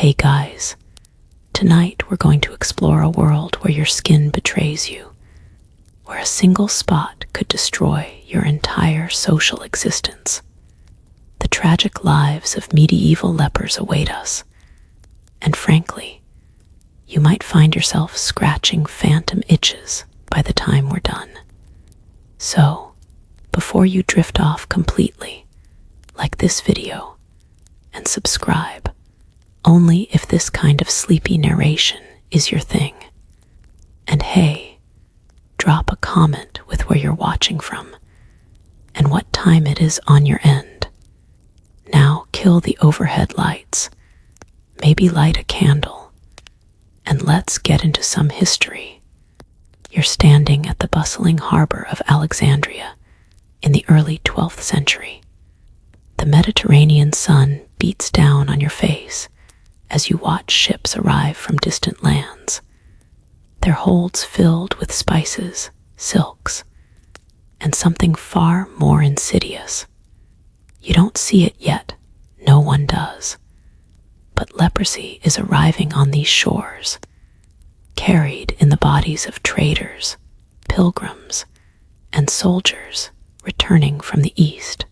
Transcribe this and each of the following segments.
Hey guys, tonight we're going to explore a world where your skin betrays you, where a single spot could destroy your entire social existence. The tragic lives of medieval lepers await us, and frankly, you might find yourself scratching phantom itches by the time we're done. So, before you drift off completely, like this video and subscribe, only if this kind of sleepy narration is your thing. And hey, drop a comment with where you're watching from and what time it is on your end. Now kill the overhead lights, maybe light a candle, and let's get into some history. You're standing at the bustling harbor of Alexandria in the early 12th century. The Mediterranean sun beats down on your face as you watch ships arrive from distant lands, their holds filled with spices, silks, and something far more insidious. You don't see it yet, no one does, but leprosy is arriving on these shores, carried in the bodies of traders, pilgrims, and soldiers returning from the east.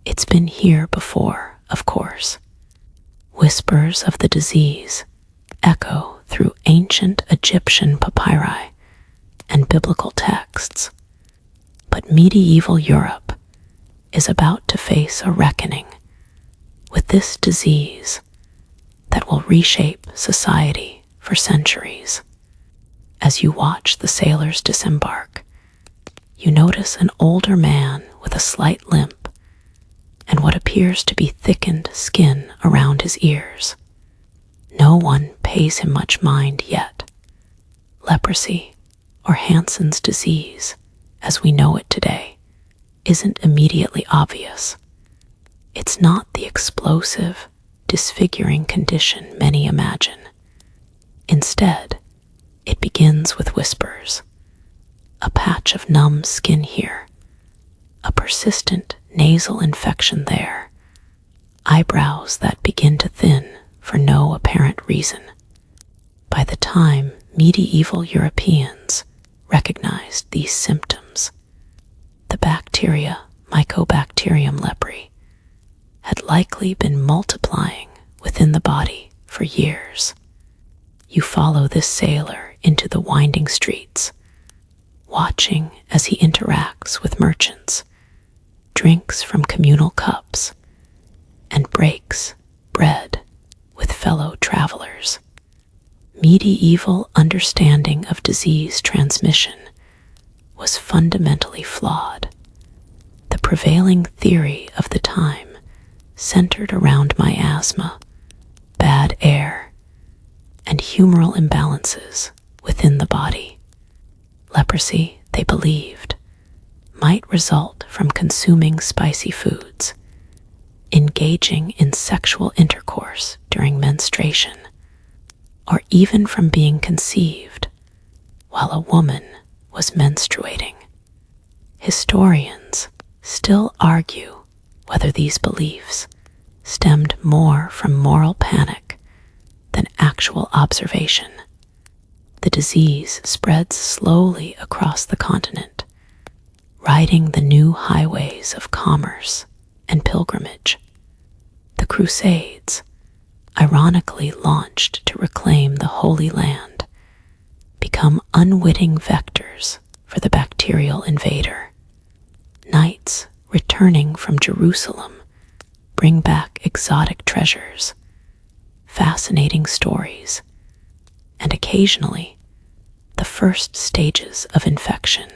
It's been here before, of course. Whispers of the disease echo through ancient Egyptian papyri and biblical texts. But medieval Europe is about to face a reckoning with this disease that will reshape society for centuries. As you watch the sailors disembark, you notice an older man with a slight limp and what appears to be thickened skin around his ears. No one pays him much mind yet. Leprosy, or Hansen's disease, as we know it today, isn't immediately obvious. It's not the explosive, disfiguring condition many imagine. Instead, it begins with whispers. A patch of numb skin here, a persistent nasal infection there, eyebrows that begin to thin for no apparent reason. By the time medieval Europeans recognized these symptoms, the bacteria Mycobacterium leprae had likely been multiplying within the body for years. You follow this sailor into the winding streets, watching as he interacts with merchants, drinks from communal cups, and breaks bread with fellow travelers. Medieval understanding of disease transmission was fundamentally flawed. The prevailing theory of the time centered around miasma, bad air, and humoral imbalances within the body. Leprosy, they believed, might result from consuming spicy foods, engaging in sexual intercourse during menstruation, or even from being conceived while a woman was menstruating. Historians still argue whether these beliefs stemmed more from moral panic than actual observation. The disease spreads slowly across the continent, riding the new highways of commerce and pilgrimage. The Crusades, ironically launched to reclaim the Holy Land, become unwitting vectors for the bacterial invader. Knights returning from Jerusalem bring back exotic treasures, fascinating stories, and occasionally the first stages of infection.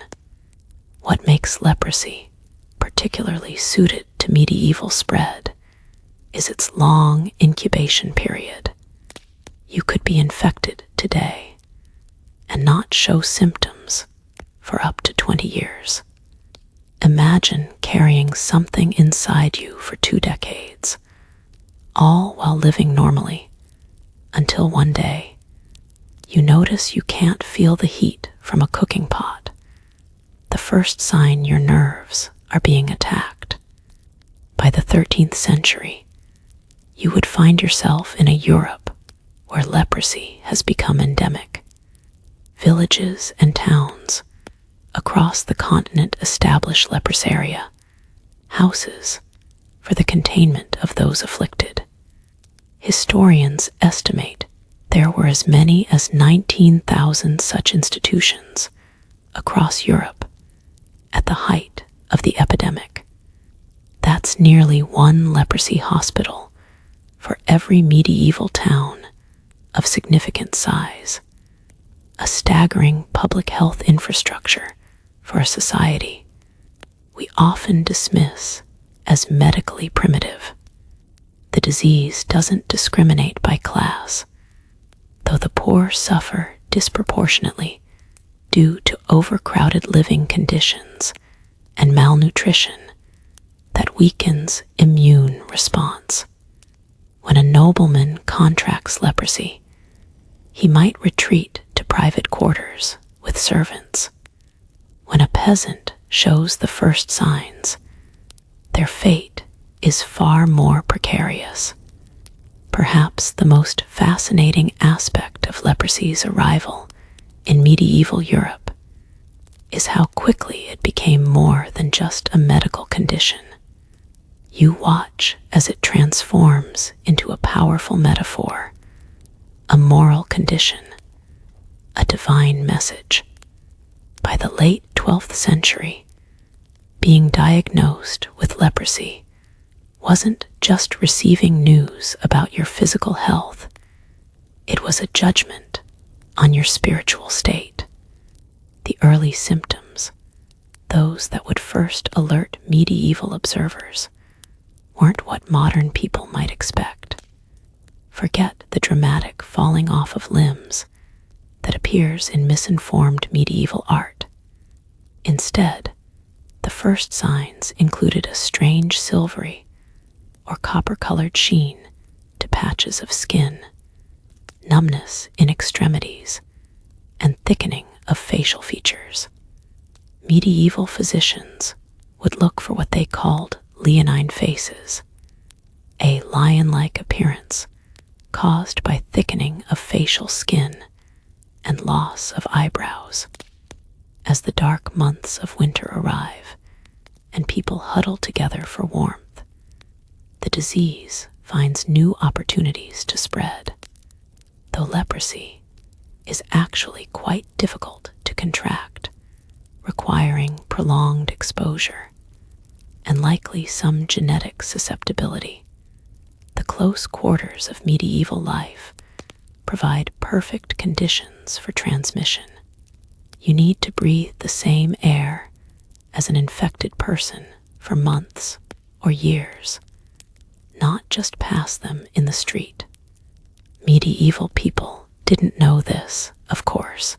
What makes leprosy particularly suited to medieval spread is its long incubation period. You could be infected today and not show symptoms for up to 20 years. Imagine carrying something inside you for 2 decades, all while living normally, until one day you notice you can't feel the heat from a cooking pot. The first sign your nerves are being attacked. By the 13th century, you would find yourself in a Europe where leprosy has become endemic. Villages and towns across the continent establish leprosaria, houses for the containment of those afflicted. Historians estimate there were as many as 19,000 such institutions across Europe at the height of the epidemic. That's nearly one leprosy hospital for every medieval town of significant size, a staggering public health infrastructure for a society we often dismiss as medically primitive. The disease doesn't discriminate by class, though the poor suffer disproportionately due to overcrowded living conditions and malnutrition that weakens immune response. When a nobleman contracts leprosy, he might retreat to private quarters with servants. When a peasant shows the first signs, their fate is far more precarious. Perhaps the most fascinating aspect of leprosy's arrival in medieval Europe is how quickly it became more than just a medical condition. You watch as it transforms into a powerful metaphor, a moral condition, a divine message. By the late 12th century, being diagnosed with leprosy wasn't just receiving news about your physical health, it was a judgment on your spiritual state. The early symptoms, those that would first alert medieval observers, weren't what modern people might expect. Forget the dramatic falling off of limbs that appears in misinformed medieval art. Instead, the first signs included a strange silvery or copper-colored sheen to patches of skin, numbness in extremities, and thickening of facial features. Medieval physicians would look for what they called leonine faces, a lion-like appearance caused by thickening of facial skin and loss of eyebrows. As the dark months of winter arrive and people huddle together for warmth, the disease finds new opportunities to spread. Though leprosy is actually quite difficult to contract, requiring prolonged exposure and likely some genetic susceptibility, the close quarters of medieval life provide perfect conditions for transmission. You need to breathe the same air as an infected person for months or years, not just pass them in the street. Medieval people didn't know this, of course,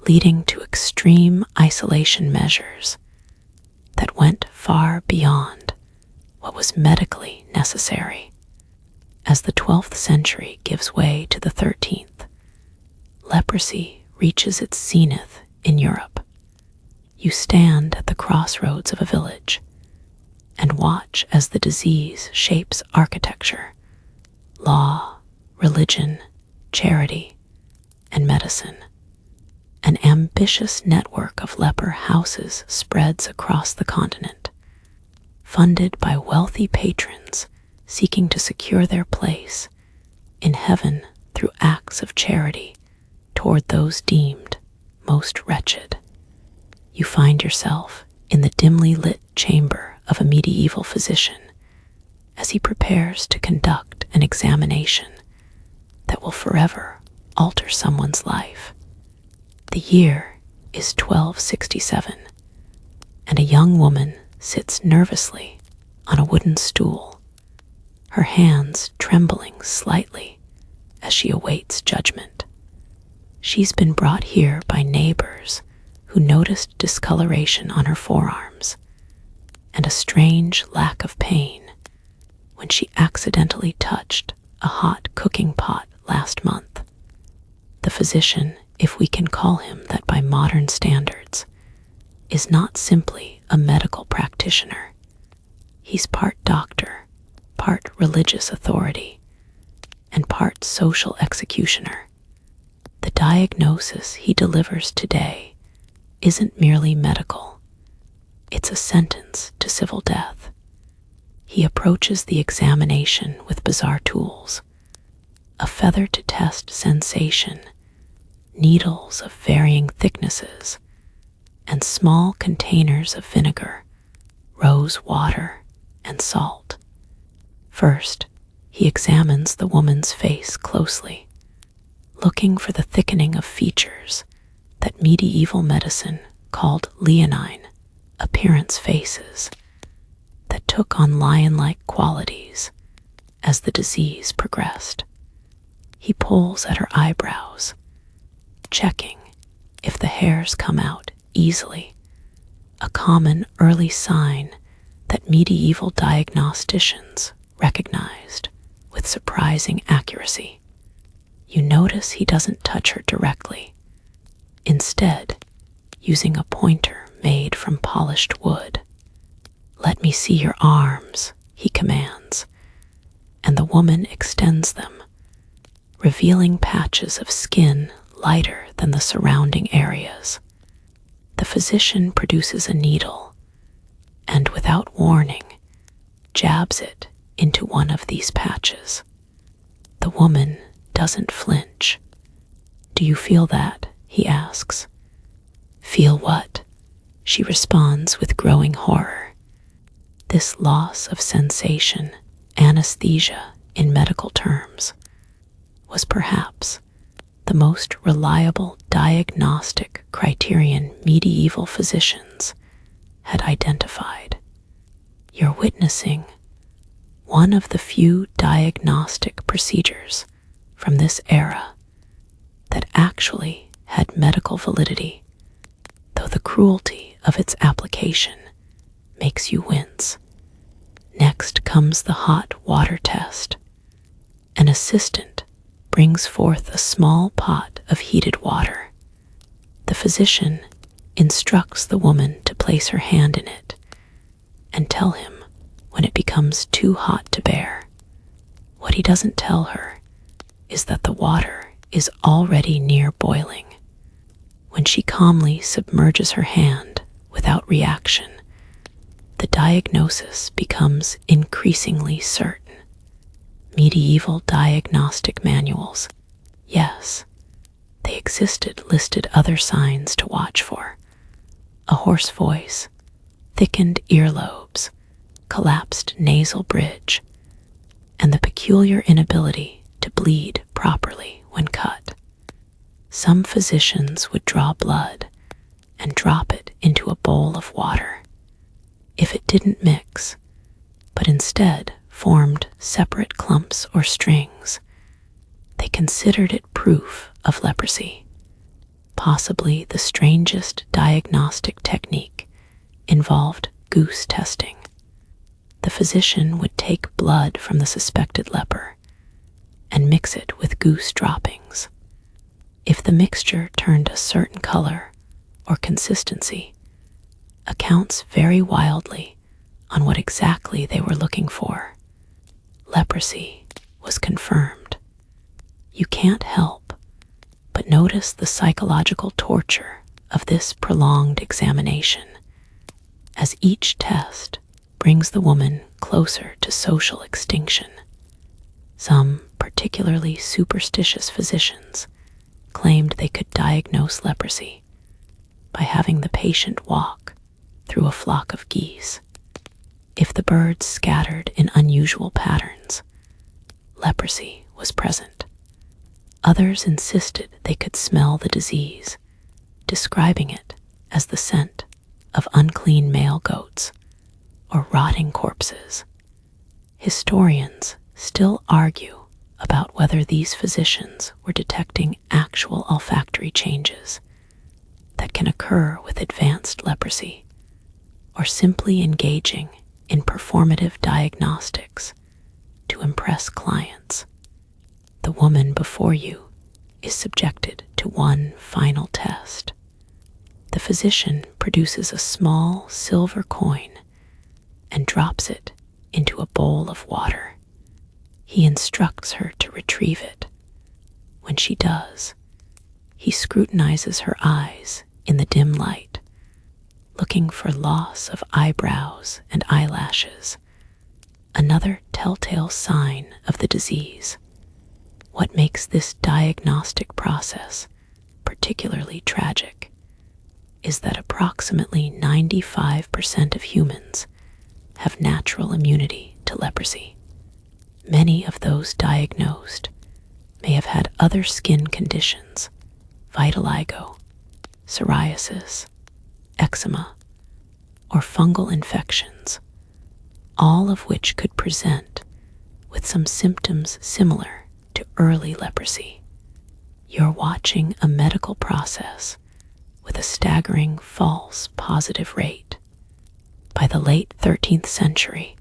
leading to extreme isolation measures that went far beyond what was medically necessary. As the 12th century gives way to the 13th, leprosy reaches its zenith in Europe. You stand at the crossroads of a village and watch as the disease shapes architecture, law, religion, charity, and medicine. An ambitious network of leper houses spreads across the continent, funded by wealthy patrons seeking to secure their place in heaven through acts of charity toward those deemed most wretched. You find yourself in the dimly lit chamber of a medieval physician as he prepares to conduct an examination that will forever alter someone's life. The year is 1267, and a young woman sits nervously on a wooden stool, her hands trembling slightly as she awaits judgment. She's been brought here by neighbors who noticed discoloration on her forearms and a strange lack of pain when she accidentally touched a hot cooking pot last month. The physician, if we can call him that by modern standards, is not simply a medical practitioner. He's part doctor, part religious authority, and part social executioner. The diagnosis he delivers today isn't merely medical, it's a sentence to civil death. He approaches the examination with bizarre tools: a feather to test sensation, needles of varying thicknesses, and small containers of vinegar, rose water, and salt. First, he examines the woman's face closely, looking for the thickening of features that medieval medicine called leonine appearance faces that took on lion-like qualities as the disease progressed. He pulls at her eyebrows, checking if the hairs come out easily, a common early sign that medieval diagnosticians recognized with surprising accuracy. You notice he doesn't touch her directly. Instead, using a pointer made from polished wood. "Let me see your arms," he commands, and the woman extends them, revealing patches of skin lighter than the surrounding areas. The physician produces a needle and, without warning, jabs it into one of these patches. The woman doesn't flinch. "Do you feel that?" he asks. "Feel what?" she responds with growing horror. This loss of sensation, anesthesia in medical terms, was perhaps the most reliable diagnostic criterion medieval physicians had identified. You're witnessing one of the few diagnostic procedures from this era that actually had medical validity, though the cruelty of its application makes you wince. Next comes the hot water test. An assistant brings forth a small pot of heated water. The physician instructs the woman to place her hand in it and tell him when it becomes too hot to bear. What he doesn't tell her is that the water is already near boiling. When she calmly submerges her hand without reaction, the diagnosis becomes increasingly certain. Medieval diagnostic manuals, yes, they existed, listed other signs to watch for: a hoarse voice, thickened earlobes, collapsed nasal bridge, and the peculiar inability to bleed properly when cut. Some physicians would draw blood and drop it into a bowl of water. If it didn't mix, but instead formed separate clumps or strings, they considered it proof of leprosy. Possibly the strangest diagnostic technique involved goose testing. The physician would take blood from the suspected leper and mix it with goose droppings. If the mixture turned a certain color or consistency, accounts vary wildly on what exactly they were looking for. Leprosy was confirmed. You can't help but notice the psychological torture of this prolonged examination, as each test brings the woman closer to social extinction. Some particularly superstitious physicians claimed they could diagnose leprosy by having the patient walk through a flock of geese. If the birds scattered in unusual patterns, leprosy was present. Others insisted they could smell the disease, describing it as the scent of unclean male goats or rotting corpses. Historians still argue about whether these physicians were detecting actual olfactory changes that can occur with advanced leprosy, or simply engaging in performative diagnostics to impress clients. The woman before you is subjected to one final test. The physician produces a small silver coin and drops it into a bowl of water. He instructs her to retrieve it. When she does, he scrutinizes her eyes in the dim light, looking for loss of eyebrows and eyelashes, another telltale sign of the disease. What makes this diagnostic process particularly tragic is that approximately 95% of humans have natural immunity to leprosy. Many of those diagnosed may have had other skin conditions, vitiligo, psoriasis, eczema, or fungal infections, all of which could present with some symptoms similar to early leprosy. You're watching a medical process with a staggering false positive rate. By the late 13th century,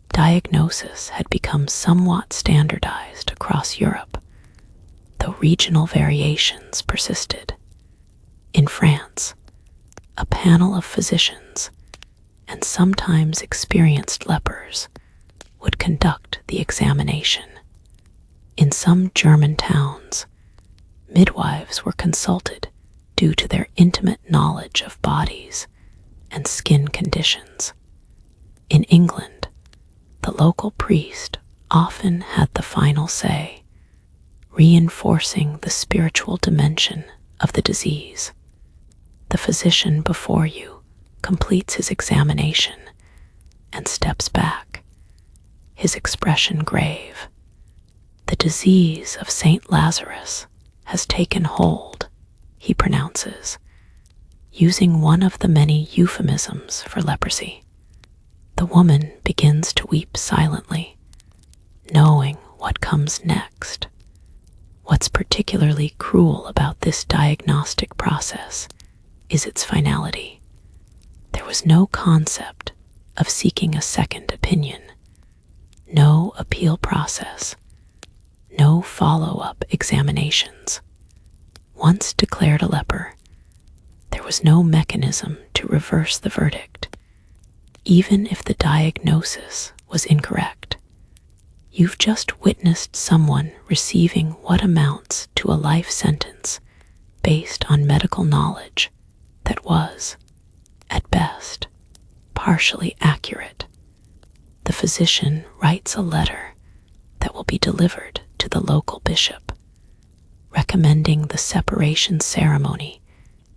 diagnosis had become somewhat standardized across Europe, though regional variations persisted. In France, a panel of physicians and sometimes experienced lepers would conduct the examination. In some German towns, midwives were consulted due to their intimate knowledge of bodies and skin conditions. In England, the local priest often had the final say, reinforcing the spiritual dimension of the disease. The physician before you completes his examination and steps back, his expression grave. The disease of Saint Lazarus has taken hold, he pronounces, using one of the many euphemisms for leprosy. The woman begins to weep silently, knowing what comes next. What's particularly cruel about this diagnostic process is its finality. There was no concept of seeking a second opinion, no appeal process, no follow-up examinations. Once declared a leper, there was no mechanism to reverse the verdict, even if the diagnosis was incorrect. You've just witnessed someone receiving what amounts to a life sentence based on medical knowledge that was, at best, partially accurate. The physician writes a letter that will be delivered to the local bishop, recommending the separation ceremony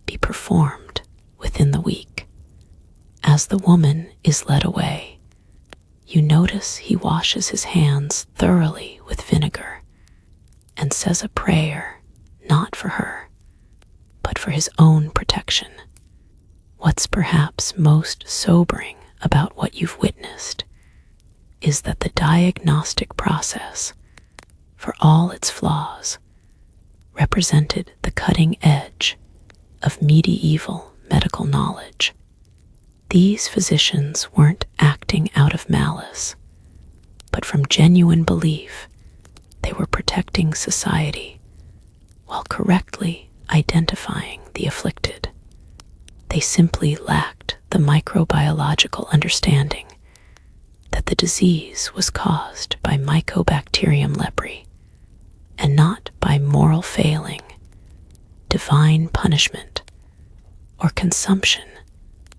be performed within the week. As the woman is led away, you notice he washes his hands thoroughly with vinegar and says a prayer not for her, but for his own protection. What's perhaps most sobering about what you've witnessed is that the diagnostic process, for all its flaws, represented the cutting edge of medieval medical knowledge. These physicians weren't acting out of malice, but from genuine belief they were protecting society while correctly identifying the afflicted. They simply lacked the microbiological understanding that the disease was caused by Mycobacterium leprae and not by moral failing, divine punishment, or consumption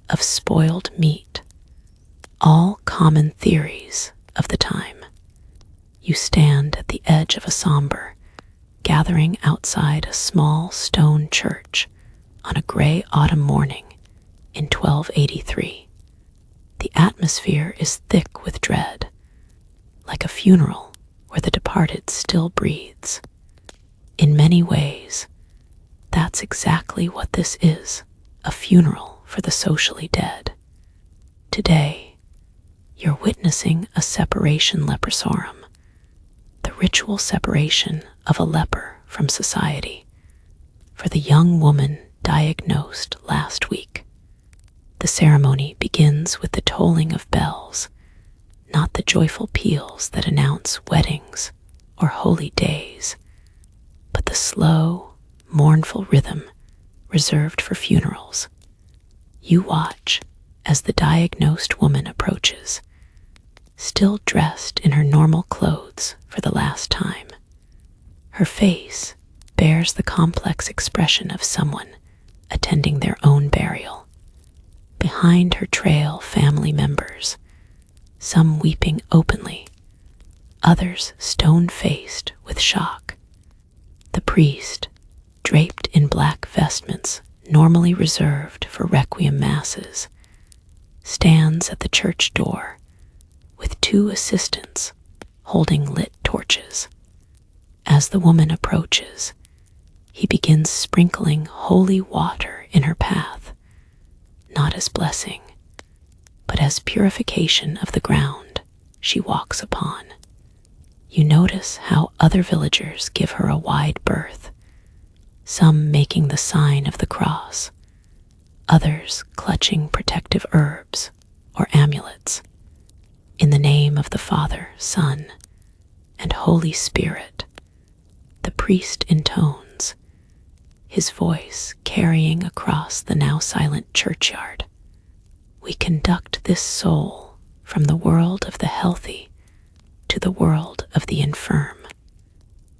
of spoiled meat, all common theories of the time. You stand at the edge of a somber gathering outside a small stone church on a gray autumn morning in 1283. The atmosphere is thick with dread, like a funeral where the departed still breathes. In many ways, that's exactly what this is, a funeral for the socially dead. Today, you're witnessing a separation leprosorum, the ritual separation of a leper from society, for the young woman diagnosed last week. The ceremony begins with the tolling of bells, not the joyful peals that announce weddings or holy days, but the slow, mournful rhythm reserved for funerals. You watch as the diagnosed woman approaches, still dressed in her normal clothes for the last time. Her face bears the complex expression of someone attending their own burial. Behind her trail family members, some weeping openly, others stone-faced with shock. The priest, draped in black vestments normally reserved for requiem masses, stands at the church door with two assistants holding lit torches. As the woman approaches, he begins sprinkling holy water in her path, not as blessing, but as purification of the ground she walks upon. You notice how other villagers give her a wide berth, some making the sign of the cross, others clutching protective herbs or amulets. In the name of the Father, Son, and Holy Spirit, the priest intones, his voice carrying across the now silent churchyard. We conduct this soul from the world of the healthy to the world of the infirm.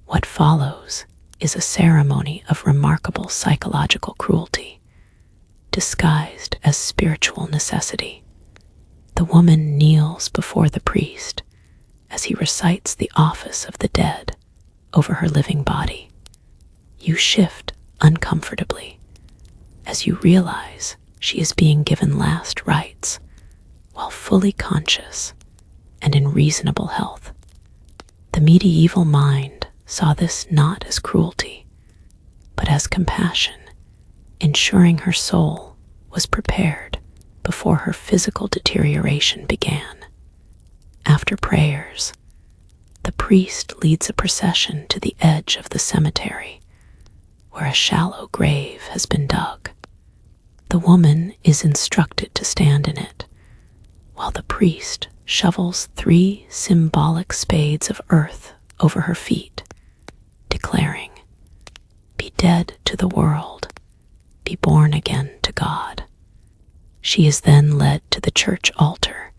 What follows is a ceremony of remarkable psychological cruelty, disguised as spiritual necessity. The woman kneels before the priest as he recites the office of the dead over her living body. You shift uncomfortably as you realize she is being given last rites while fully conscious and in reasonable health. The medieval mind saw this not as cruelty, but as compassion, ensuring her soul was prepared before her physical deterioration began. After prayers, the priest leads a procession to the edge of the cemetery, where a shallow grave has been dug. The woman is instructed to stand in it, while the priest shovels 3 symbolic spades of earth over her feet, declaring, "Be dead to the world, be born again to God." She is then led to the church altar,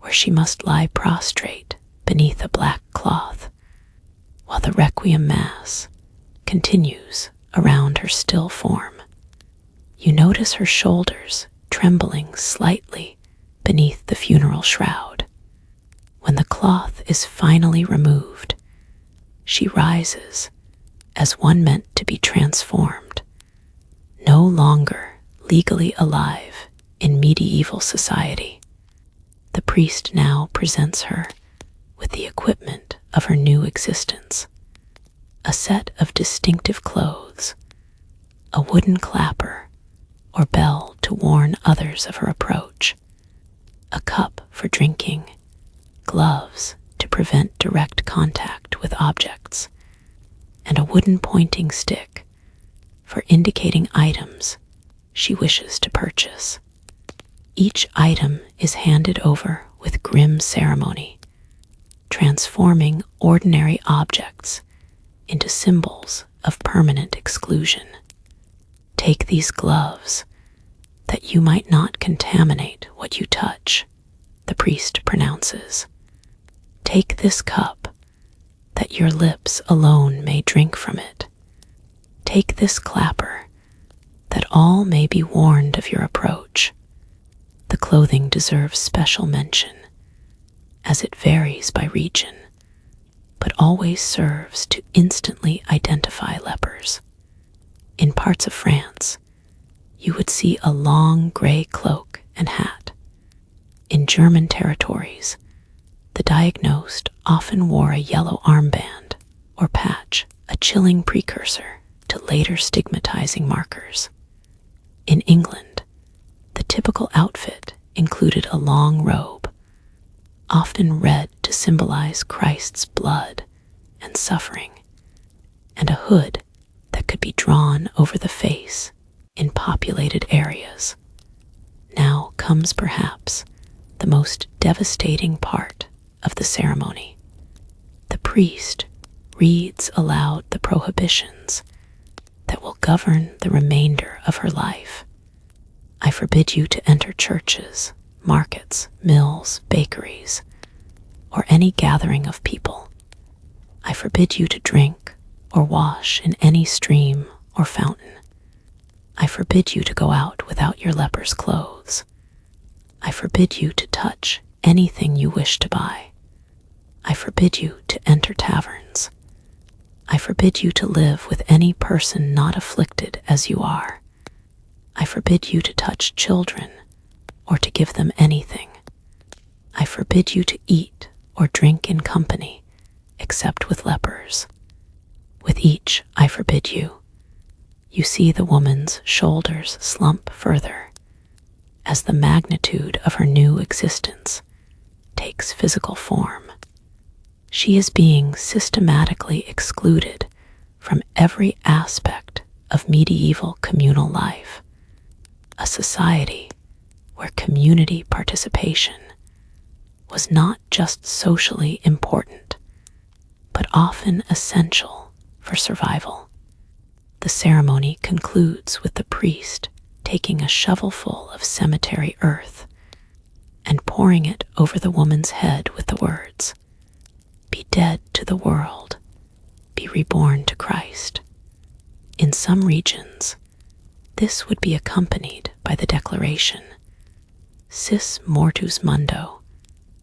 where she must lie prostrate beneath a black cloth, while the requiem mass continues around her still form. You notice her shoulders trembling slightly beneath the funeral shroud. When the cloth is finally removed, she rises as one meant to be transformed, no longer legally alive in medieval society. The priest now presents her with the equipment of her new existence: a set of distinctive clothes, a wooden clapper or bell to warn others of her approach, a cup for drinking, gloves to prevent direct contact with objects, and a wooden pointing stick for indicating items she wishes to purchase. Each item is handed over with grim ceremony, transforming ordinary objects into symbols of permanent exclusion. Take these gloves, that you might not contaminate what you touch, the priest pronounces. Take this cup, that your lips alone may drink from it. Take this clapper, that all may be warned of your approach. The clothing deserves special mention, as it varies by region, but always serves to instantly identify lepers. In parts of France, you would see a long gray cloak and hat. In German territories, the diagnosed often wore a yellow armband or patch, a chilling precursor to later stigmatizing markers. In England, the typical outfit included a long robe, often red to symbolize Christ's blood and suffering, and a hood that could be drawn over the face in populated areas. Now comes perhaps the most devastating part of the ceremony. The priest reads aloud the prohibitions that will govern the remainder of her life. I forbid you to enter churches, markets, mills, bakeries, or any gathering of people. I forbid you to drink or wash in any stream or fountain. I forbid you to go out without your leper's clothes. I forbid you to touch anything you wish to buy. I forbid you to enter taverns. I forbid you to live with any person not afflicted as you are. I forbid you to touch children or to give them anything. I forbid you to eat or drink in company, except with lepers. With each I forbid you. You see the woman's shoulders slump further as the magnitude of her new existence takes physical form. She is being systematically excluded from every aspect of medieval communal life, a society where community participation was not just socially important, but often essential for survival. The ceremony concludes with the priest taking a shovelful of cemetery earth and pouring it over the woman's head with the words, "Be dead to the world, be reborn to Christ." In some regions, this would be accompanied by the declaration, "Sis mortus mundo,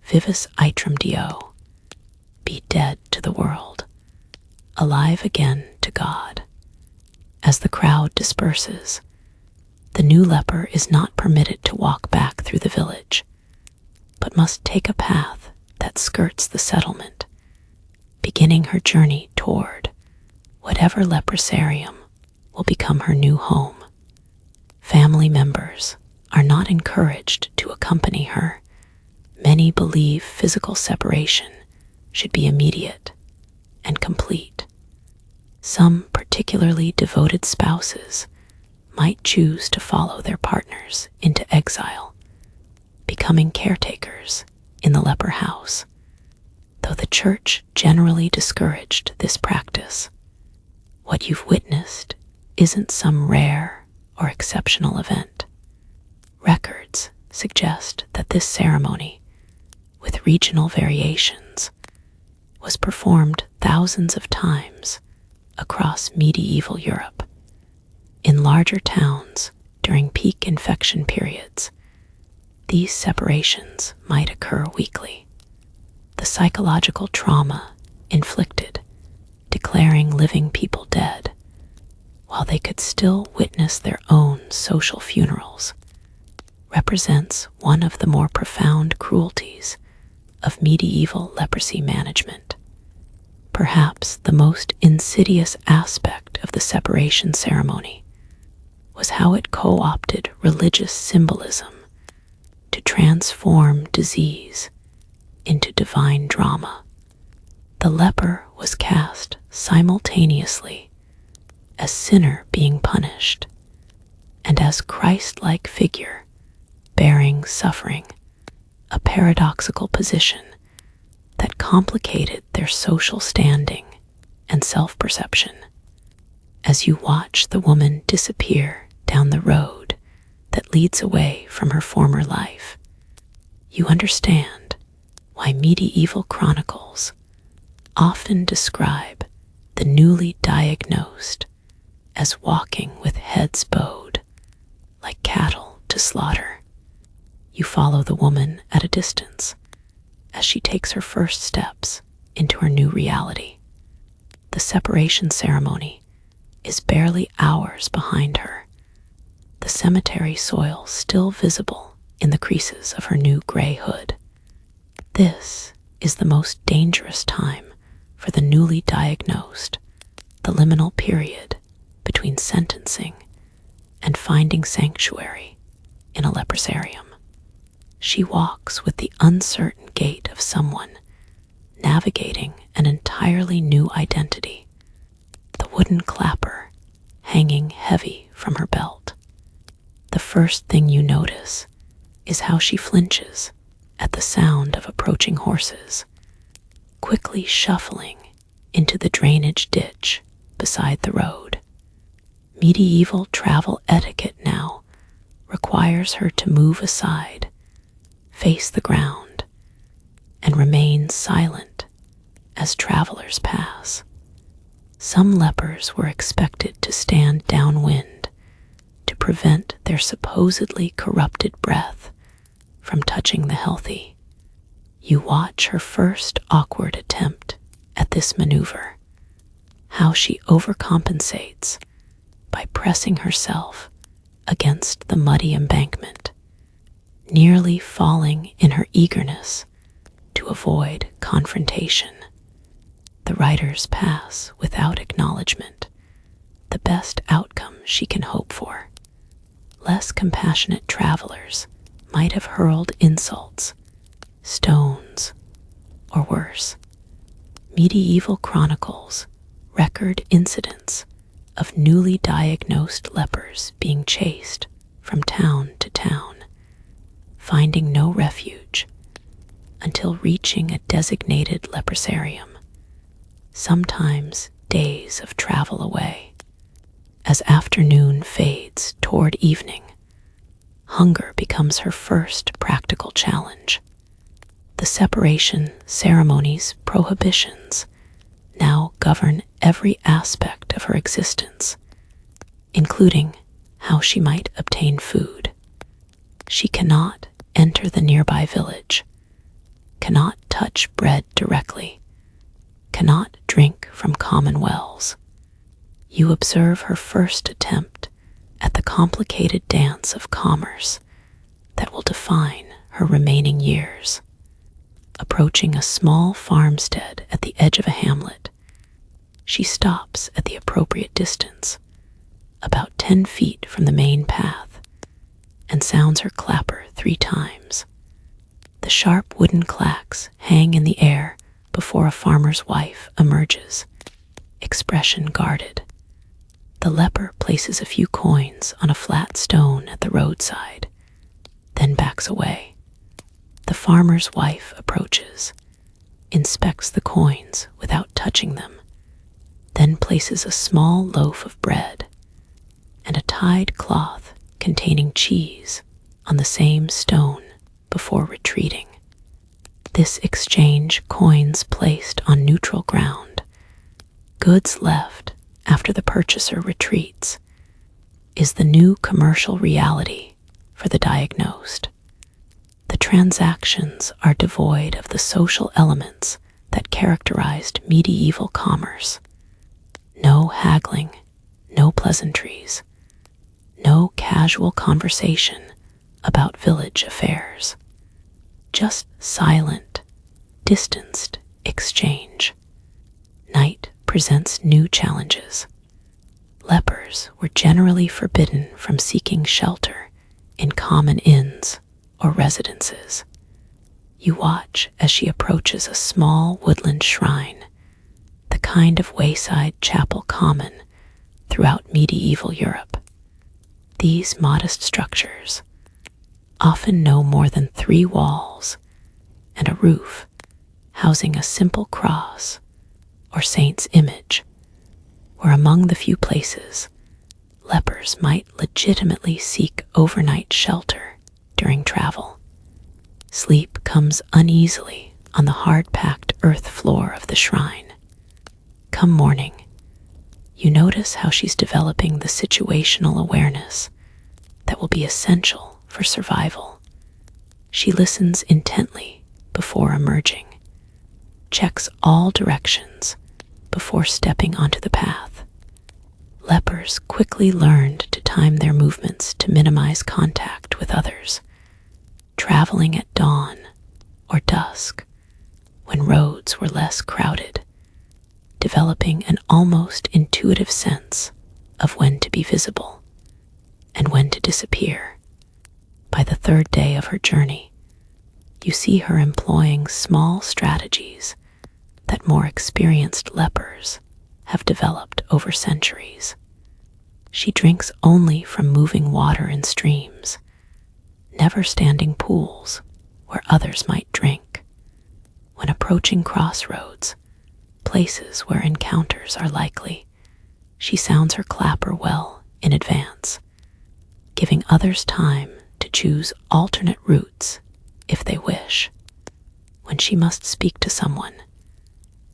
vivis aetrum Deo," be dead to the world, alive again to God. As the crowd disperses, the new leper is not permitted to walk back through the village, but must take a path that skirts the settlement, beginning her journey toward whatever leprosarium will become her new home. Family members are not encouraged to accompany her. Many believe physical separation should be immediate and complete. Some particularly devoted spouses might choose to follow their partners into exile, becoming caretakers in the leper house, though the church generally discouraged this practice. What you've witnessed isn't some rare or exceptional event. Records suggest that this ceremony, with regional variations, was performed thousands of times across medieval Europe. In larger towns during peak infection periods, these separations might occur weekly. The psychological trauma inflicted, declaring living people dead, while they could still witness their own social funerals, represents one of the more profound cruelties of medieval leprosy management. Perhaps the most insidious aspect of the separation ceremony was how it co-opted religious symbolism to transform disease into divine drama. The leper was cast simultaneously as sinner being punished and as Christ-like figure bearing suffering, a paradoxical position that complicated their social standing and self-perception. As you watch the woman disappear down the road that leads away from her former life, you understand why medieval chronicles often describe the newly diagnosed as walking with heads bowed, like cattle to slaughter. You follow the woman at a distance as she takes her first steps into her new reality. The separation ceremony is barely hours behind her, the cemetery soil still visible in the creases of her new gray hood. This is the most dangerous time for the newly diagnosed, the liminal period between sentencing and finding sanctuary in a leprosarium. She walks with the uncertain gait of someone navigating an entirely new identity, the wooden clapper hanging heavy from her belt. The first thing you notice is how she flinches at the sound of approaching horses, quickly shuffling into the drainage ditch beside the road. Medieval travel etiquette now requires her to move aside, face the ground, and remains silent as travelers pass. Some lepers were expected to stand downwind to prevent their supposedly corrupted breath from touching the healthy. You watch her first awkward attempt at this maneuver, how she overcompensates by pressing herself against the muddy embankment, nearly falling in her eagerness to avoid confrontation. The riders pass without acknowledgement, the best outcome she can hope for. Less compassionate travelers might have hurled insults, stones, or worse. Medieval chronicles record incidents of newly diagnosed lepers being chased from town to town, finding no refuge until reaching a designated leprosarium, sometimes days of travel away. As afternoon fades toward evening, hunger becomes her first practical challenge. The separation ceremonies' prohibitions now govern every aspect of her existence, including how she might obtain food. She cannot enter the nearby village, cannot touch bread directly, cannot drink from common wells. You observe her first attempt at the complicated dance of commerce that will define her remaining years. Approaching a small farmstead at the edge of a hamlet, she stops at the appropriate distance, about 10 feet from the main path, and sounds her clapper 3 times. The sharp wooden clacks hang in the air before a farmer's wife emerges, expression guarded. The leper places a few coins on a flat stone at the roadside, then backs away. The farmer's wife approaches, inspects the coins without touching them, then places a small loaf of bread and a tied cloth containing cheese on the same stone before retreating. This exchange coins placed on neutral ground, goods left after the purchaser retreats, is the new commercial reality for the diagnosed. The transactions are devoid of the social elements that characterized medieval commerce. No haggling, no pleasantries, no casual conversation about village affairs. Just silent, distanced exchange. Night presents new challenges. Lepers were generally forbidden from seeking shelter in common inns or residences. You watch as she approaches a small woodland shrine, the kind of wayside chapel common throughout medieval Europe. These modest structures, often no more than 3 walls and a roof, housing a simple cross or saint's image, were among the few places lepers might legitimately seek overnight shelter during travel. Sleep comes uneasily on the hard-packed earth floor of the shrine. Come morning, you notice how she's developing the situational awareness that will be essential for survival. She listens intently before emerging, checks all directions before stepping onto the path. Lepers quickly learned to time their movements to minimize contact with others, traveling at dawn or dusk when roads were less crowded, developing an almost intuitive sense of when to be visible and when to disappear. By the 3rd day of her journey, you see her employing small strategies that more experienced lepers have developed over centuries. She drinks only from moving water in streams, never standing pools where others might drink. When approaching crossroads, places where encounters are likely, she sounds her clapper well in advance, giving others time to choose alternate routes if they wish. When she must speak to someone,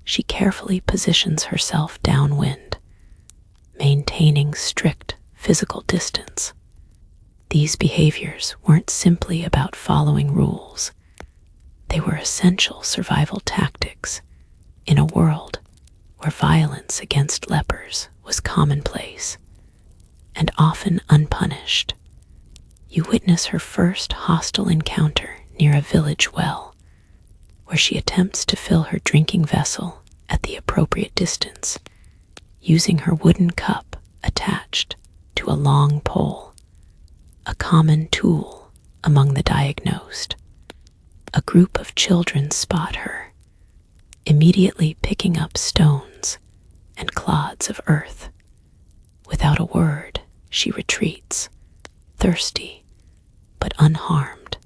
she carefully positions herself downwind, maintaining strict physical distance. These behaviors weren't simply about following rules. They were essential survival tactics in a world where violence against lepers was commonplace and often unpunished. You witness her first hostile encounter near a village well, where she attempts to fill her drinking vessel at the appropriate distance, using her wooden cup attached to a long pole, a common tool among the diagnosed. A group of children spot her, immediately picking up stones and clods of earth. Without a word, she retreats, thirsty but unharmed,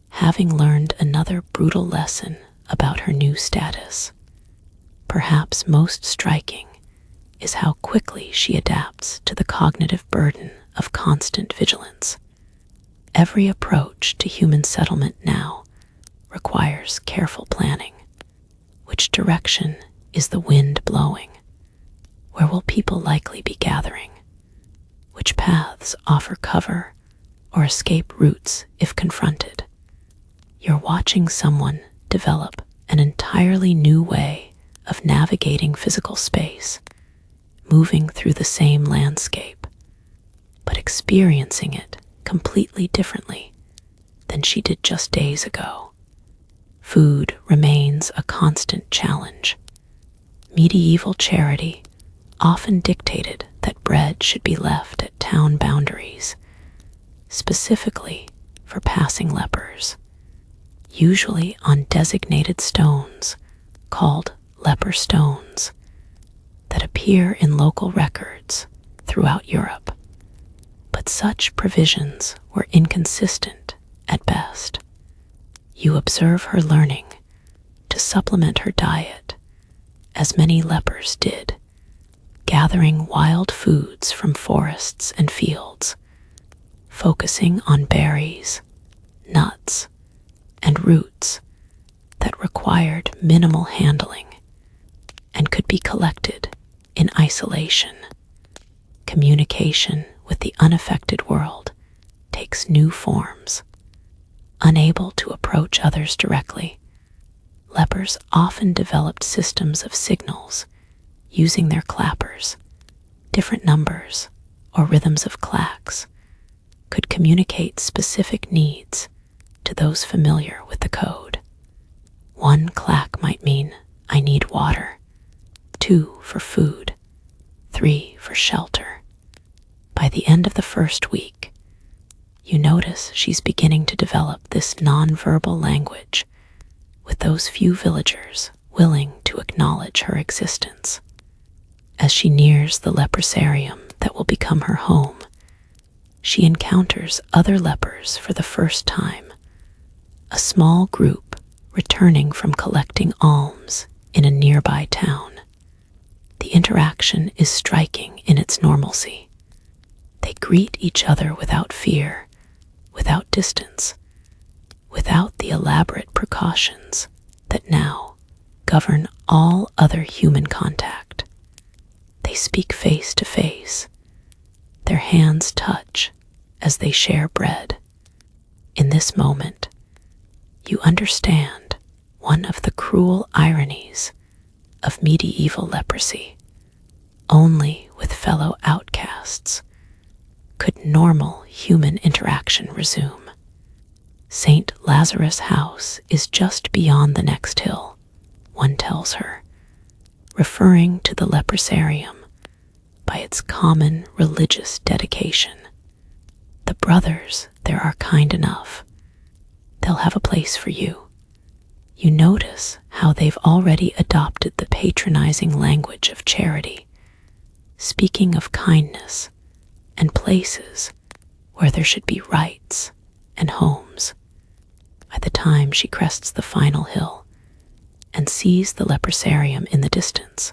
having learned another brutal lesson about her new status. Perhaps most striking is how quickly she adapts to the cognitive burden of constant vigilance. Every approach to human settlement now requires careful planning. Which direction is the wind blowing? Where will people likely be gathering? Which paths offer cover or escape routes if confronted? You're watching someone develop an entirely new way of navigating physical space, moving through the same landscape, but experiencing it completely differently than she did just days ago. Food remains a constant challenge. Medieval charity often dictated that bread should be left at town boundaries, specifically for passing lepers, usually on designated stones called leper stones that appear in local records throughout Europe. But such provisions were inconsistent at best. You observe her learning to supplement her diet, as many lepers did, gathering wild foods from forests and fields, focusing on berries, nuts, and roots that required minimal handling and could be collected in isolation. Communication with the unaffected world takes new forms. Unable to approach others directly, lepers often developed systems of signals using their clappers. Different numbers or rhythms of clacks could communicate specific needs to those familiar with the code. One clack might mean, "I need water," 2 for food, 3 for shelter. By the end of the first week, you notice she's beginning to develop this nonverbal language with those few villagers willing to acknowledge her existence. As she nears the leprosarium that will become her home, she encounters other lepers for the first time, a small group returning from collecting alms in a nearby town. The interaction is striking in its normalcy. They greet each other without fear, without distance, without the elaborate precautions that now govern all other human contact. They speak face to face. Their hands touch as they share bread. In this moment, you understand one of the cruel ironies of medieval leprosy. Only with fellow outcasts could normal human interaction resume. St. Lazarus' house is just beyond the next hill, one tells her, referring to the leprosarium by its common religious dedication. The brothers there are kind enough. They'll have a place for you. You notice how they've already adopted the patronizing language of charity, speaking of kindness and places where there should be rights and homes. By the time she crests the final hill and sees the leprosarium in the distance,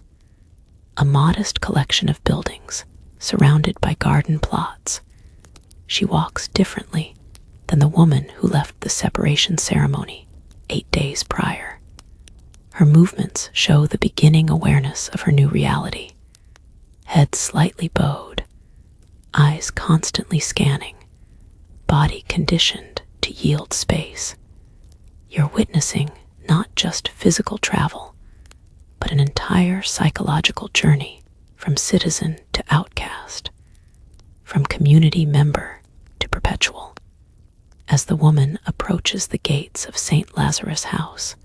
a modest collection of buildings surrounded by garden plots, she walks differently than the woman who left the separation ceremony 8 days prior. Her movements show the beginning awareness of her new reality. Head slightly bowed, eyes constantly scanning, body conditioned to yield space. You're witnessing not just physical travel, but an entire psychological journey from citizen to outcast, from community member to perpetual. As the woman approaches the gates of St. Lazarus' house,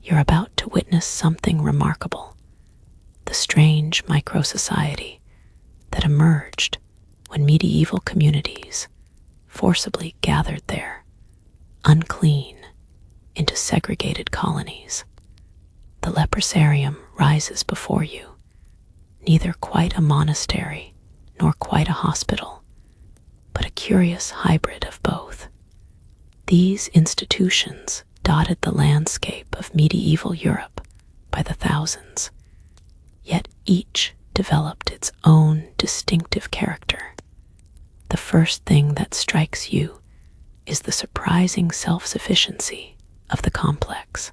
you're about to witness something remarkable, the strange micro-society that emerged when medieval communities forcibly gathered there, unclean, into segregated colonies. The leprosarium rises before you, neither quite a monastery nor quite a hospital, but a curious hybrid of both. These institutions dotted the landscape of medieval Europe by the thousands, yet each developed its own distinctive character. The first thing that strikes you is the surprising self-sufficiency of the complex.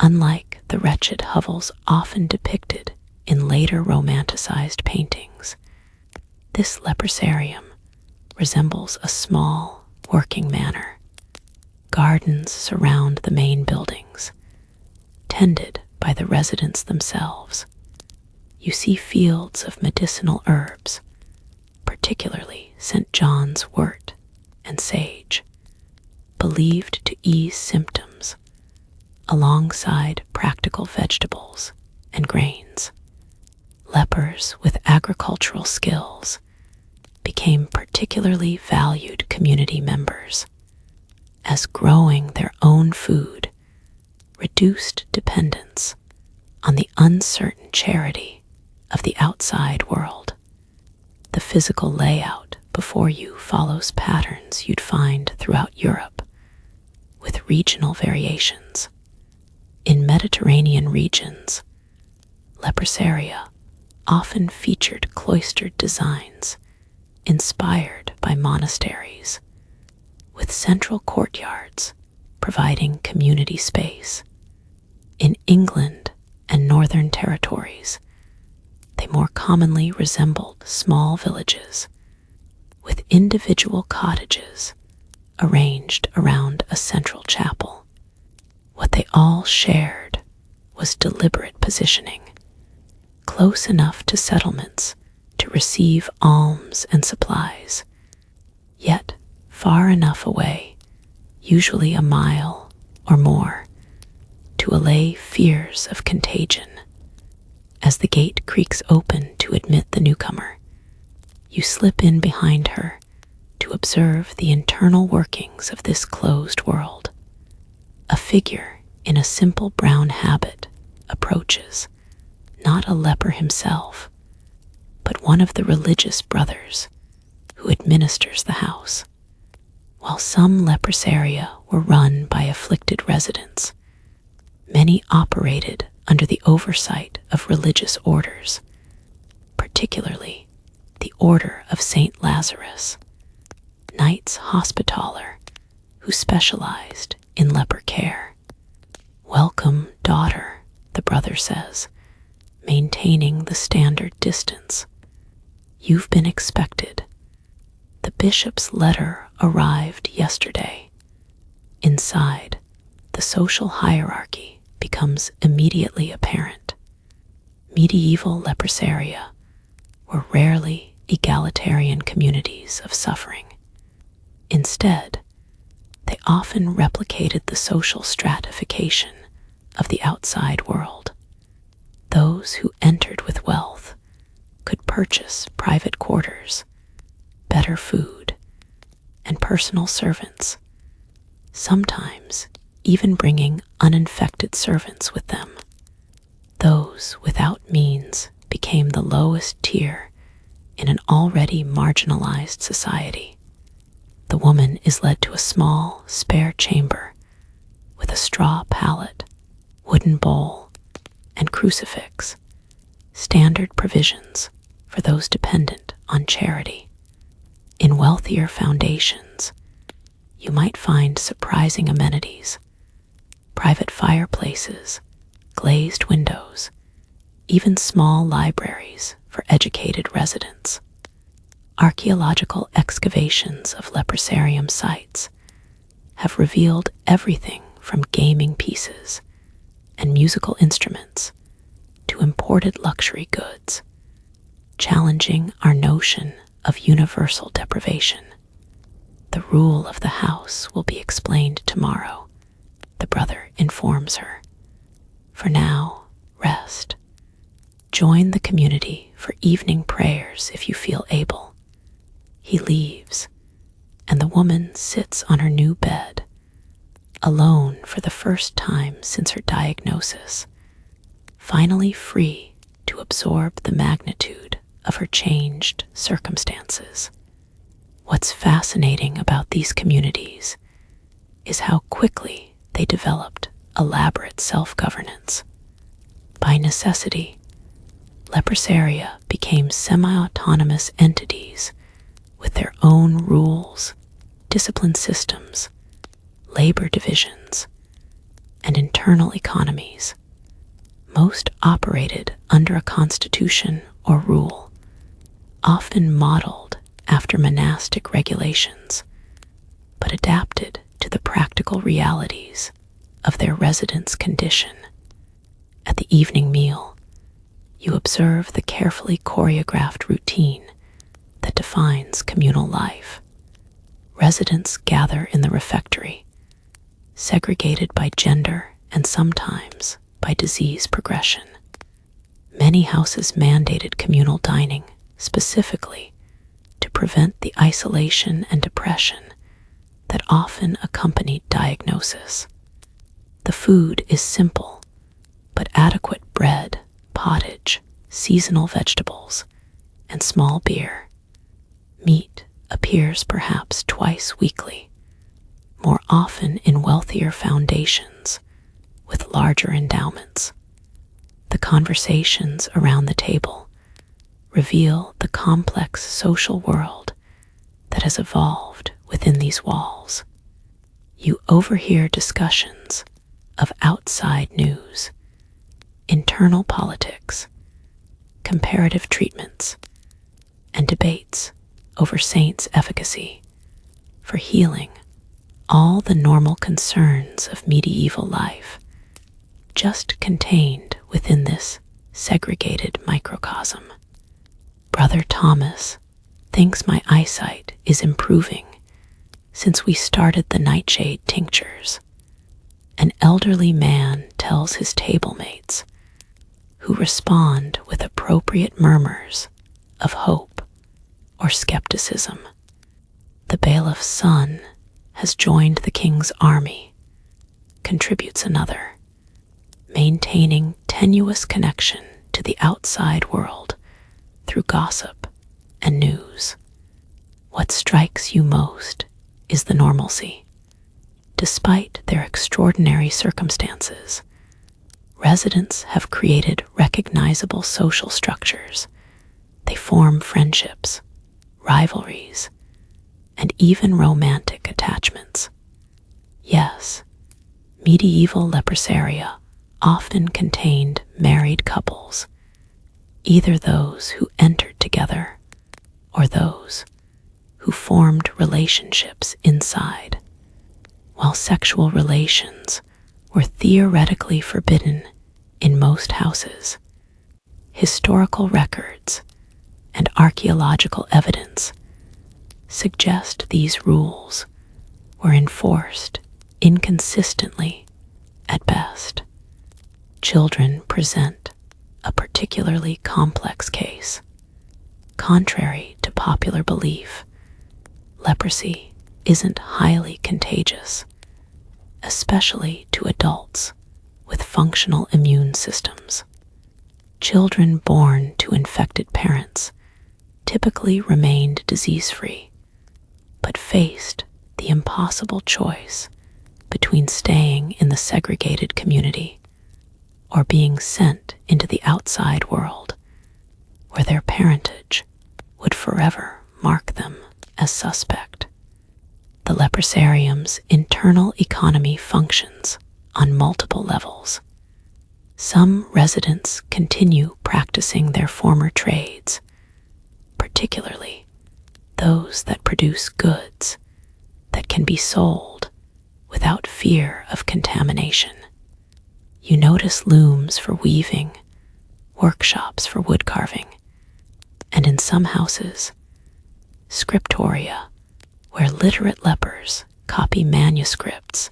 Unlike the wretched hovels often depicted in later romanticized paintings, this leprosarium resembles a small working manor. Gardens surround the main buildings, tended by the residents themselves. You see fields of medicinal herbs, particularly St. John's wort and sage, believed to ease symptoms, alongside practical vegetables and grains. Lepers with agricultural skills became particularly valued community members, as growing their own food reduced dependence on the uncertain charity of the outside world. The physical layout before you follows patterns you'd find throughout Europe, with regional variations. In Mediterranean regions, leprosaria often featured cloistered designs inspired by monasteries, with central courtyards providing community space. In England and Northern Territories, they more commonly resembled small villages, with individual cottages arranged around a central chapel. What they all shared was deliberate positioning, close enough to settlements to receive alms and supplies, yet far enough away, usually a mile or more, to allay fears of contagion. As the gate creaks open to admit the newcomer, you slip in behind her to observe the internal workings of this closed world. A figure in a simple brown habit approaches, not a leper himself, but one of the religious brothers who administers the house. While some leprosaria were run by afflicted residents, many operated under the oversight of religious orders, particularly the Order of St. Lazarus, Knights Hospitaller who specialized in leper care. "Welcome, daughter," the brother says, maintaining the standard distance. "You've been expected. The bishop's letter arrived yesterday." Inside, the social hierarchy becomes immediately apparent. Medieval leprosaria were rarely egalitarian communities of suffering. Instead, they often replicated the social stratification of the outside world. Those who entered with wealth could purchase private quarters, better food, and personal servants, sometimes even bringing uninfected servants with them. Those without means became the lowest tier in an already marginalized society. The woman is led to a small, spare chamber with a straw pallet, wooden bowl, and crucifix, standard provisions for those dependent on charity. In wealthier foundations, you might find surprising amenities private fireplaces, glazed windows, even small libraries for educated residents. Archaeological excavations of leprosarium sites have revealed everything from gaming pieces and musical instruments to imported luxury goods, challenging our notion of universal deprivation. The rule of the house will be explained tomorrow, the brother informs her. For now, rest. Join the community for evening prayers if you feel able. He leaves, and the woman sits on her new bed, alone for the first time since her diagnosis, finally free to absorb the magnitude of her changed circumstances. What's fascinating about these communities is how quickly they developed elaborate self-governance. By necessity, leprosaria became semi-autonomous entities with their own rules, discipline systems, labor divisions, and internal economies. Most operated under a constitution or rule, often modeled after monastic regulations, but adapted to the practical realities of their residents' condition. At the evening meal, you observe the carefully choreographed routine that defines communal life. Residents gather in the refectory, segregated by gender and sometimes by disease progression. Many houses mandated communal dining specifically to prevent the isolation and depression that often accompanied diagnosis. The food is simple, but adequate bread, pottage, seasonal vegetables, and small beer. Meat appears perhaps twice weekly, more often in wealthier foundations with larger endowments. The conversations around the table reveal the complex social world that has evolved within these walls. You overhear discussions of outside news, internal politics, comparative treatments, and debates over saints' efficacy for healing, all the normal concerns of medieval life, just contained within this segregated microcosm. Brother Thomas thinks my eyesight is improving since we started the nightshade tinctures. An elderly man tells his table mates, who respond with appropriate murmurs of hope or skepticism. The bailiff's son has joined the king's army, contributes another, maintaining tenuous connection to the outside world through gossip and news. What strikes you most is the normalcy. Despite their extraordinary circumstances, residents have created recognizable social structures. They form friendships, rivalries, and even romantic attachments. Yes, medieval leprosaria often contained married couples, either those who entered together or those who formed relationships inside. While sexual relations were theoretically forbidden in most houses, historical records and archaeological evidence suggest these rules were enforced inconsistently at best. Children present a particularly complex case. Contrary to popular belief, leprosy isn't highly contagious, especially to adults with functional immune systems. Children born to infected parents typically remained disease-free, but faced the impossible choice between staying in the segregated community or being sent into the outside world, where their parentage would forever mark them as suspect. The leprosarium's internal economy functions on multiple levels. Some residents continue practicing their former trades, particularly those that produce goods that can be sold without fear of contamination. You notice looms for weaving, workshops for wood carving, and in some houses, scriptoria, where literate lepers copy manuscripts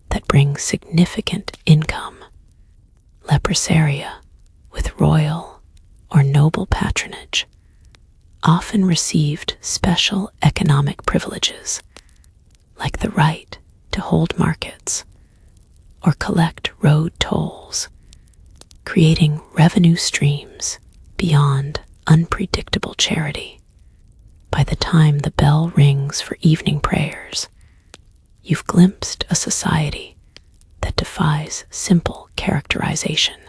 that bring significant income. Leprosaria, with royal or noble patronage, often received special economic privileges, like the right to hold markets or collect road tolls, creating revenue streams beyond unpredictable charity. By the time the bell rings for evening prayers, you've glimpsed a society that defies simple characterization.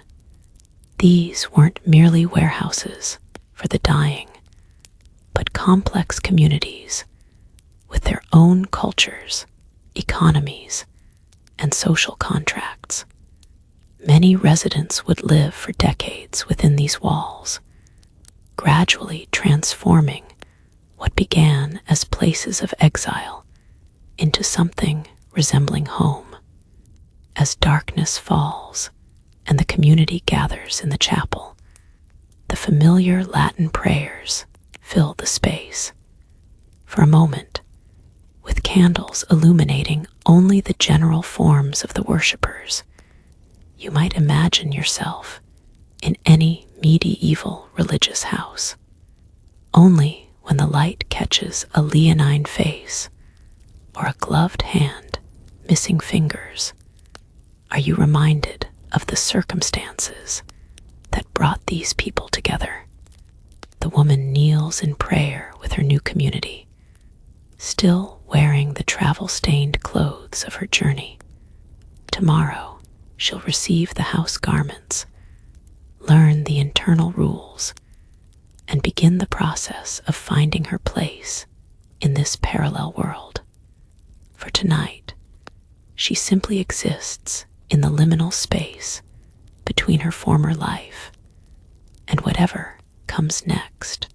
These weren't merely warehouses for the dying, but complex communities with their own cultures, economies, and social contracts. Many residents would live for decades within these walls, gradually transforming what began as places of exile into something resembling home. As darkness falls and the community gathers in the chapel, the familiar Latin prayers fill the space. For a moment, with candles illuminating only the general forms of the worshippers, you might imagine yourself in any medieval religious house. Only when the light catches a leonine face or a gloved hand missing fingers are you reminded of the circumstances that brought these people together. The woman kneels in prayer with her new community, still wearing the travel-stained clothes of her journey. Tomorrow, she'll receive the house garments, learn the internal rules, and begin the process of finding her place in this parallel world. For tonight, she simply exists in the liminal space between her former life and whatever comes next,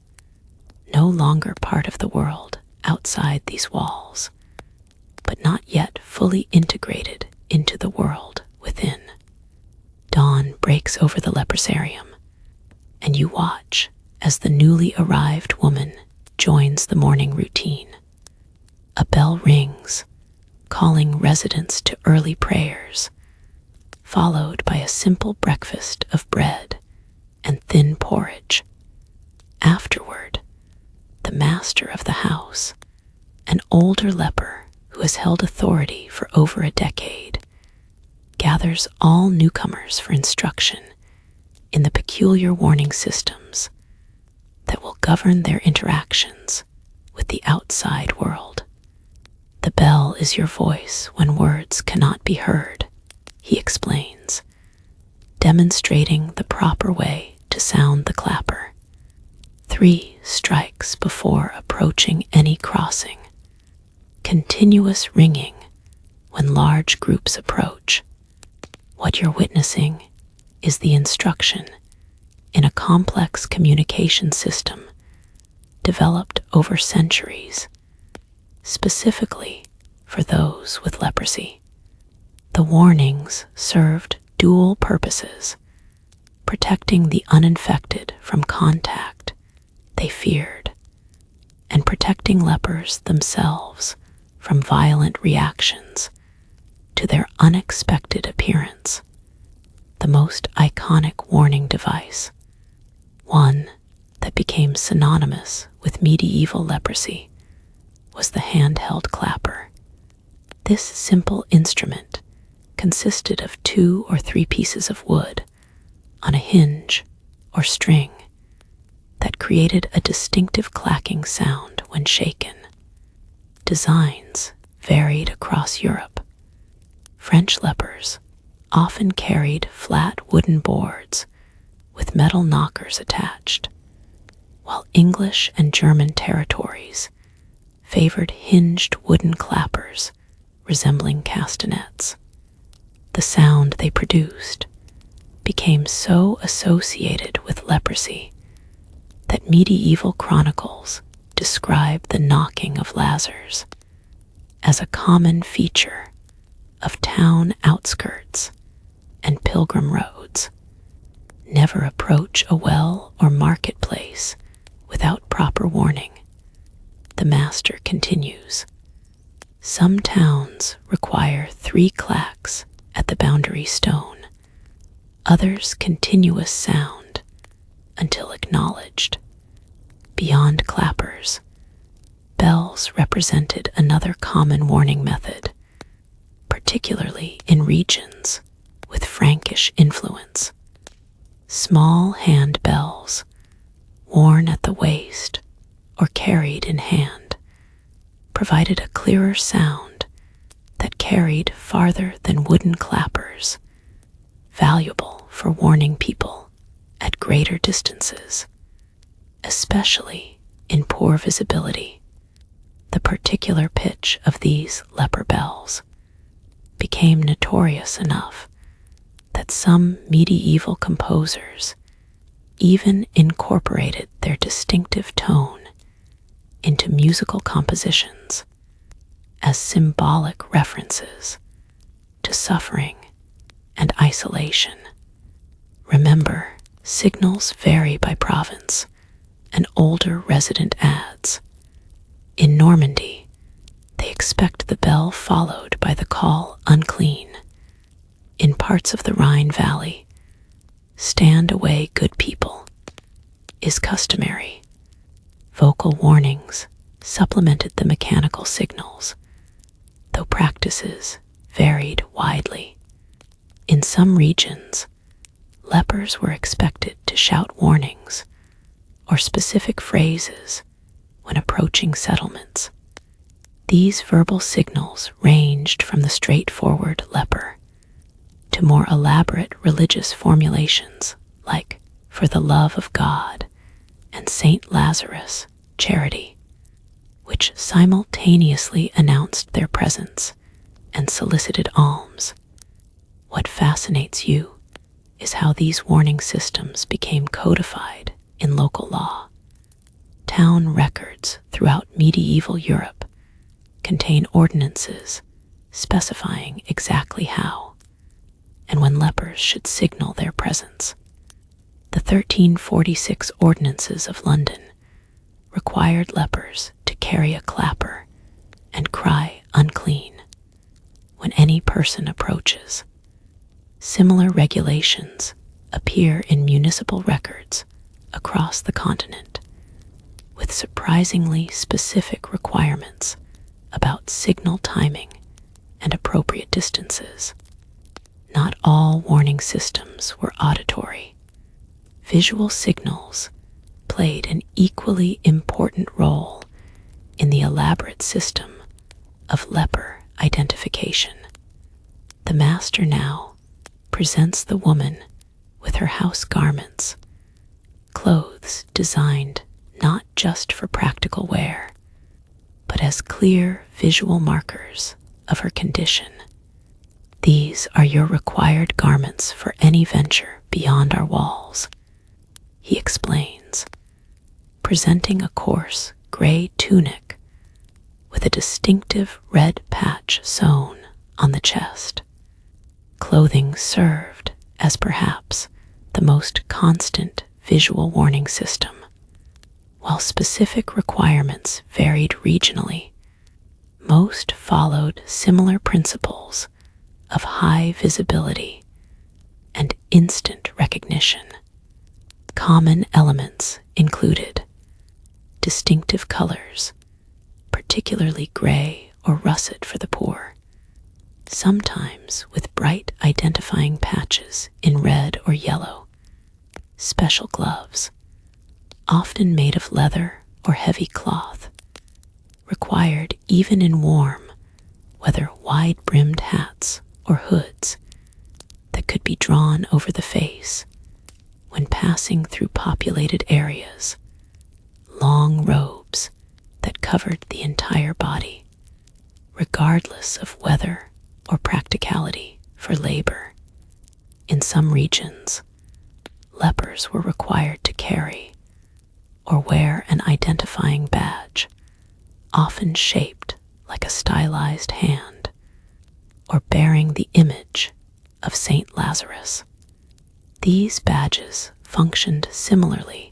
no longer part of the world outside these walls, but not yet fully integrated into the world within. Dawn breaks over the leprosarium, and you watch as the newly arrived woman joins the morning routine. A bell rings, calling residents to early prayers, followed by a simple breakfast of bread and thin porridge. Afterward, the master of the house, an older leper who has held authority for over a decade, gathers all newcomers for instruction in the peculiar warning systems that will govern their interactions with the outside world. The bell is your voice when words cannot be heard, he explains, demonstrating the proper way to sound the clapper. 3 strikes before approaching any crossing. Continuous ringing when large groups approach. What you're witnessing is the instruction in a complex communication system developed over centuries, specifically for those with leprosy. The warnings served dual purposes, protecting the uninfected from contact they feared, and protecting lepers themselves from violent reactions to their unexpected appearance. The most iconic warning device, one that became synonymous with medieval leprosy, was the handheld clapper. This simple instrument consisted of 2 or 3 pieces of wood on a hinge or string that created a distinctive clacking sound when shaken. Designs varied across Europe. French lepers often carried flat wooden boards with metal knockers attached, while English and German territories favored hinged wooden clappers resembling castanets. The sound they produced became so associated with leprosy that medieval chronicles describe the knocking of Lazars as a common feature of town outskirts and pilgrim roads. Never approach a well or marketplace without proper warning. The master continues. Some towns require 3 clacks at the boundary stone, others continuous sound until acknowledged. Beyond clappers, bells represented another common warning method, particularly in regions with Frankish influence. Small hand bells, worn at the waist or carried in hand, provided a clearer sound that carried farther than wooden clappers, valuable for warning people at greater distances, especially in poor visibility. The particular pitch of these leper bells became notorious enough that some medieval composers even incorporated their distinctive tone into musical compositions as symbolic references to suffering and isolation. Remember, signals vary by province, and older resident adds. In Normandy, they expect the bell followed by the call unclean. In parts of the Rhine Valley, stand away good people is customary. Vocal warnings supplemented the mechanical signals, though practices varied widely. In some regions, lepers were expected to shout warnings or specific phrases when approaching settlements. These verbal signals ranged from the straightforward leper to more elaborate religious formulations like "For the love of God" and "Saint Lazarus, charity," which simultaneously announced their presence and solicited alms. What fascinates you is how these warning systems became codified in local law. Town records throughout medieval Europe contain ordinances specifying exactly how and when lepers should signal their presence. The 1346 Ordinances of London required lepers to carry a clapper and cry unclean when any person approaches. Similar regulations appear in municipal records across the continent, with surprisingly specific requirements about signal timing and appropriate distances. Not all warning systems were auditory. Visual signals played an equally important role in the elaborate system of leper identification. The master now presents the woman with her house garments, clothes designed not just for practical wear, but as clear visual markers of her condition. These are your required garments for any venture beyond our walls, he explains, presenting a coarse gray tunic with a distinctive red patch sewn on the chest. Clothing served as perhaps the most constant visual warning system. While specific requirements varied regionally, most followed similar principles of high visibility and instant recognition. Common elements included distinctive colors, particularly gray or russet for the poor, sometimes with bright identifying patches in red or yellow. Special gloves, often made of leather or heavy cloth, required even in warm, whether wide-brimmed hats or hoods that could be drawn over the face when passing through populated areas. Long robes that covered the entire body, regardless of weather or practicality for labor. In some regions, lepers were required to carry or wear an identifying badge, often shaped like a stylized hand, or bearing the image of Saint Lazarus. These badges functioned similarly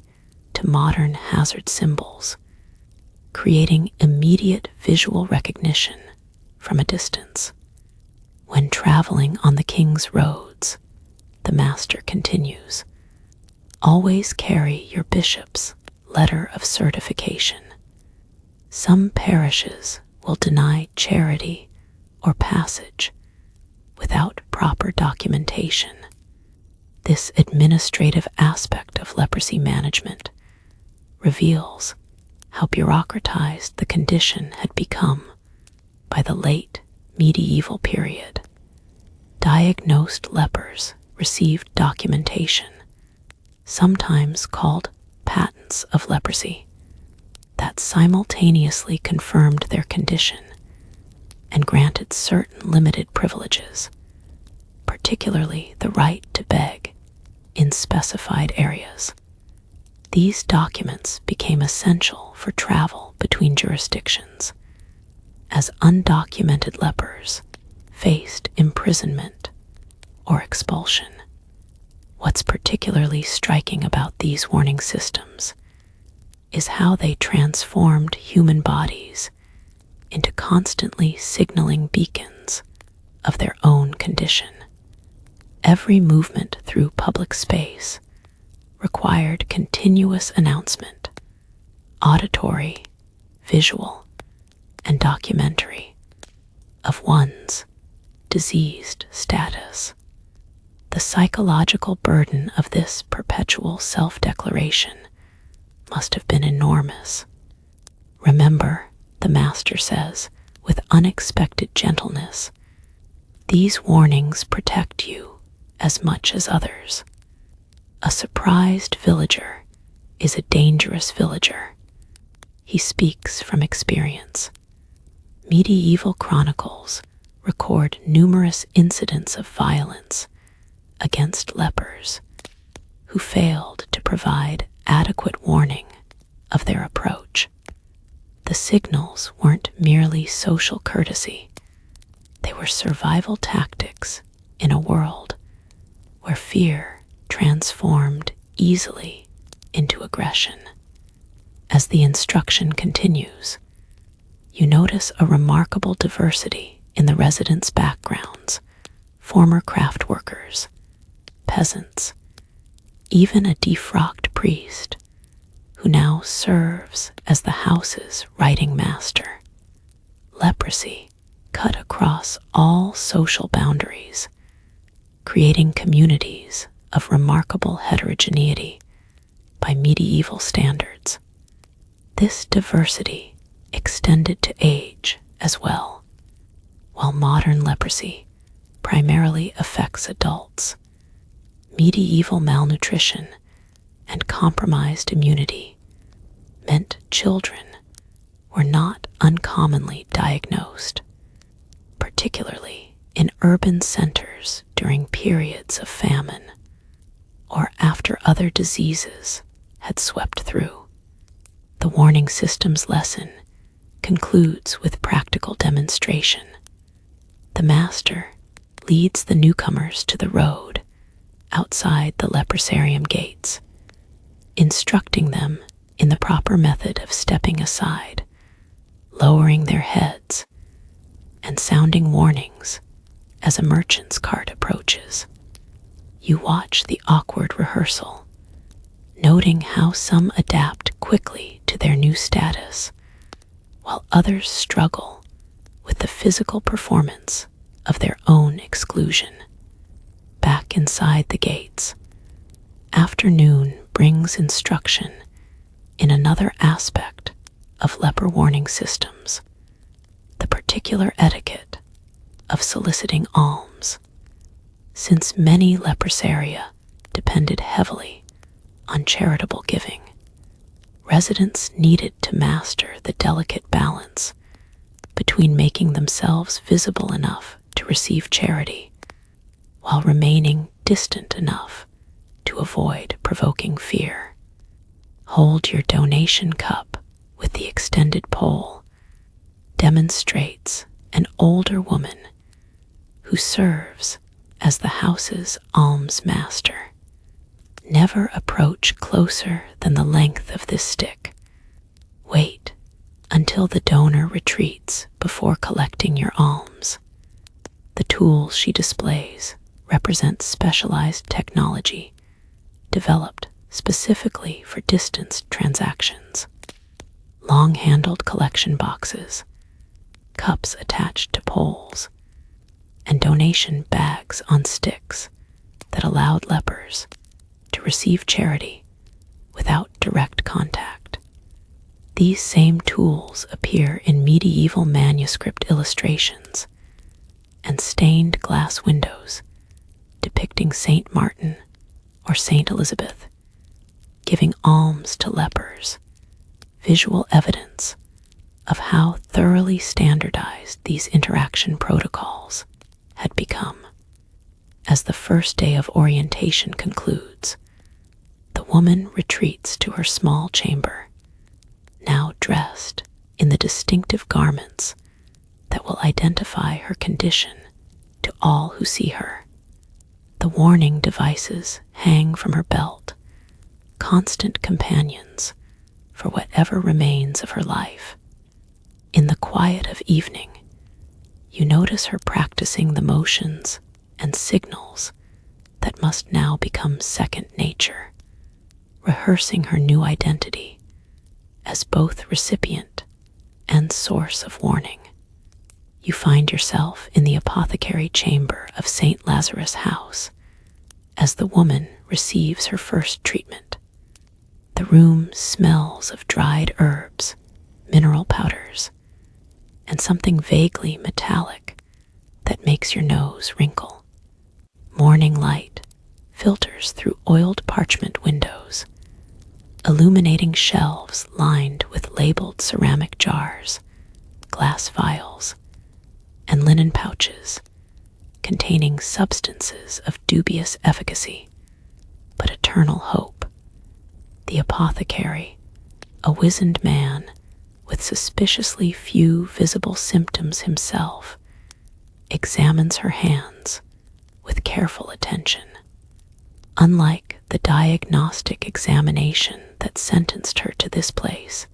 to modern hazard symbols, creating immediate visual recognition from a distance. When traveling on the king's roads, the master continues, always carry your bishop's letter of certification. Some parishes will deny charity or passage without proper documentation. This administrative aspect of leprosy management reveals how bureaucratized the condition had become by the late medieval period. Diagnosed lepers received documentation, sometimes called patents of leprosy, that simultaneously confirmed their condition and granted certain limited privileges, particularly the right to beg in specified areas. These documents became essential for travel between jurisdictions, as undocumented lepers faced imprisonment or expulsion. What's particularly striking about these warning systems is how they transformed human bodies into constantly signaling beacons of their own condition. Every movement through public space required continuous announcement, auditory, visual, and documentary, of one's diseased status. The psychological burden of this perpetual self-declaration must have been enormous. Remember, the master says, with unexpected gentleness, these warnings protect you as much as others. A surprised villager is a dangerous villager. He speaks from experience. Medieval chronicles record numerous incidents of violence against lepers who failed to provide adequate warning of their approach. The signals weren't merely social courtesy, they were survival tactics in a world where fear transformed easily into aggression. As the instruction continues, you notice a remarkable diversity in the residents' backgrounds: former craft workers, peasants, even a defrocked priest who now serves as the house's writing master. Leprosy cut across all social boundaries, creating communities of remarkable heterogeneity by medieval standards. This diversity extended to age as well. While modern leprosy primarily affects adults, medieval malnutrition and compromised immunity meant children were not uncommonly diagnosed, particularly in urban centers during periods of famine or after other diseases had swept through. The warning system's lesson concludes with practical demonstration. The master leads the newcomers to the road outside the leprosarium gates, instructing them in the proper method of stepping aside, lowering their heads, and sounding warnings as a merchant's cart approaches. You watch the awkward rehearsal, noting how some adapt quickly to their new status, while others struggle with the physical performance of their own exclusion. Back inside the gates, afternoon brings instruction in another aspect of leper warning systems: the particular etiquette of soliciting alms. Since many leprosaria depended heavily on charitable giving, residents needed to master the delicate balance between making themselves visible enough to receive charity, while remaining distant enough to avoid provoking fear. Hold your donation cup with the extended pole demonstrates an older woman who serves as the house's alms master. Never approach closer than the length of this stick. Wait until the donor retreats before collecting your alms. The tools she displays represent specialized technology developed specifically for distance transactions. Long-handled collection boxes, cups attached to poles, and donation bags on sticks that allowed lepers to receive charity without direct contact. These same tools appear in medieval manuscript illustrations and stained glass windows depicting Saint Martin or Saint Elizabeth giving alms to lepers, visual evidence of how thoroughly standardized these interaction protocols had become. As the first day of orientation concludes, the woman retreats to her small chamber, now dressed in the distinctive garments that will identify her condition to all who see her. The warning devices hang from her belt, constant companions for whatever remains of her life. In the quiet of evening, you notice her practicing the motions and signals that must now become second nature, rehearsing her new identity as both recipient and source of warning. You find yourself in the apothecary chamber of St. Lazarus' house as the woman receives her first treatment. The room smells of dried herbs, mineral powders, and something vaguely metallic that makes your nose wrinkle. Morning light filters through oiled parchment windows, illuminating shelves lined with labeled ceramic jars, glass vials, and linen pouches containing substances of dubious efficacy but eternal hope. The apothecary, a wizened man with suspiciously few visible symptoms himself, examines her hands with careful attention. Unlike the diagnostic examination that sentenced her to this place,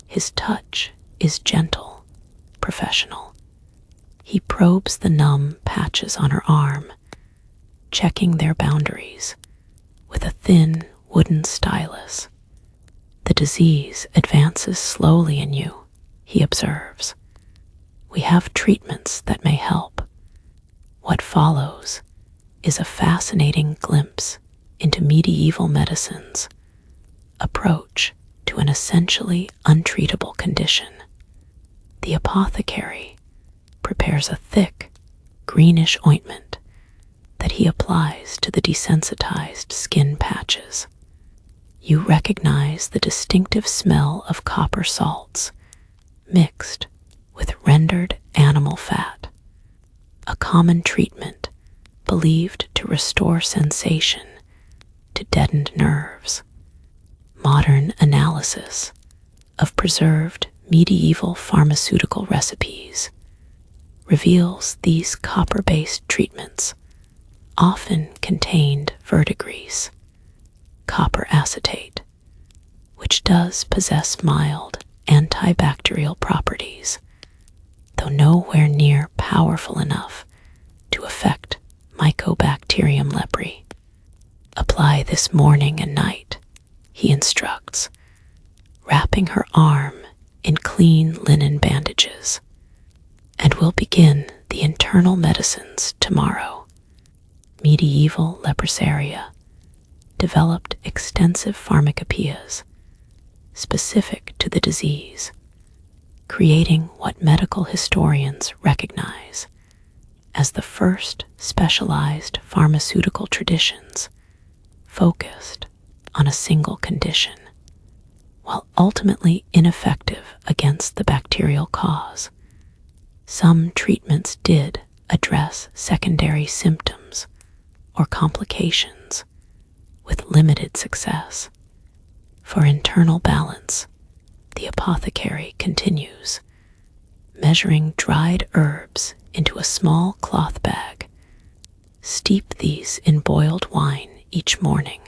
his touch is gentle, professional. He probes the numb patches on her arm, checking their boundaries with a thin wooden stylus. The disease advances slowly in you, he observes. We have treatments that may help. What follows is a fascinating glimpse into medieval medicine's approach to an essentially untreatable condition. The apothecary prepares a thick, greenish ointment that he applies to the desensitized skin patches. You recognize the distinctive smell of copper salts mixed with rendered animal fat, a common treatment believed to restore sensation to deadened nerves. Modern analysis of preserved medieval pharmaceutical recipes reveals these copper-based treatments often contained verdigris, copper acetate, which does possess mild antibacterial properties, though nowhere near powerful enough to affect Mycobacterium leprae. Apply this morning and night, he instructs, wrapping her arm in clean linen bandages, and we'll begin the internal medicines tomorrow. Medieval leprosaria developed extensive pharmacopoeias specific to the disease, creating what medical historians recognize as the first specialized pharmaceutical traditions focused on a single condition. While ultimately ineffective against the bacterial cause, some treatments did address secondary symptoms or complications with limited success. For internal balance, the apothecary continues, measuring dried herbs into a small cloth bag. Steep these in boiled wine each morning.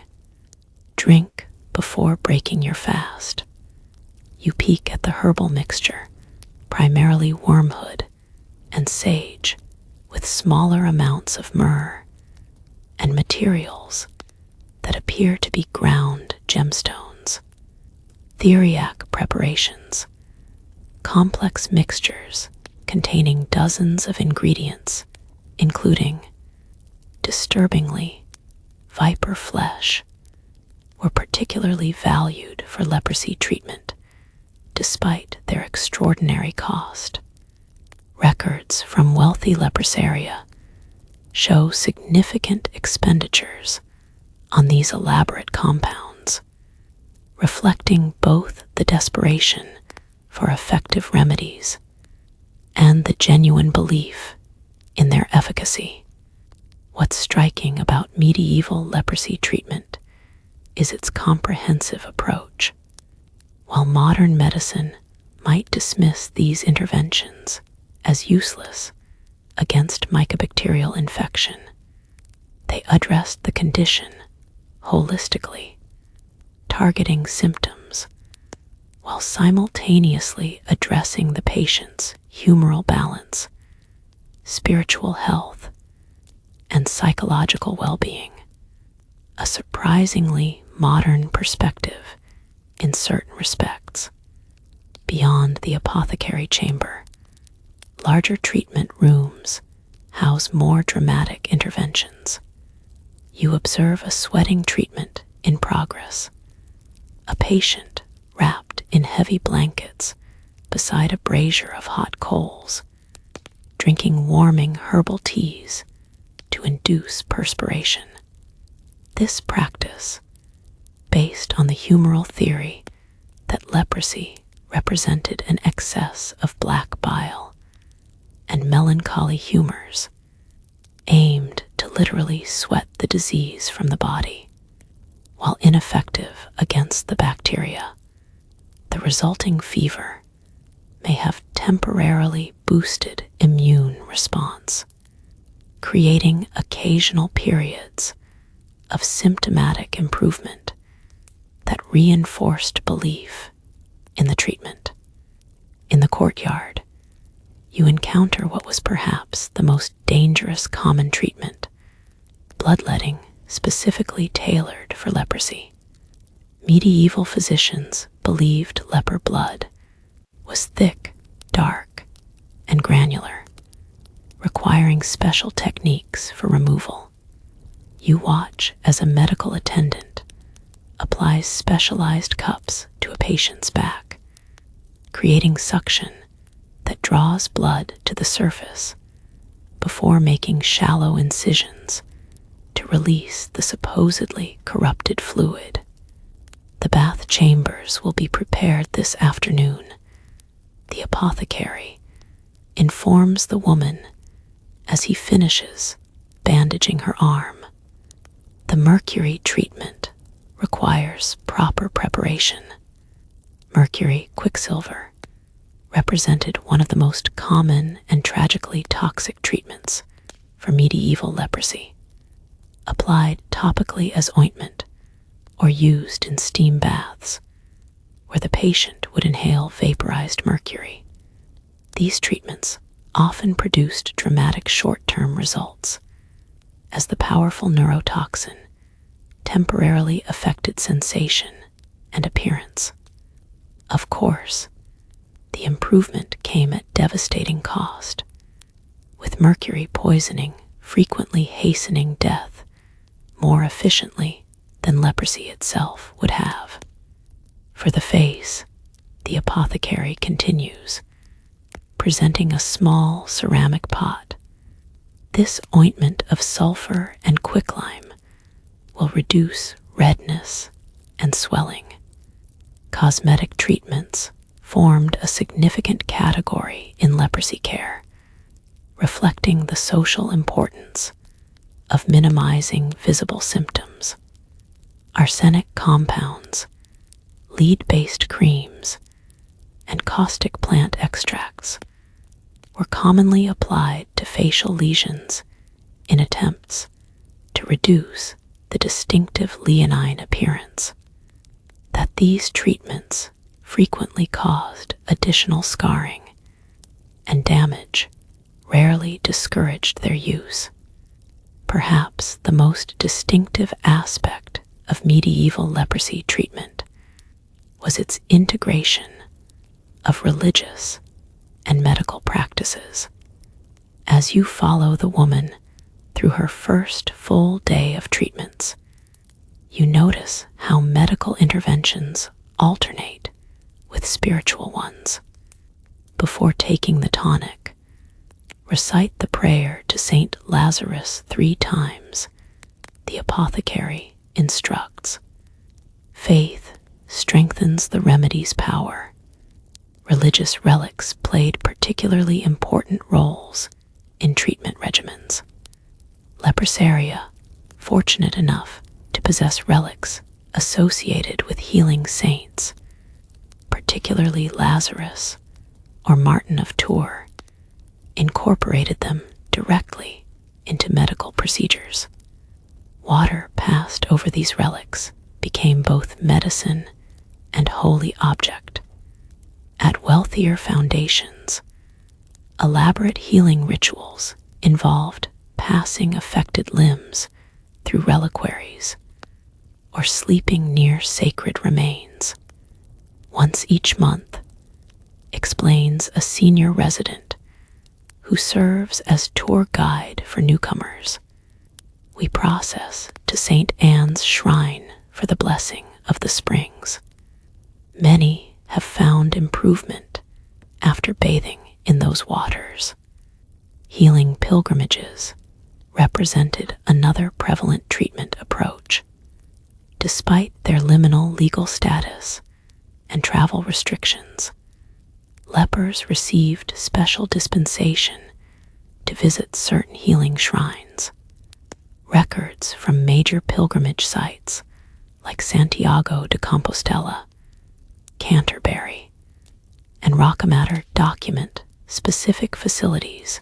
Drink before breaking your fast. You peek at the herbal mixture, primarily wormwood and sage, with smaller amounts of myrrh and materials that appear to be ground gemstones. Theriac preparations, complex mixtures containing dozens of ingredients, including, disturbingly, viper flesh, were particularly valued for leprosy treatment, despite their extraordinary cost. Records from wealthy leprosaria show significant expenditures on these elaborate compounds, reflecting both the desperation for effective remedies and the genuine belief in their efficacy. What's striking about medieval leprosy treatment is its comprehensive approach. While modern medicine might dismiss these interventions as useless against mycobacterial infection, they addressed the condition holistically, targeting symptoms while simultaneously addressing the patient's humoral balance, spiritual health, and psychological well-being. A surprisingly modern perspective in certain respects. Beyond the apothecary chamber, larger treatment rooms house more dramatic interventions. You observe a sweating treatment in progress. A patient wrapped in heavy blankets beside a brazier of hot coals, drinking warming herbal teas to induce perspiration. This practice, based on the humoral theory that leprosy represented an excess of black bile and melancholy humors, aimed to literally sweat the disease from the body. While ineffective against the bacteria, the resulting fever may have temporarily boosted immune response, creating occasional periods of symptomatic improvement that reinforced belief in the treatment. In the courtyard, you encounter what was perhaps the most dangerous common treatment, bloodletting specifically tailored for leprosy. Medieval physicians believed leper blood was thick, dark, and granular, requiring special techniques for removal. You watch as a medical attendant applies specialized cups to a patient's back, creating suction that draws blood to the surface before making shallow incisions to release the supposedly corrupted fluid. The bath chambers will be prepared this afternoon. The apothecary informs the woman as he finishes bandaging her arm. The mercury treatment requires proper preparation. Mercury quicksilver represented one of the most common and tragically toxic treatments for medieval leprosy. Applied topically as ointment or used in steam baths, where the patient would inhale vaporized mercury. These treatments often produced dramatic short-term results, as the powerful neurotoxin temporarily affected sensation and appearance. Of course, the improvement came at devastating cost, with mercury poisoning frequently hastening death more efficiently than leprosy itself would have. For the face, the apothecary continues, presenting a small ceramic pot. This ointment of sulfur and quicklime will reduce redness and swelling. Cosmetic treatments formed a significant category in leprosy care, reflecting the social importance of minimizing visible symptoms. Arsenic compounds, lead-based creams, and caustic plant extracts were commonly applied to facial lesions in attempts to reduce the distinctive leonine appearance. That these treatments frequently caused additional scarring and damage rarely discouraged their use. Perhaps the most distinctive aspect of medieval leprosy treatment was its integration of religious and medical practices. As you follow the woman through her first full day of treatments, you notice how medical interventions alternate with spiritual ones. Before taking the tonic, recite the prayer to Saint Lazarus 3 times, the apothecary instructs. Faith strengthens the remedy's power. Religious relics played particularly important roles in treatment regimens. Leprosaria, fortunate enough to possess relics associated with healing saints, particularly Lazarus or Martin of Tours, incorporated them directly into medical procedures. Water passed over these relics became both medicine and holy object. At wealthier foundations, elaborate healing rituals involved passing affected limbs through reliquaries or sleeping near sacred remains. Once each month, explains a senior resident who serves as tour guide for newcomers, we process to St. Anne's shrine for the blessing of the springs. Many have found improvement after bathing in those waters. Healing pilgrimages represented another prevalent treatment approach. Despite their liminal legal status and travel restrictions, lepers received special dispensation to visit certain healing shrines. Records from major pilgrimage sites like Santiago de Compostela, Canterbury, and Rocamatter document specific facilities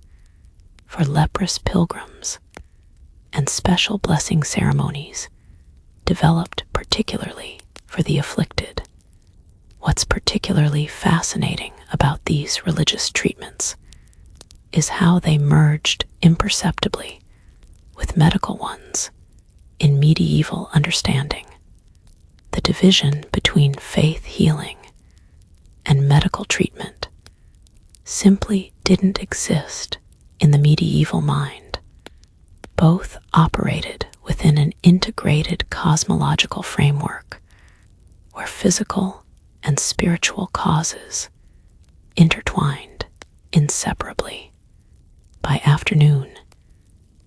for leprous pilgrims and special blessing ceremonies developed particularly for the afflicted. What's particularly fascinating about these religious treatments is how they merged imperceptibly with medical ones in medieval understanding. The division between faith healing and medical treatment simply didn't exist in the medieval mind. Both operated within an integrated cosmological framework where physical and spiritual causes intertwined inseparably. By afternoon,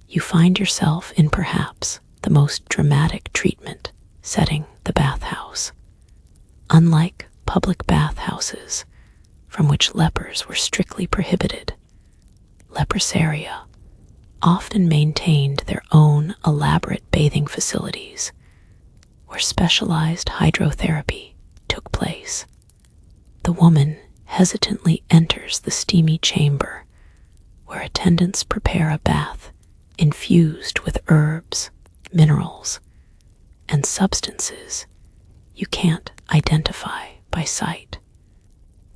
you find yourself in perhaps the most dramatic treatment setting, the bathhouse. Unlike public bathhouses, from which lepers were strictly prohibited, leprosaria often maintained their own elaborate bathing facilities where specialized hydrotherapy took place. The woman hesitantly enters the steamy chamber where attendants prepare a bath infused with herbs, minerals, and substances you can't identify by sight.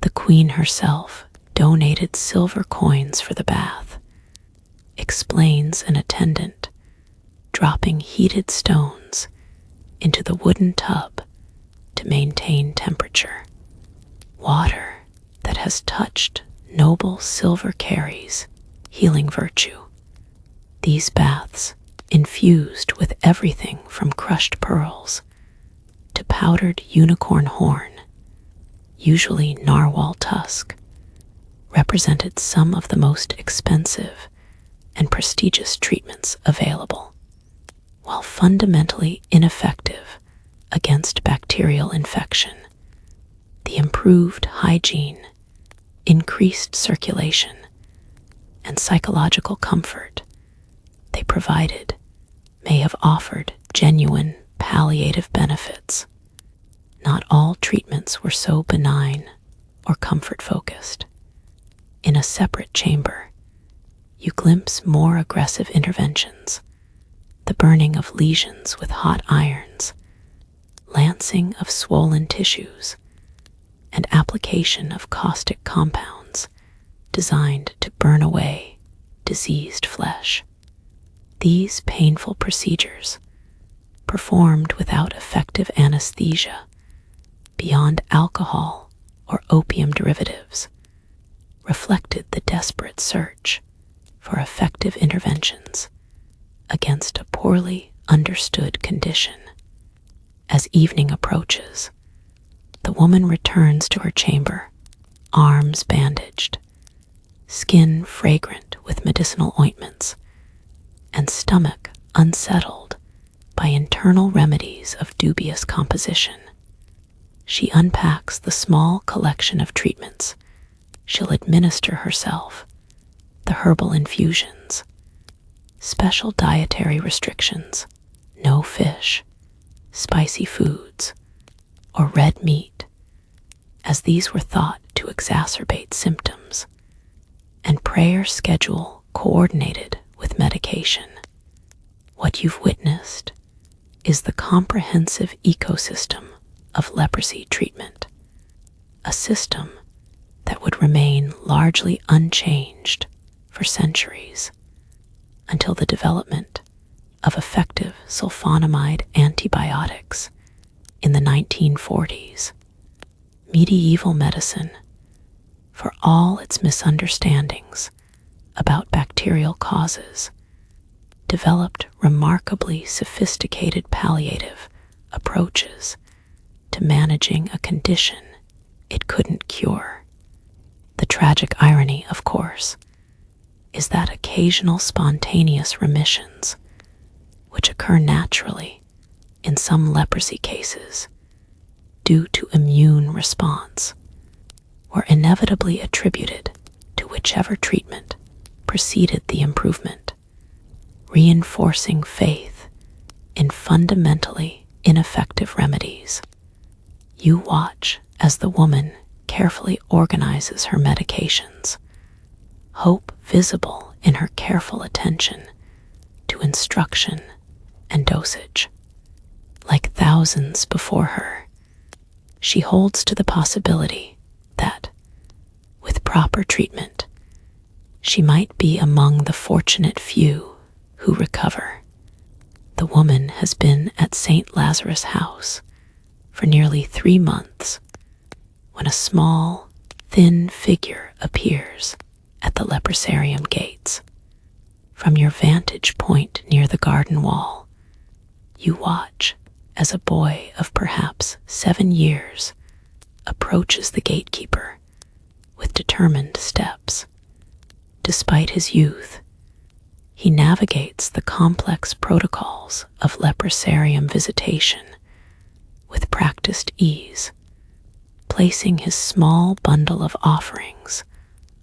The queen herself donated silver coins for the bath, explains an attendant, dropping heated stones into the wooden tub to maintain temperature. Water that has touched noble silver carries healing virtue. These baths, infused with everything from crushed pearls to powdered unicorn horn, usually narwhal tusk, represented some of the most expensive and prestigious treatments available. While fundamentally ineffective against bacterial infection, the improved hygiene, increased circulation, and psychological comfort they provided may have offered genuine palliative benefits. Not all treatments were so benign or comfort-focused. In a separate chamber, you glimpse more aggressive interventions, the burning of lesions with hot irons, lancing of swollen tissues, and application of caustic compounds designed to burn away diseased flesh. These painful procedures, performed without effective anesthesia, beyond alcohol or opium derivatives, reflected the desperate search for effective interventions against a poorly understood condition. As evening approaches, the woman returns to her chamber, arms bandaged, skin fragrant with medicinal ointments, and stomach unsettled by internal remedies of dubious composition. She unpacks the small collection of treatments she'll administer herself, the herbal infusions, special dietary restrictions, no fish, spicy foods, or red meat, as these were thought to exacerbate symptoms, and prayer schedule coordinated with medication. What you've witnessed is the comprehensive ecosystem of leprosy treatment, a system that would remain largely unchanged for centuries until the development of effective sulfonamide antibiotics in the 1940s. Medieval medicine, for all its misunderstandings about bacterial causes, developed remarkably sophisticated palliative approaches to managing a condition it couldn't cure. The tragic irony, of course, is that occasional spontaneous remissions, which occur naturally in some leprosy cases due to immune response, were inevitably attributed to whichever treatment preceded the improvement, reinforcing faith in fundamentally ineffective remedies. You watch as the woman carefully organizes her medications, hope visible in her careful attention to instruction and dosage. Like thousands before her, she holds to the possibility that, with proper treatment, she might be among the fortunate few who recover. The woman has been at St. Lazarus' house for nearly 3 months when a small, thin figure appears at the leprosarium gates. From your vantage point near the garden wall, you watch as a boy of perhaps 7 years approaches the gatekeeper with determined steps. Despite his youth, he navigates the complex protocols of leprosarium visitation with practiced ease, placing his small bundle of offerings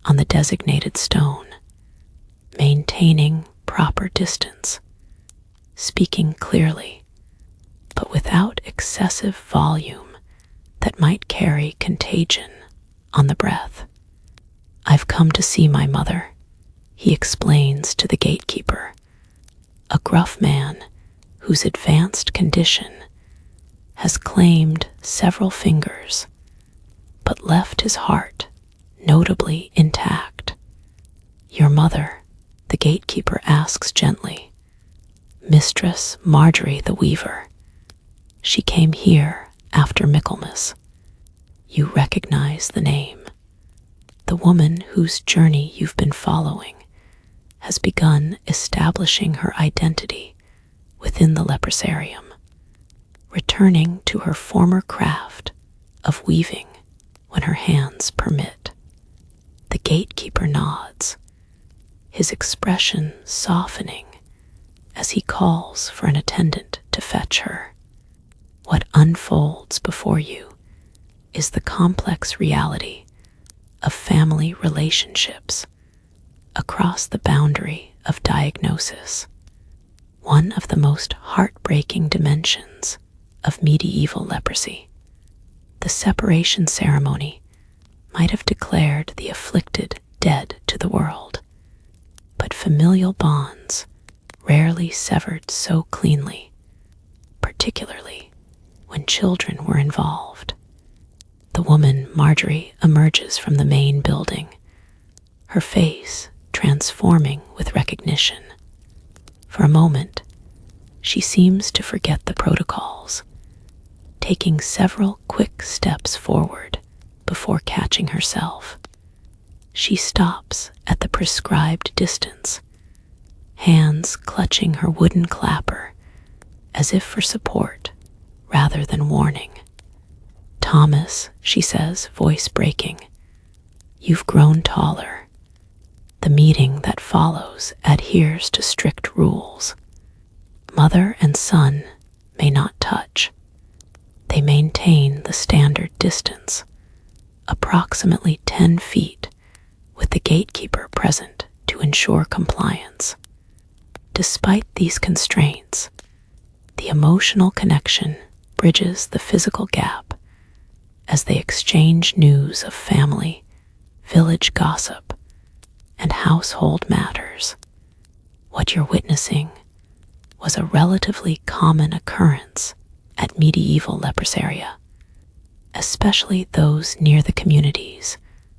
on the designated stone, maintaining proper distance, speaking clearly, but without excessive volume that might carry contagion on the breath. "I've come to see my mother," he explains to the gatekeeper, a gruff man whose advanced condition has claimed several fingers, but left his heart notably intact. "Your mother," the gatekeeper asks gently. "Mistress Marjorie the Weaver. She came here after Michaelmas." You recognize the name. The woman whose journey you've been following has begun establishing her identity within the leprosarium, returning to her former craft of weaving when her hands permit. The gatekeeper nods, his expression softening as he calls for an attendant to fetch her. What unfolds before you is the complex reality of family relationships, across the boundary of diagnosis, one of the most heartbreaking dimensions of medieval leprosy. The separation ceremony might have declared the afflicted dead to the world, but familial bonds rarely severed so cleanly, particularly when children were involved. The woman, Marjorie, emerges from the main building, her face transforming with recognition. For a moment, she seems to forget the protocols, taking several quick steps forward before catching herself. She stops at the prescribed distance, hands clutching her wooden clapper as if for support rather than warning. "Thomas," she says, voice breaking, "you've grown taller. The meeting that follows adheres to strict rules. Mother and son may not touch. They maintain the standard distance, approximately 10 feet, with the gatekeeper present to ensure compliance." Despite these constraints, the emotional connection bridges the physical gap as they exchange news of family, village gossip, and household matters. What you're witnessing was a relatively common occurrence at medieval leprosaria, especially those near the communities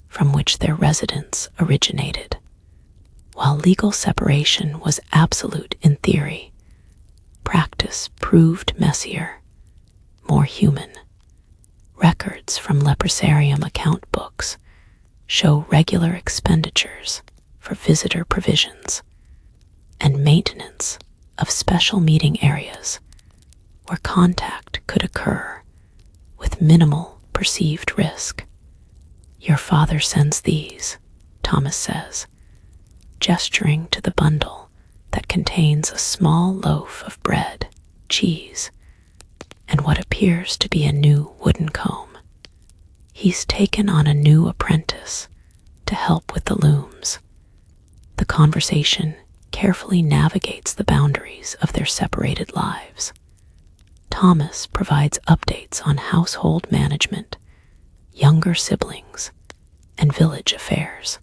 from which their residents originated. While legal separation was absolute in theory, practice proved messier, more human. Records from leprosarium account books show regular expenditures for visitor provisions and maintenance of special meeting areas where contact could occur with minimal perceived risk. "Your father sends these," Thomas says, gesturing to the bundle that contains a small loaf of bread, cheese, and what appears to be a new wooden comb. He's taken on a new apprentice to help with the looms. The conversation carefully navigates the boundaries of their separated lives. Thomas provides updates on household management, younger siblings, and village affairs.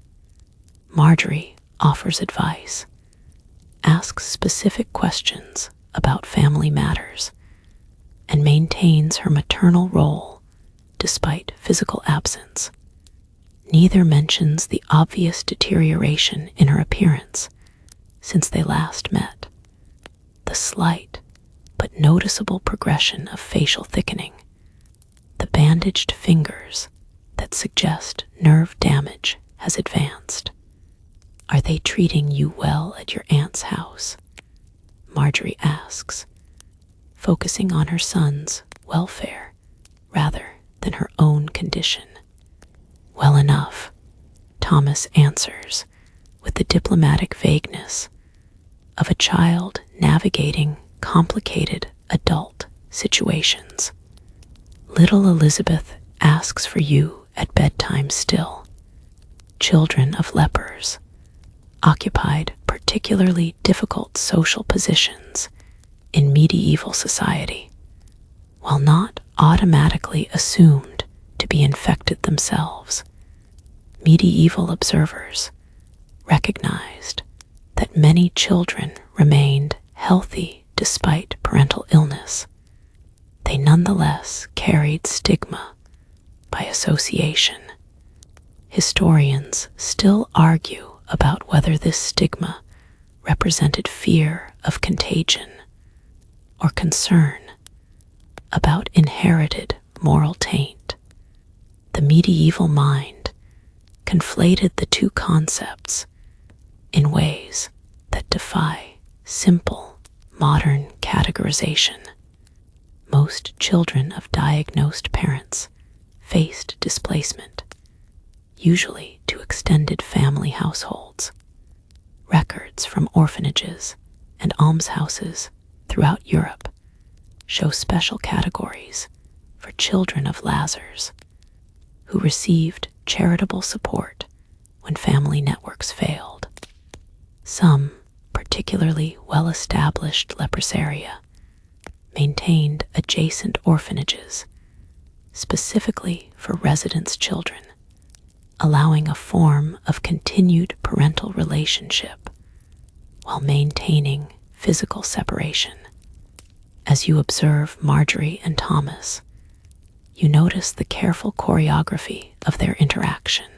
Marjorie offers advice, asks specific questions about family matters, and maintains her maternal role despite physical absence. Neither mentions the obvious deterioration in her appearance since they last met, the slight but noticeable progression of facial thickening, the bandaged fingers that suggest nerve damage has advanced. "Are they treating you well at your aunt's house?" Marjorie asks, focusing on her son's welfare rather than her own condition. "Well enough," Thomas answers with the diplomatic vagueness of a child navigating complicated adult situations. "Little Elizabeth asks for you at bedtime still." Children of lepers occupied particularly difficult social positions in medieval society. While not automatically assumed to be infected themselves, medieval observers recognized that many children remained healthy despite parental illness. They nonetheless carried stigma by association. Historians still argue about whether this stigma represented fear of contagion or concern about inherited moral taint. The medieval mind conflated the two concepts in ways that defy simple modern categorization. Most children of diagnosed parents faced displacement, usually to extended family households. Records from orphanages and almshouses throughout Europe show special categories for children of Lazars who received charitable support when family networks failed. Some particularly well-established leprosaria maintained adjacent orphanages specifically for residents' children, allowing a form of continued parental relationship while maintaining physical separation. As you observe Marjorie and Thomas, you notice the careful choreography of their interaction.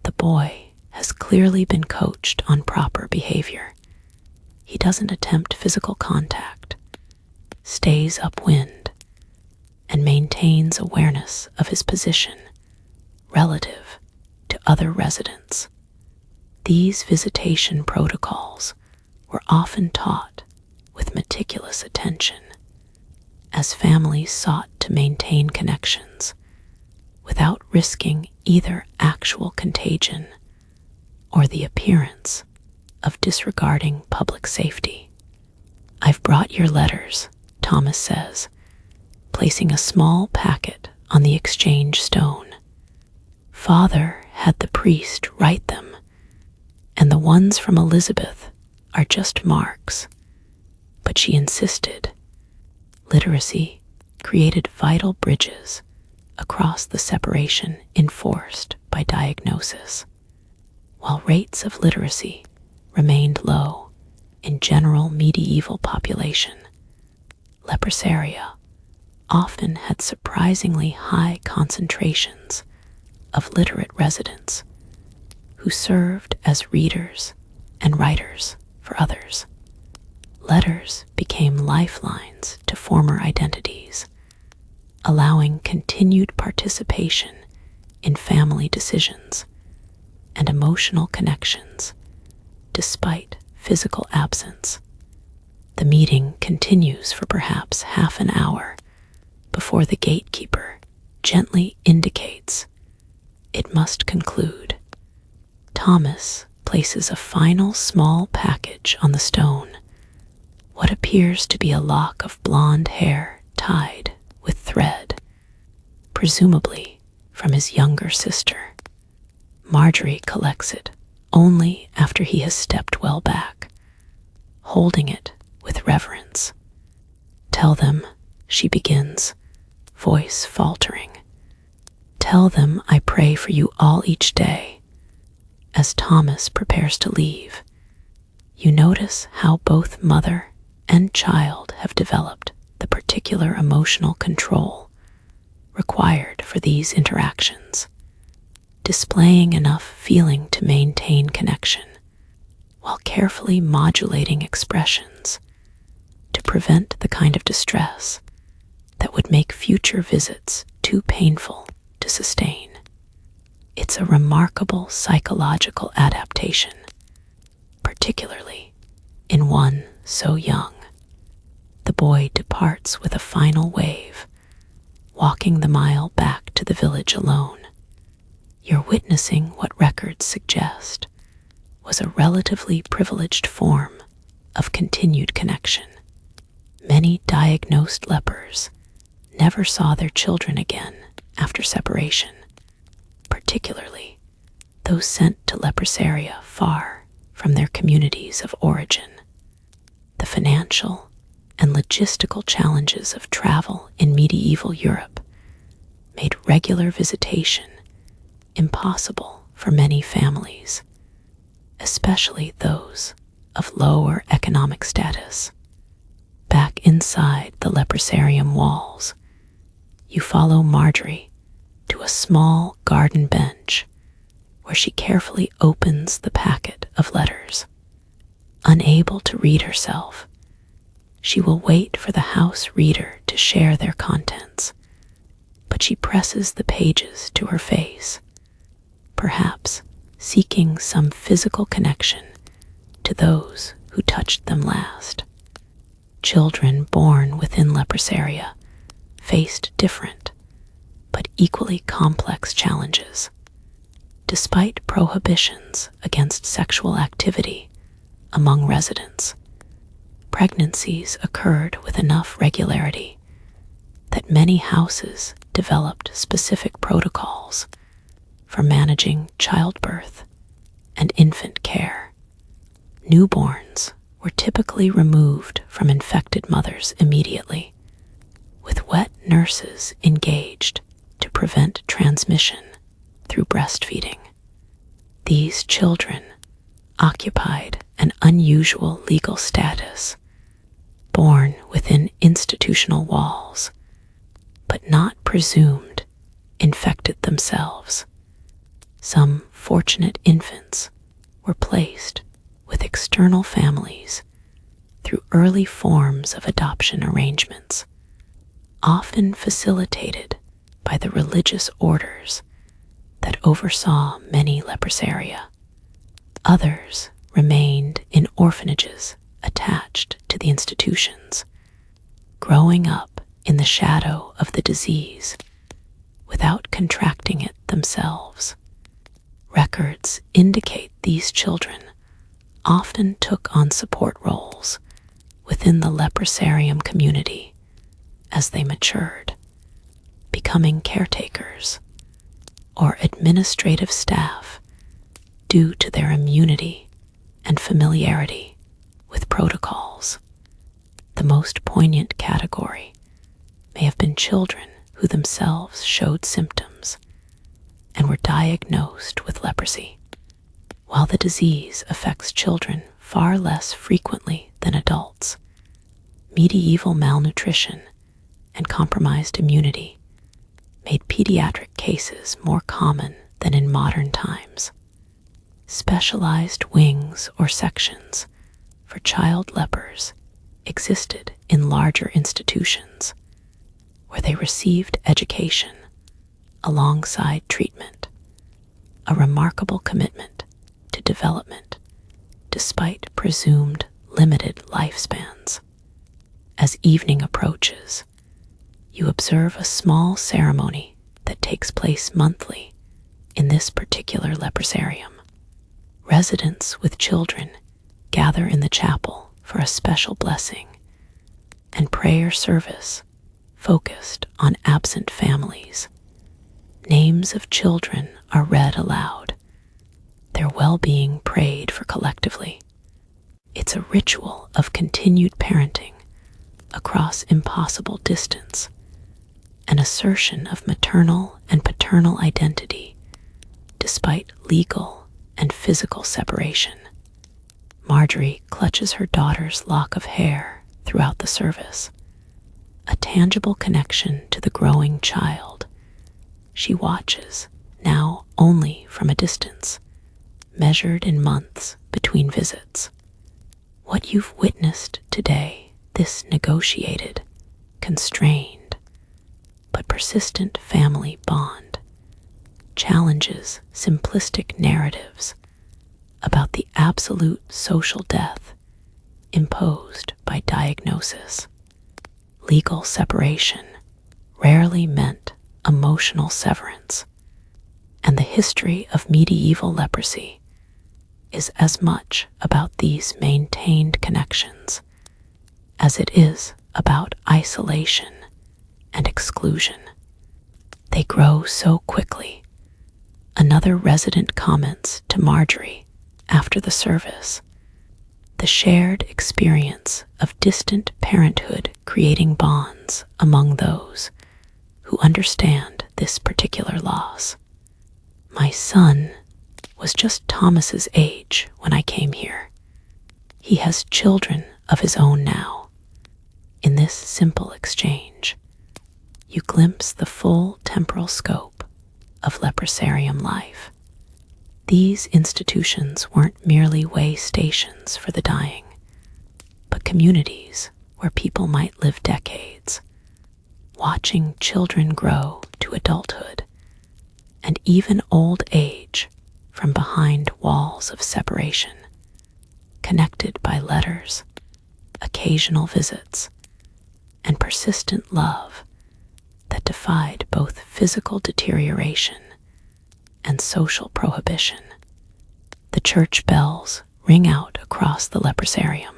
The boy has clearly been coached on proper behavior. He doesn't attempt physical contact, stays upwind, and maintains awareness of his position relative to other residents. These visitation protocols were often taught with meticulous attention as families sought to maintain connections without risking either actual contagion or the appearance of disregarding public safety. "I've brought your letters," Thomas says, placing a small packet on the exchange stone. "Father had the priest write them, and the ones from Elizabeth are just marks." But she insisted. Literacy created vital bridges across the separation enforced by diagnosis. While rates of literacy remained low in general medieval population, leprosaria often had surprisingly high concentrations of literate residents who served as readers and writers for others. Letters became lifelines to former identities, allowing continued participation in family decisions and emotional connections despite physical absence. The meeting continues for perhaps half an hour before the gatekeeper gently indicates it must conclude. Thomas places a final small package on the stone, what appears to be a lock of blonde hair tied with thread, presumably from his younger sister. Marjorie collects it only after he has stepped well back, holding it with reverence. "Tell them," she begins, voice faltering. "Tell them I pray for you all each day." As Thomas prepares to leave, you notice how both mother and child have developed the particular emotional control required for these interactions, displaying enough feeling to maintain connection while carefully modulating expressions to prevent the kind of distress that would make future visits too painful to sustain. It's a remarkable psychological adaptation, particularly in one so young. The boy departs with a final wave, walking the mile back to the village alone. You're witnessing what records suggest was a relatively privileged form of continued connection. Many diagnosed lepers never saw their children again after separation, particularly those sent to leprosaria far from their communities of origin. The financial and logistical challenges of travel in medieval Europe made regular visitation impossible for many families, especially those of lower economic status. Back inside the leprosarium walls, you follow Marjorie to a small garden bench where she carefully opens the packet of letters. Unable to read herself, she will wait for the house reader to share their contents, but she presses the pages to her face, perhaps seeking some physical connection to those who touched them last. Children born within leprosaria faced different but equally complex challenges. Despite prohibitions against sexual activity among residents, pregnancies occurred with enough regularity that many houses developed specific protocols for managing childbirth and infant care. Newborns were typically removed from infected mothers immediately, with wet nurses engaged to prevent transmission through breastfeeding. These children occupied an unusual legal status, born within institutional walls, but not presumed infected themselves. Some fortunate infants were placed with external families through early forms of adoption arrangements, often facilitated by the religious orders that oversaw many leprosaria. Others remained in orphanages attached to the institutions, growing up in the shadow of the disease without contracting it themselves. Records indicate these children often took on support roles within the leprosarium community as they matured, becoming caretakers or administrative staff due to their immunity and familiarity with protocols. The most poignant category may have been children who themselves showed symptoms and were diagnosed with leprosy. While the disease affects children far less frequently than adults, medieval malnutrition and compromised immunity made pediatric cases more common than in modern times. Specialized wings or sections for child lepers existed in larger institutions where they received education alongside treatment, a remarkable commitment to development despite presumed limited lifespans. As evening approaches, you observe a small ceremony that takes place monthly in this particular leprosarium. Residents with children gather in the chapel for a special blessing and prayer service focused on absent families. Names of children are read aloud, their well-being prayed for collectively. It's a ritual of continued parenting across impossible distance, an assertion of maternal and paternal identity despite legal and physical separation. Marjorie clutches her daughter's lock of hair throughout the service, a tangible connection to the growing child. She watches, now only from a distance, measured in months between visits. What you've witnessed today, this negotiated, constrained, but persistent family bond, challenges simplistic narratives about the absolute social death imposed by diagnosis. Legal separation rarely meant emotional severance, and the history of medieval leprosy is as much about these maintained connections as it is about isolation and exclusion. They grow so quickly. Another resident comments to Marjorie after the service, the shared experience of distant parenthood creating bonds among those who understand this particular loss. My son was just Thomas's age when I came here. He has children of his own now. In this simple exchange, you glimpse the full temporal scope of leprosarium life. These institutions weren't merely way stations for the dying, but communities where people might live decades, watching children grow to adulthood and even old age from behind walls of separation, connected by letters, occasional visits, and persistent love that defied both physical deterioration and social prohibition. The church bells ring out across the leprosarium,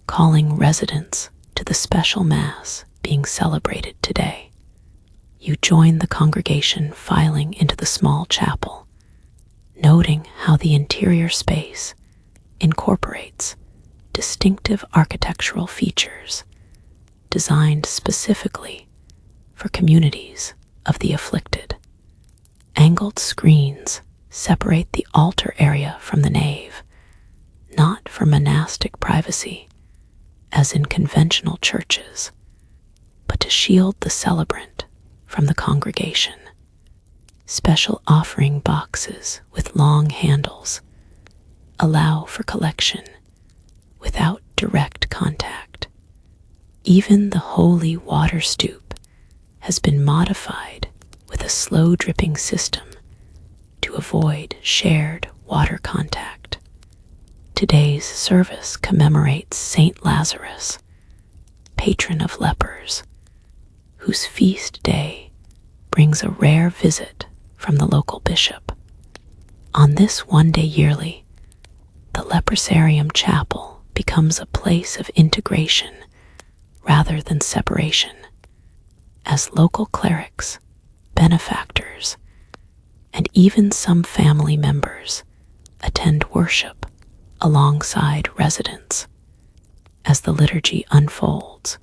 calling residents to the special mass being celebrated today. You join the congregation filing into the small chapel, noting how the interior space incorporates distinctive architectural features designed specifically for communities of the afflicted. Angled screens separate the altar area from the nave, not for monastic privacy, as in conventional churches, but to shield the celebrant from the congregation. Special offering boxes with long handles allow for collection without direct contact. Even the holy water stoup has been modified with a slow dripping system to avoid shared water contact. Today's service commemorates Saint Lazarus, patron of lepers, whose feast day brings a rare visit from the local bishop. On this one day yearly, the Leprosarium Chapel becomes a place of integration rather than separation, as local clerics, benefactors, and even some family members attend worship alongside residents. As the liturgy unfolds,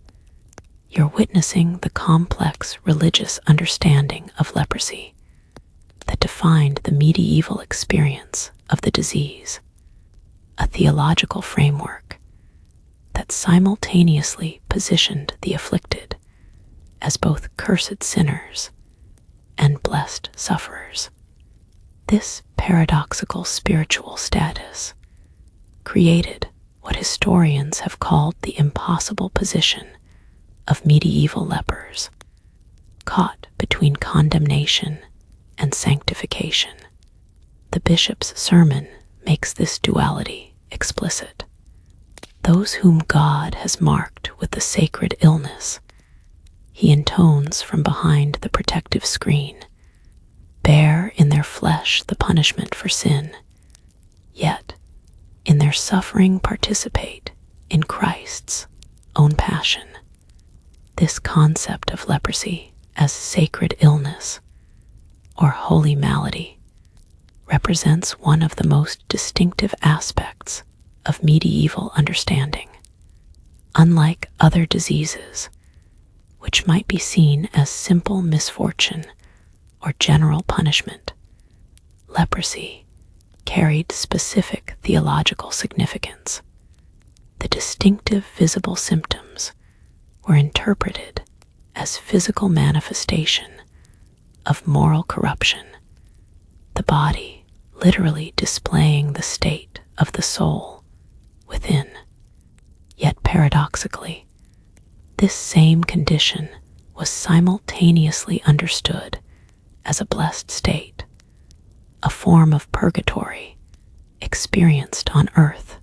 you're witnessing the complex religious understanding of leprosy that defined the medieval experience of the disease, a theological framework that simultaneously positioned the afflicted as both cursed sinners and blessed sufferers. This paradoxical spiritual status created what historians have called the impossible position of medieval lepers, caught between condemnation and sanctification. The bishop's sermon makes this duality explicit. Those whom God has marked with the sacred illness, he intones from behind the protective screen, bear in their flesh the punishment for sin, yet in their suffering participate in Christ's own passion. This concept of leprosy as sacred illness or holy malady represents one of the most distinctive aspects of medieval understanding. Unlike other diseases, which might be seen as simple misfortune or general punishment, leprosy carried specific theological significance. The distinctive visible symptoms were interpreted as physical manifestation of moral corruption, the body literally displaying the state of the soul within. Yet paradoxically, this same condition was simultaneously understood as a blessed state, a form of purgatory experienced on earth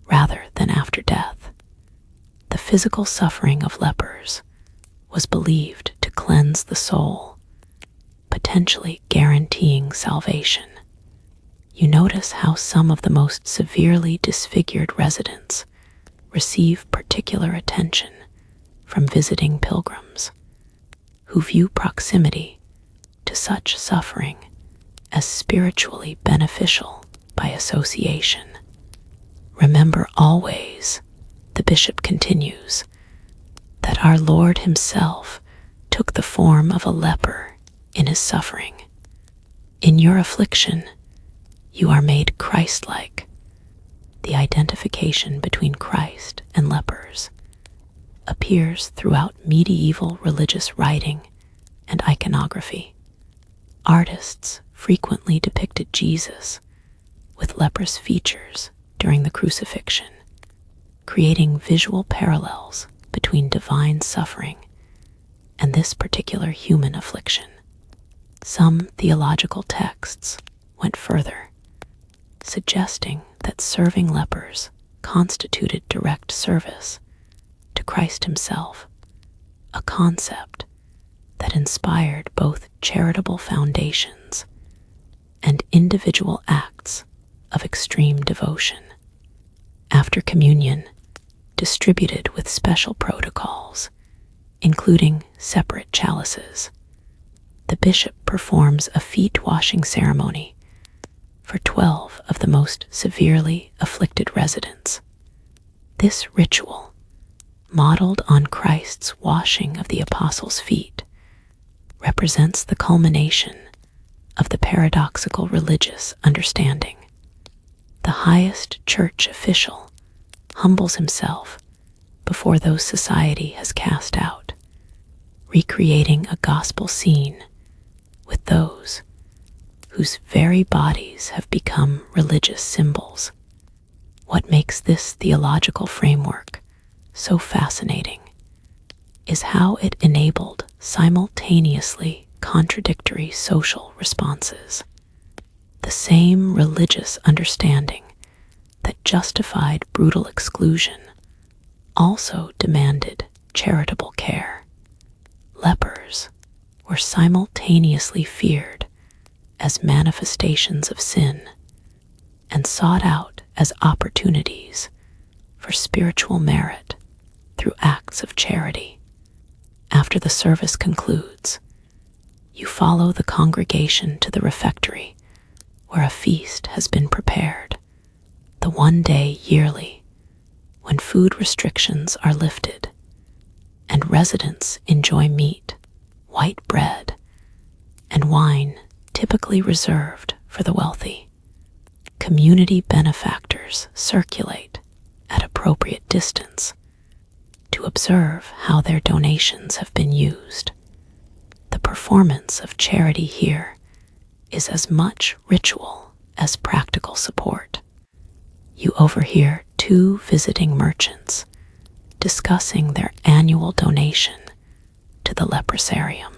rather than after death. The physical suffering of lepers was believed to cleanse the soul, potentially guaranteeing salvation. You notice how some of the most severely disfigured residents receive particular attention from visiting pilgrims, who view proximity to such suffering as spiritually beneficial by association. Remember always, the bishop continues, that our Lord himself took the form of a leper in his suffering. In your affliction, you are made Christ-like. The identification between Christ and lepers appears throughout medieval religious writing and iconography. Artists frequently depicted Jesus with leprous features during the crucifixion, creating visual parallels between divine suffering and this particular human affliction. Some theological texts went further, suggesting that serving lepers constituted direct service to Christ himself, a concept that inspired both charitable foundations and individual acts of extreme devotion. After communion, distributed with special protocols, including separate chalices, the bishop performs a feet-washing ceremony for 12 of the most severely afflicted residents. This ritual, modeled on Christ's washing of the apostles' feet, represents the culmination of the paradoxical religious understanding. The highest church official humbles himself before those society has cast out, recreating a gospel scene with those whose very bodies have become religious symbols. What makes this theological framework so fascinating is how it enabled simultaneously contradictory social responses. The same religious understanding that justified brutal exclusion also demanded charitable care. Lepers were simultaneously feared as manifestations of sin and sought out as opportunities for spiritual merit through acts of charity. After the service concludes, you follow the congregation to the refectory where a feast has been prepared, the one day yearly when food restrictions are lifted and residents enjoy meat, white bread, and wine typically reserved for the wealthy. Community benefactors circulate at appropriate distance to observe how their donations have been used. The performance of charity here is as much ritual as practical support. You overhear two visiting merchants discussing their annual donation to the leprosarium.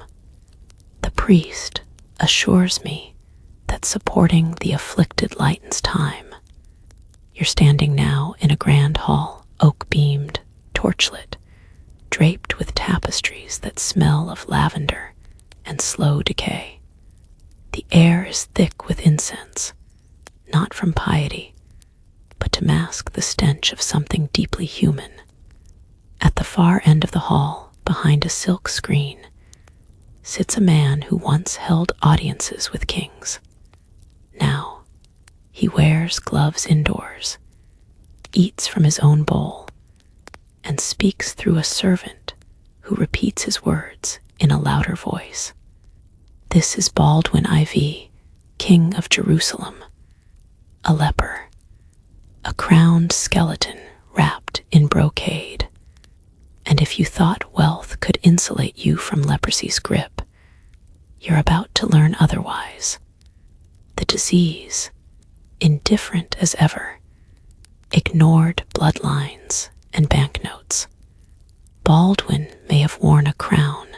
The priest assures me that supporting the afflicted lightens time. You're standing now in a grand hall, oak-beamed, torchlit, draped with tapestries that smell of lavender and slow decay. The air is thick with incense, not from piety, but to mask the stench of something deeply human. At the far end of the hall, behind a silk screen, sits a man who once held audiences with kings. Now, he wears gloves indoors, eats from his own bowl, and speaks through a servant who repeats his words in a louder voice. This is Baldwin IV, King of Jerusalem, a leper, a crowned skeleton wrapped in brocade. And if you thought wealth could insulate you from leprosy's grip, you're about to learn otherwise. The disease, indifferent as ever, ignored bloodlines and banknotes. Baldwin may have worn a crown,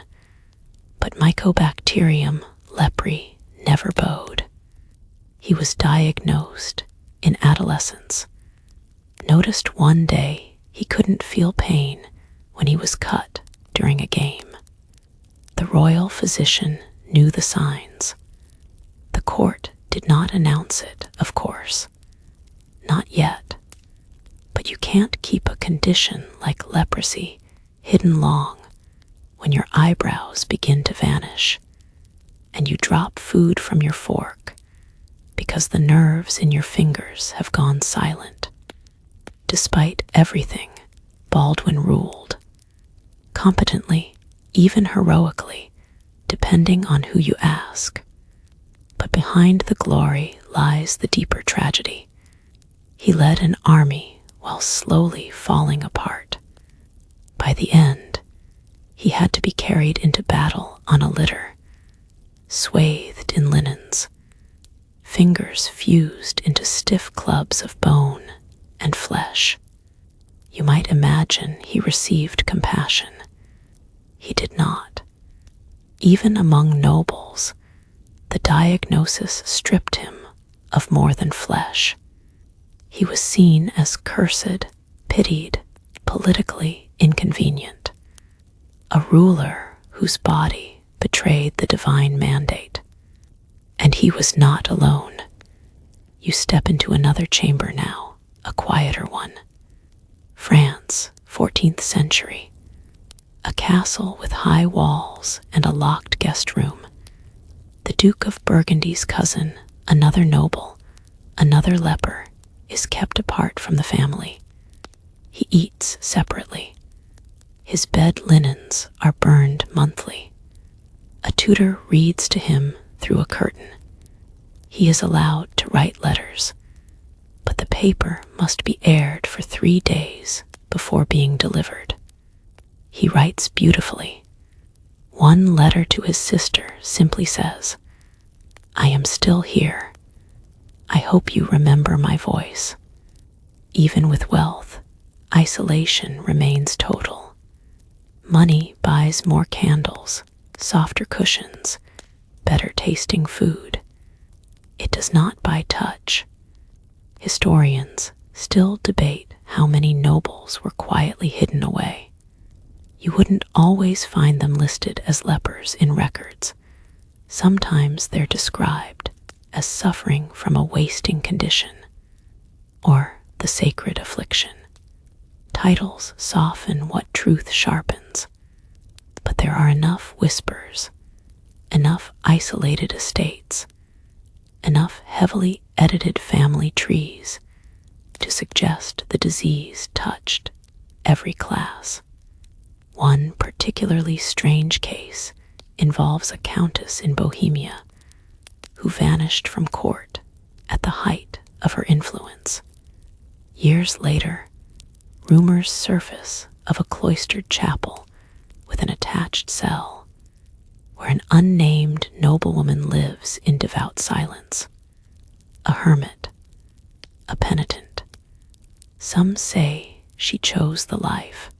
but Mycobacterium leprae never bowed. He was diagnosed in adolescence, noticed one day he couldn't feel pain when he was cut during a game. The royal physician knew the signs. The court did not announce it, of course. Not yet. But you can't keep a condition like leprosy hidden long when your eyebrows begin to vanish and you drop food from your fork because the nerves in your fingers have gone silent. Despite everything, Baldwin ruled. Competently, even heroically, depending on who you ask. But behind the glory lies the deeper tragedy. He led an army while slowly falling apart. By the end, he had to be carried into battle on a litter, swathed in linens, fingers fused into stiff clubs of bone and flesh. You might imagine he received compassion. He did not. Even among nobles, the diagnosis stripped him of more than flesh. He was seen as cursed, pitied, politically inconvenient, a ruler whose body betrayed the divine mandate. And he was not alone. You step into another chamber now, a quieter one. France, 14th century. A castle with high walls and a locked guest room. The Duke of Burgundy's cousin, another noble, Another leper is kept apart from the family. He eats separately. His bed linens are burned monthly. A tutor reads to him through a curtain. He is allowed to write letters, but the paper must be aired for 3 days before being delivered. He writes beautifully. One letter to his sister simply says, "I am still here. I hope you remember my voice." Even with wealth, isolation remains total. Money buys more candles, softer cushions, better tasting food. It does not buy touch. Historians still debate how many nobles were quietly hidden away. You wouldn't always find them listed as lepers in records. Sometimes they're described as suffering from a wasting condition or the sacred affliction. Titles soften what truth sharpens, but there are enough whispers, enough isolated estates, enough heavily edited family trees to suggest the disease touched every class. One particularly strange case involves a countess in Bohemia who vanished from court at the height of her influence. Years later, rumors surface of a cloistered chapel with an attached cell where an unnamed noblewoman lives in devout silence. A hermit, a penitent. Some say she chose the life.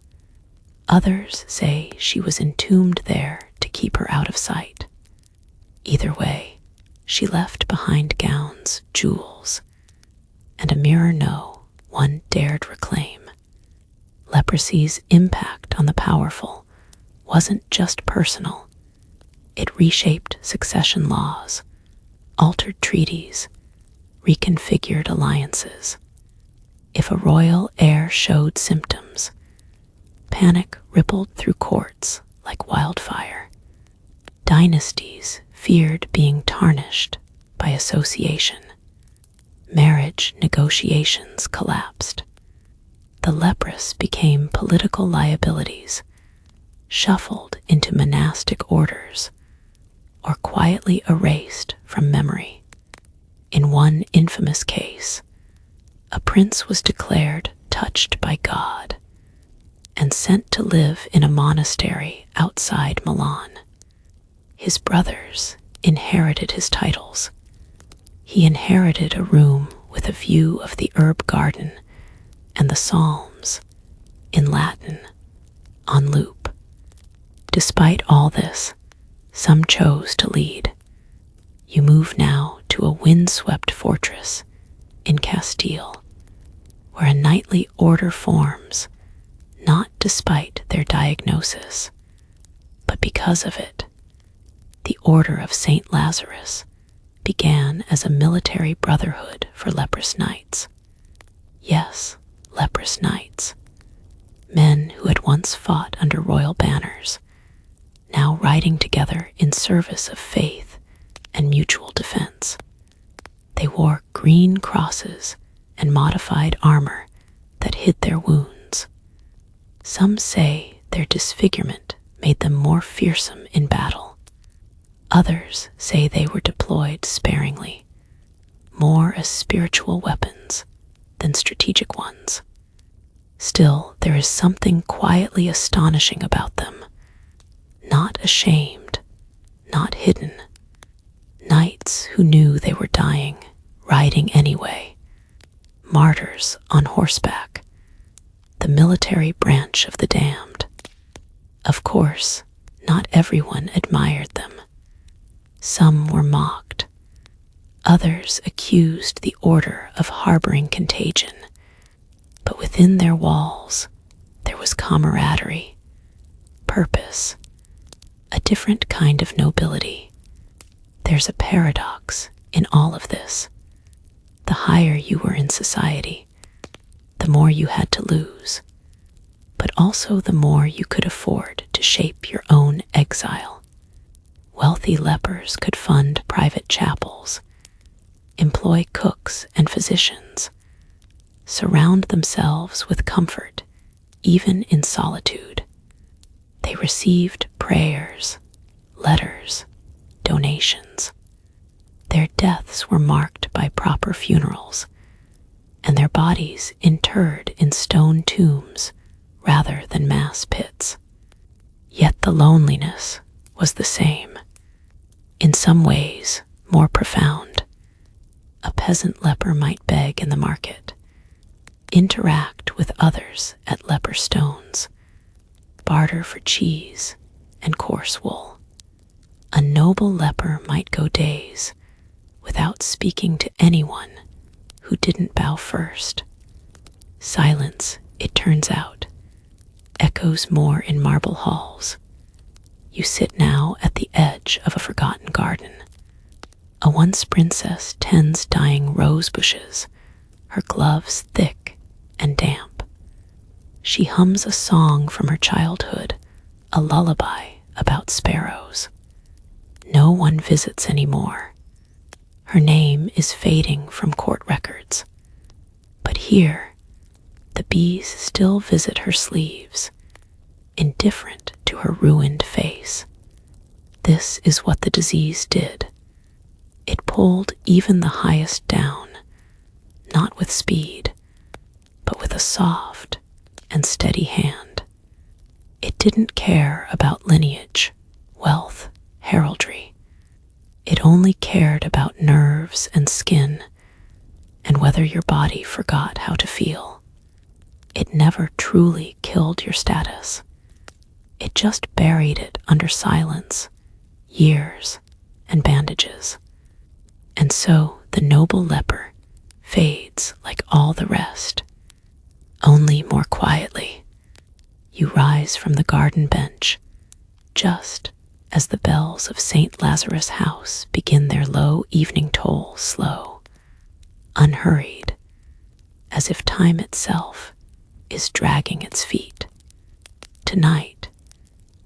Others say she was entombed there to keep her out of sight. Either way, she left behind gowns, jewels, and a mirror no one dared reclaim. Leprosy's impact on the powerful wasn't just personal. It reshaped succession laws, altered treaties, reconfigured alliances. If a royal heir showed symptoms, panic rippled through courts like wildfire. Dynasties feared being tarnished by association. Marriage negotiations collapsed. The leprous became political liabilities, shuffled into monastic orders, or quietly erased from memory. In one infamous case, a prince was declared touched by God and sent to live in a monastery outside Milan. His brothers inherited his titles. He inherited a room with a view of the herb garden and the Psalms, in Latin, on loop. Despite all this, some chose to lead. You move now to a windswept fortress in Castile, where a nightly order forms, not despite their diagnosis, but because of it. The Order of St. Lazarus began as a military brotherhood for leprous knights. Yes, leprous knights. Men who had once fought under royal banners, now riding together in service of faith and mutual defense. They wore green crosses and modified armor that hid their wounds. Some say their disfigurement made them more fearsome in battle. Others say they were deployed sparingly, more as spiritual weapons than strategic ones. Still, there is something quietly astonishing about them. Not ashamed, not hidden. Knights who knew they were dying, riding anyway. Martyrs on horseback, the military branch of the damned. Of course, not everyone admired them. Some were mocked. Others accused the order of harboring contagion. But within their walls, there was camaraderie, purpose, a different kind of nobility. There's a paradox in all of this. The higher you were in society, the more you had to lose, but also the more you could afford to shape your own exile. Wealthy lepers could fund private chapels, employ employ cooks and physicians, surround themselves with comfort, even in solitude. They received prayers, letters, donations. Their deaths were marked by proper funerals, and their bodies interred in stone tombs rather than mass pits. Yet the loneliness was the same, in some ways more profound. A peasant leper might beg in the market, interact with others at leper stones, barter for cheese and coarse wool. A noble leper might go days without speaking to anyone who didn't bow first. Silence, it turns out, echoes more in marble halls. You sit now at the edge of a forgotten garden. A once princess tends dying rose bushes, her gloves thick and damp. She hums a song from her childhood, a lullaby about sparrows. No one visits anymore. Her name is fading from court records. But here, the bees still visit her sleeves, indifferent to her ruined face. This is what the disease did. It pulled even the highest down, not with speed, but with a soft and steady hand. It didn't care about lineage, wealth, heraldry. It only cared about nerves and skin, and whether your body forgot how to feel. It never truly killed your status. It just buried it under silence, years, and bandages. And so the noble leper fades like all the rest, only more quietly. You rise from the garden bench, just as the bells of St. Lazarus' house begin their low evening toll, slow, unhurried, as if time itself is dragging its feet. Tonight,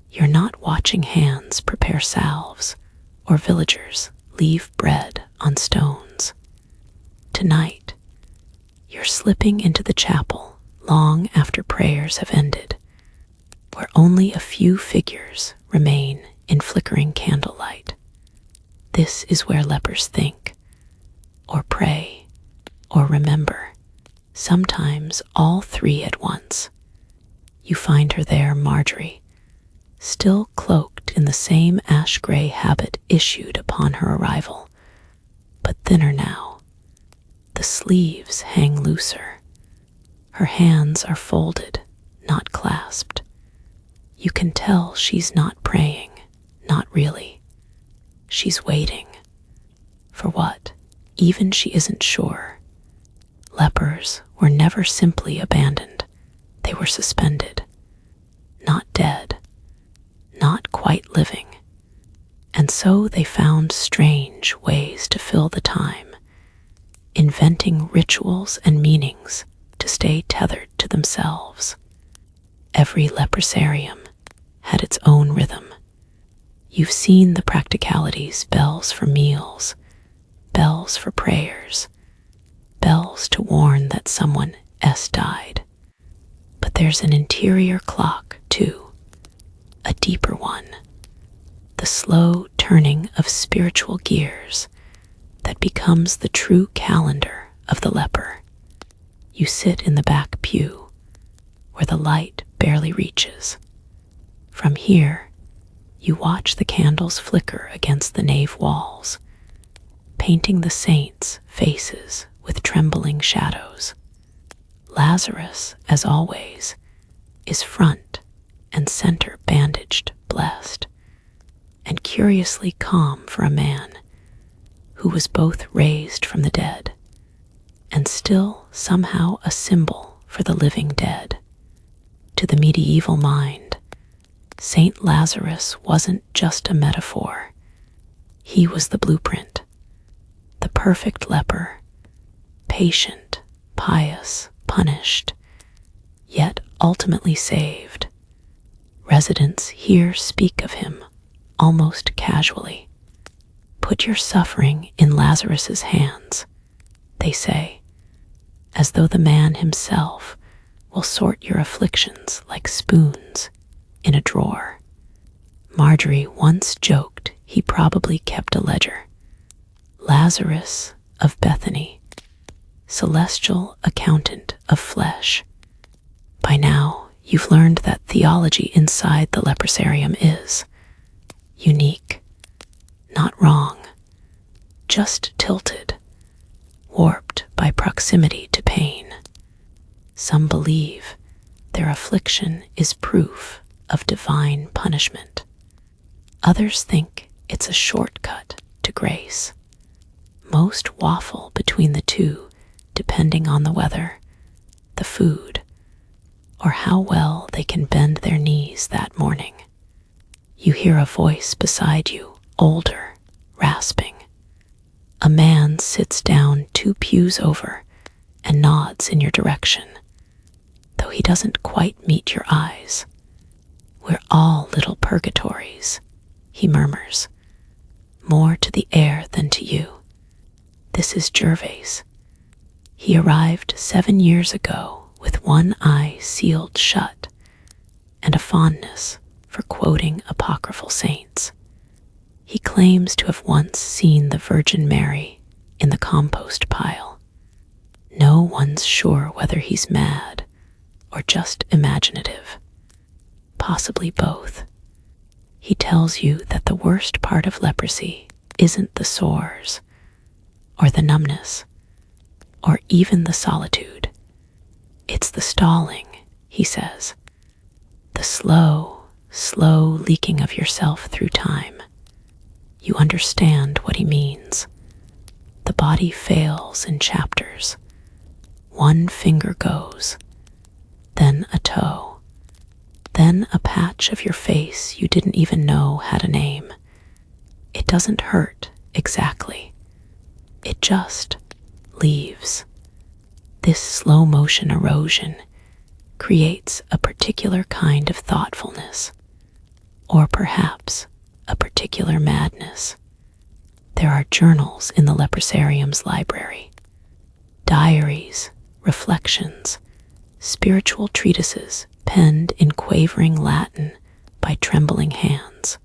you're not watching hands prepare salves or villagers leave bread on stones. Tonight, you're slipping into the chapel long after prayers have ended, where only a few figures remain in flickering candlelight. This is where lepers think, or pray, or remember, sometimes all three at once. You find her there, Marjorie, still cloaked in the same ash-gray habit issued upon her arrival, but thinner now. The sleeves hang looser. Her hands are folded, not clasped. You can tell she's not praying, not really. She's waiting. For what? Even she isn't sure. Lepers were never simply abandoned. They were suspended. Not dead. Not quite living. And so they found strange ways to fill the time, inventing rituals and meanings to stay tethered to themselves. Every leprosarium had its own rhythm. You've seen the practicalities: bells for meals, bells for prayers, bells to warn that someone else died. But there's an interior clock, too, a deeper one, the slow turning of spiritual gears that becomes the true calendar of the leper. You sit in the back pew, where the light barely reaches. From here, you watch the candles flicker against the nave walls, painting the saints' faces with trembling shadows. Lazarus, as always, is front and center bandaged, blessed, and curiously calm for a man who was both raised from the dead and still somehow a symbol for the living dead. To the medieval mind, Saint Lazarus wasn't just a metaphor. He was the blueprint, the perfect leper, patient, pious, punished, yet ultimately saved. Residents here speak of him almost casually. Put your suffering in Lazarus's hands, they say, as though the man himself will sort your afflictions like spoons in a drawer. Marjorie once joked he probably kept a ledger. Lazarus of Bethany, celestial accountant of flesh. By now, you've learned that theology inside the leprosarium is unique, not wrong, just tilted, warped by proximity to pain. Some believe their affliction is proof of divine punishment. Others think it's a shortcut to grace. Most waffle between the two, depending on the weather, the food, or how well they can bend their knees that morning. You hear a voice beside you, older, rasping. A man sits down 2 pews over and nods in your direction, though he doesn't quite meet your eyes. We're all little purgatories, he murmurs, more to the air than to you. This is Gervais. He arrived 7 years ago with one eye sealed shut and a fondness for quoting apocryphal saints. He claims to have once seen the Virgin Mary in the compost pile. No one's sure whether he's mad or just imaginative, possibly both. He tells you that the worst part of leprosy isn't the sores, or the numbness, or even the solitude. It's the stalling, he says. The slow leaking of yourself through time. You understand what he means. The body fails in chapters. One finger goes, then a toe, then a patch of your face you didn't even know had a name. It doesn't hurt exactly. It just leaves. This slow motion erosion creates a particular kind of thoughtfulness, or perhaps a particular madness. There are journals in the leprosarium's library, diaries, reflections, spiritual treatises penned in quavering Latin by trembling hands.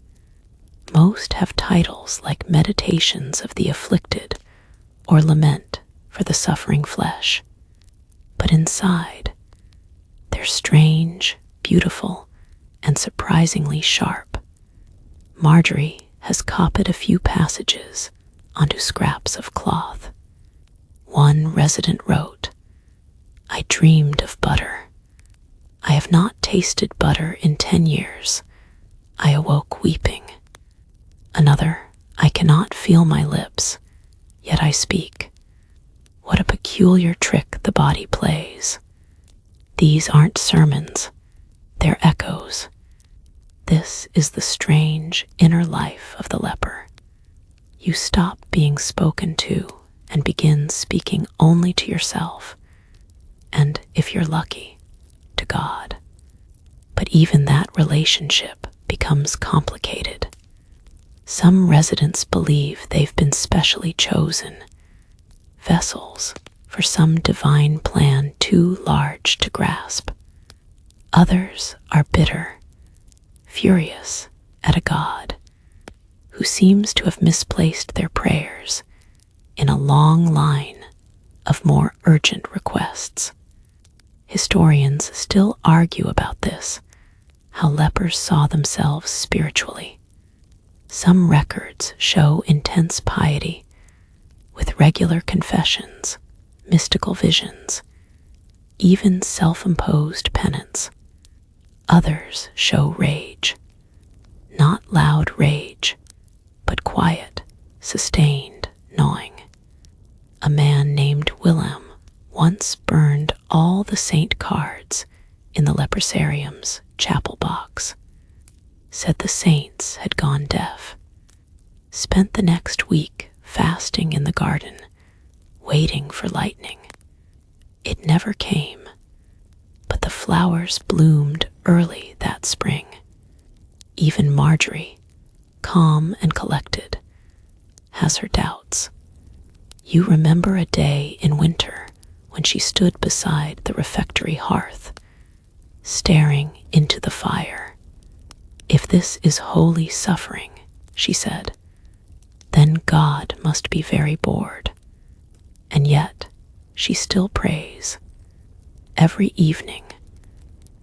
Most have titles like Meditations of the Afflicted or Lament for the Suffering Flesh. But inside, they're strange, beautiful, and surprisingly sharp. Marjorie has copied a few passages onto scraps of cloth. One resident wrote, "I dreamed of butter. I have not tasted butter in 10 years. I awoke weeping." Another, "I cannot feel my lips, yet I speak. What a peculiar trick the body plays. These aren't sermons, they're echoes. This is the strange inner life of the leper. You stop being spoken to and begin speaking only to yourself, and if you're lucky, to God. But even that relationship becomes complicated. Some residents believe they've been specially chosen, vessels for some divine plan too large to grasp. Others are bitter, furious at a God who seems to have misplaced their prayers in a long line of more urgent requests. Historians still argue about this, how lepers saw themselves spiritually. Some records show intense piety, with regular confessions, mystical visions, even self-imposed penance. Others show rage, not loud rage, but quiet, sustained gnawing. A man named Willem once burned all the saint cards in the leprosarium's chapel box, said the saints had gone deaf, spent the next week fasting in the garden, waiting for lightning. It never came, but the flowers bloomed early that spring. Even Marjorie, calm and collected, has her doubts. You remember a day in winter when she stood beside the refectory hearth, staring into the fire. "If this is holy suffering," she said, "then God must be very bored." And yet she still prays, every evening,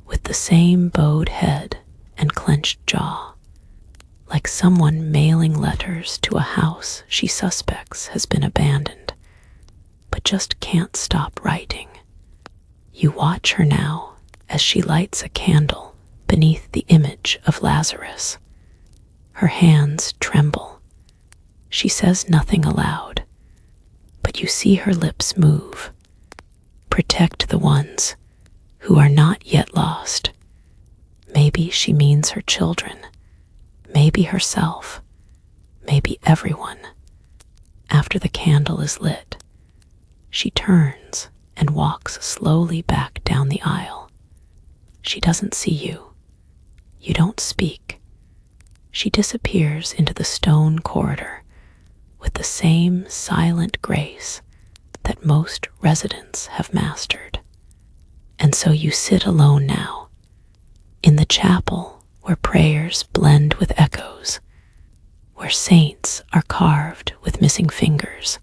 with the same bowed head and clenched jaw, like someone mailing letters to a house she suspects has been abandoned, but just can't stop writing. You watch her now as she lights a candle beneath the image of Lazarus. Her hands tremble. She says nothing aloud, but you see her lips move. Protect the ones who are not yet lost. Maybe she means her children, maybe herself, maybe everyone. After the candle is lit, she turns and walks slowly back down the aisle. She doesn't see you. You don't speak. She disappears into the stone corridor with the same silent grace that most residents have mastered. And so you sit alone now, in the chapel where prayers blend with echoes, where saints are carved with missing fingers,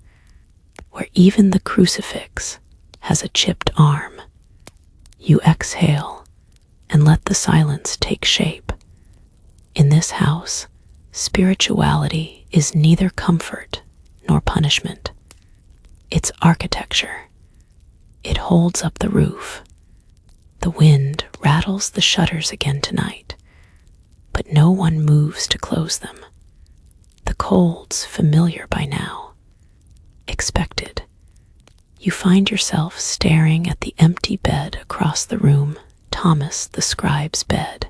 where even the crucifix has a chipped arm. You exhale and let the silence take shape. In this house, spirituality is neither comfort nor punishment. It's architecture. It holds up the roof. The wind rattles the shutters again tonight, but no one moves to close them. The cold's familiar by now, expected. You find yourself staring at the empty bed across the room, Thomas the scribe's bed.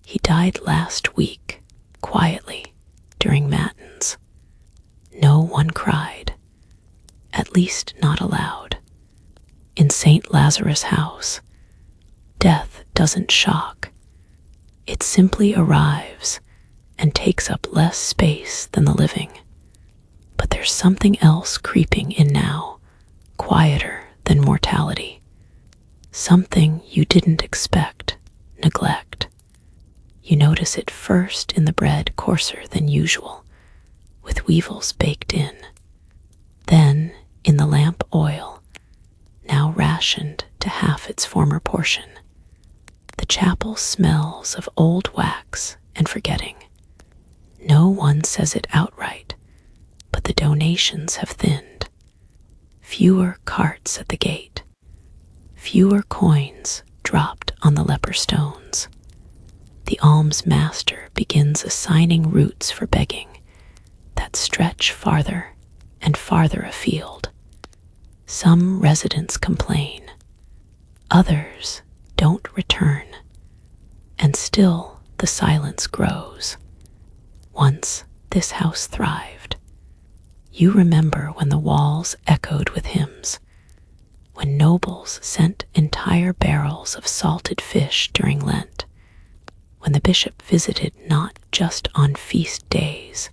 He died last week, quietly, during matins. No one cried, at least not aloud. In St. Lazarus' house, death doesn't shock. It simply arrives and takes up less space than the living. But there's something else creeping in now, quieter than mortality. Something you didn't expect, neglect. You notice it first in the bread coarser than usual, with weevils baked in. Then in the lamp oil, now rationed to half its former portion. The chapel smells of old wax and forgetting. No one says it outright, but the donations have thinned. Fewer carts at the gate. Fewer coins dropped on the leper stones. The alms master begins assigning routes for begging that stretch farther and farther afield. Some residents complain. Others don't return. And still the silence grows. Once this house thrived. You remember when the walls echoed with hymns, when nobles sent entire barrels of salted fish during Lent, when the bishop visited not just on feast days,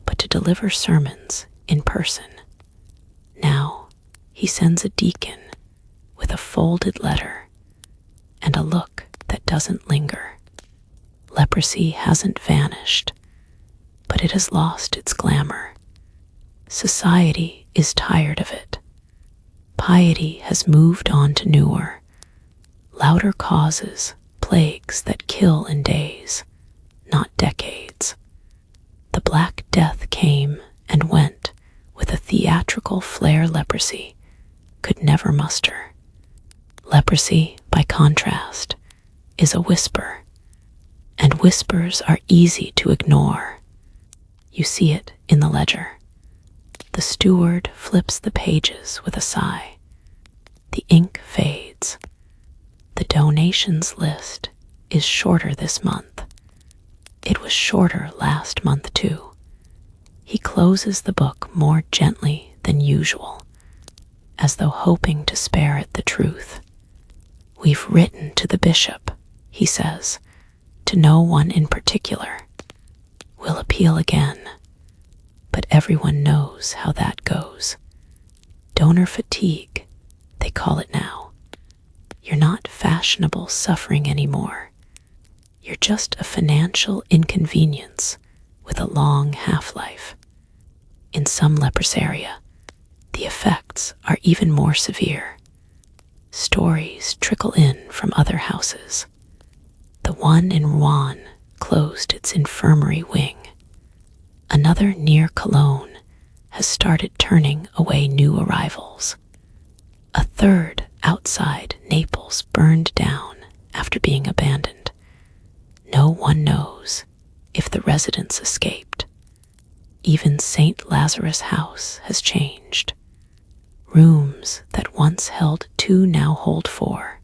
but to deliver sermons in person. Now he sends a deacon with a folded letter and a look that doesn't linger. Leprosy hasn't vanished, but it has lost its glamour. Society is tired of it. Piety has moved on to newer, louder causes, plagues that kill in days, not decades. The Black Death came and went with a theatrical flair leprosy could never muster. Leprosy, by contrast, is a whisper, and whispers are easy to ignore. You see it in the ledger. The steward flips the pages with a sigh. The ink fades. The donations list is shorter this month. It was shorter last month too. He closes the book more gently than usual, as though hoping to spare it the truth. "We've written to the bishop," he says, "to no one in particular. We'll appeal again. But everyone knows how that goes. Donor fatigue, they call it now. You're not fashionable suffering anymore. You're just a financial inconvenience with a long half-life. In some Lepers area, the effects are even more severe. Stories trickle in from other houses. The one in Rouen closed its infirmary wing. Another near Cologne has started turning away new arrivals. A third outside Naples burned down after being abandoned. No one knows if the residents escaped. Even St. Lazarus House has changed. Rooms that once held 2 now hold 4.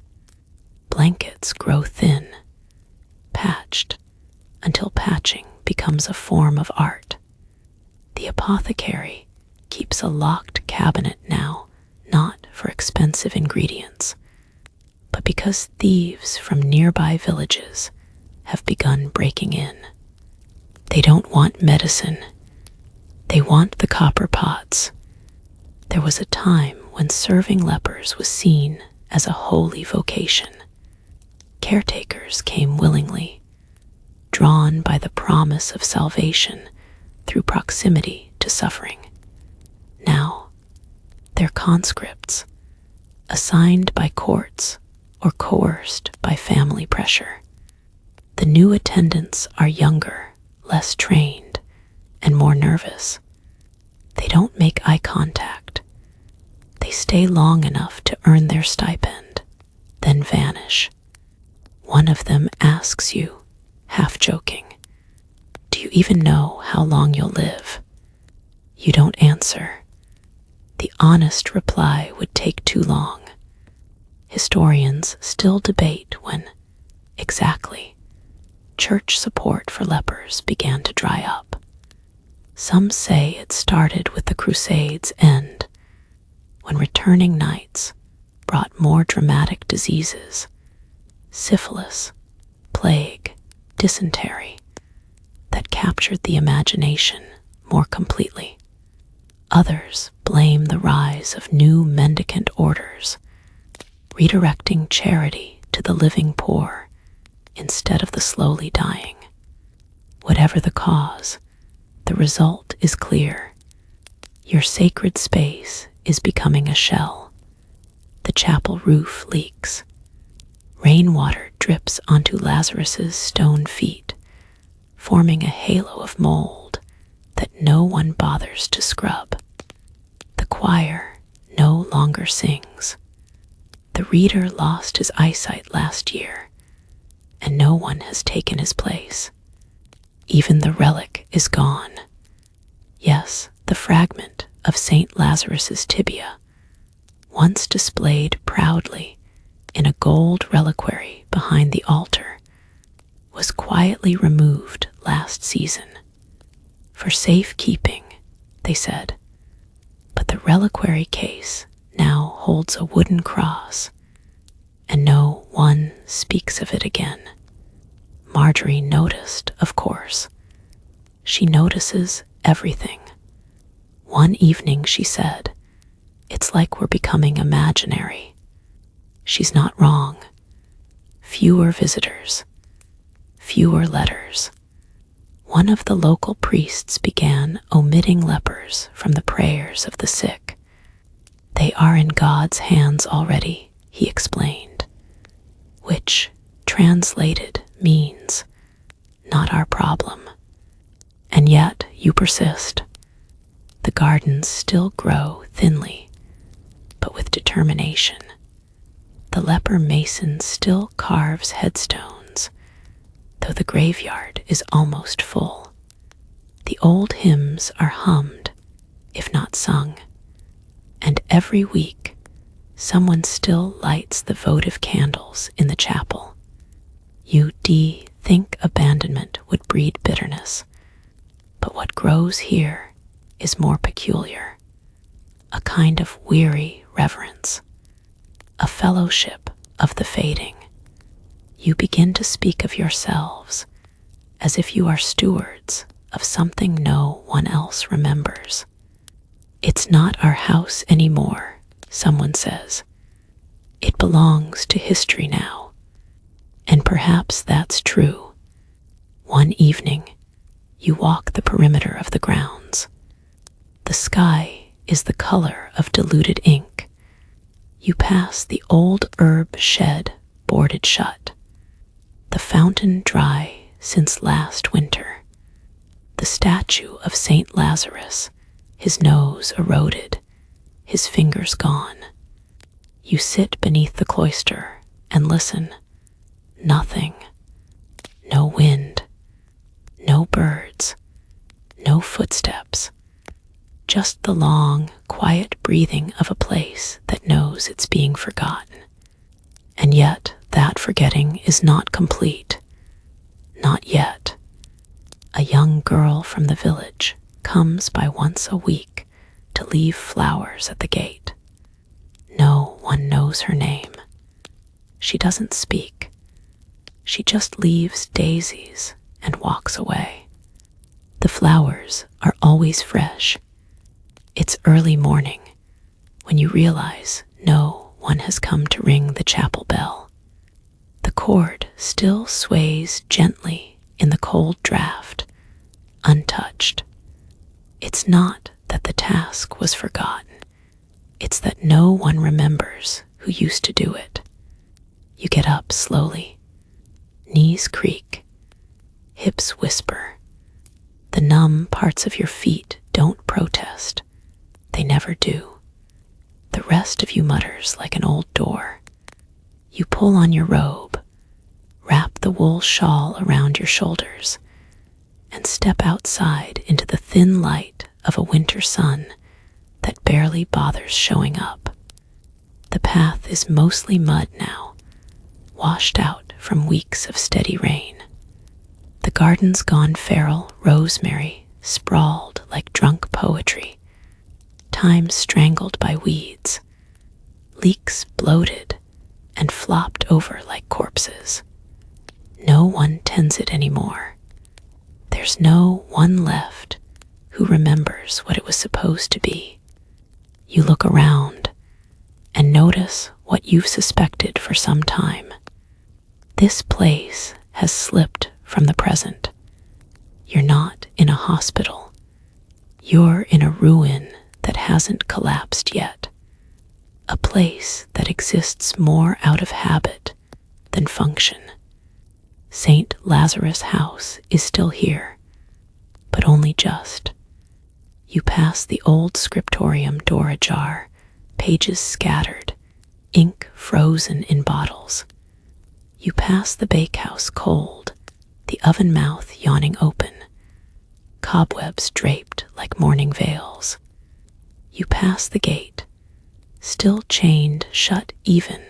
Blankets grow thin, patched, until patching becomes a form of art. The apothecary keeps a locked cabinet now, not for expensive ingredients, but because thieves from nearby villages have begun breaking in. They don't want medicine. They want the copper pots. There was a time when serving lepers was seen as a holy vocation. Caretakers came willingly, drawn by the promise of salvation through proximity to suffering. Now, they're conscripts, assigned by courts or coerced by family pressure. The new attendants are younger, less trained, and more nervous. They don't make eye contact. They stay long enough to earn their stipend, then vanish. One of them asks you, half joking, "Do you even know how long you'll live?" You don't answer. The honest reply would take too long. Historians still debate when, exactly, church support for lepers began to dry up. Some say it started with the Crusades' end, when returning knights brought more dramatic diseases, syphilis, plague, dysentery, that captured the imagination more completely. Others blame the rise of new mendicant orders, redirecting charity to the living poor instead of the slowly dying. Whatever the cause, the result is clear. Your sacred space is becoming a shell. The chapel roof leaks. Rainwater drips onto Lazarus's stone feet, forming a halo of mold that no one bothers to scrub. The choir no longer sings. The reader lost his eyesight last year, and no one has taken his place. Even the relic is gone. Yes, the fragment of St. Lazarus's tibia, once displayed proudly in a gold reliquary behind the altar, was quietly removed last season. For safekeeping, they said. But the reliquary case now holds a wooden cross, and no one speaks of it again. Marjorie noticed, of course. She notices everything. One evening she said, "It's like we're becoming imaginary." She's not wrong. Fewer visitors, fewer letters. One of the local priests began omitting lepers from the prayers of the sick. "They are in God's hands already," he explained, which, translated, means, "Not our problem." And yet you persist. The gardens still grow thinly, but with determination. The leper mason still carves headstones, though the graveyard is almost full. The old hymns are hummed, if not sung, and every week someone still lights the votive candles in the chapel. You think abandonment would breed bitterness, but what grows here is more peculiar, a kind of weary reverence, a fellowship of the fading. You begin to speak of yourselves as if you are stewards, of something no one else remembers. "It's not our house anymore," someone says. "It belongs to history now." And perhaps that's true. One evening, you walk the perimeter of the grounds. The sky is the color of diluted ink. You pass the old herb shed boarded shut, the fountain dry since last winter, the statue of Saint Lazarus, his nose eroded, his fingers gone. You sit beneath the cloister and listen. Nothing. No wind. No birds. No footsteps. Just the long, quiet breathing of a place that knows it's being forgotten. And yet, that forgetting is not complete. Not yet. A young girl from the village comes by once a week to leave flowers at the gate. No one knows her name. She doesn't speak. She just leaves daisies and walks away. The flowers are always fresh. It's early morning when you realize no one has come to ring the chapel bell. The cord still sways gently in the cold draft, untouched. It's not that the task was forgotten. It's that no one remembers who used to do it. You get up slowly. Knees creak. Hips whisper. The numb parts of your feet don't protest. They never do. The rest of you mutters like an old door. You pull on your robe, wrap the wool shawl around your shoulders, and step outside into the thin light of a winter sun that barely bothers showing up. The path is mostly mud now, washed out from weeks of steady rain. The garden's gone feral rosemary sprawled like drunk poetry, thyme strangled by weeds, leeks bloated and flopped over like corpses. No one tends it anymore. There's no one left who remembers what it was supposed to be. You look around and notice what you've suspected for some time. This place has slipped from the present. You're not in a hospital. You're in a ruin that hasn't collapsed yet. A place that exists more out of habit than function. St. Lazarus' house is still here, but only just. You pass the old scriptorium door ajar, pages scattered, ink frozen in bottles. You pass the bakehouse cold, the oven mouth yawning open, cobwebs draped like mourning veils. You pass the gate, still chained shut even,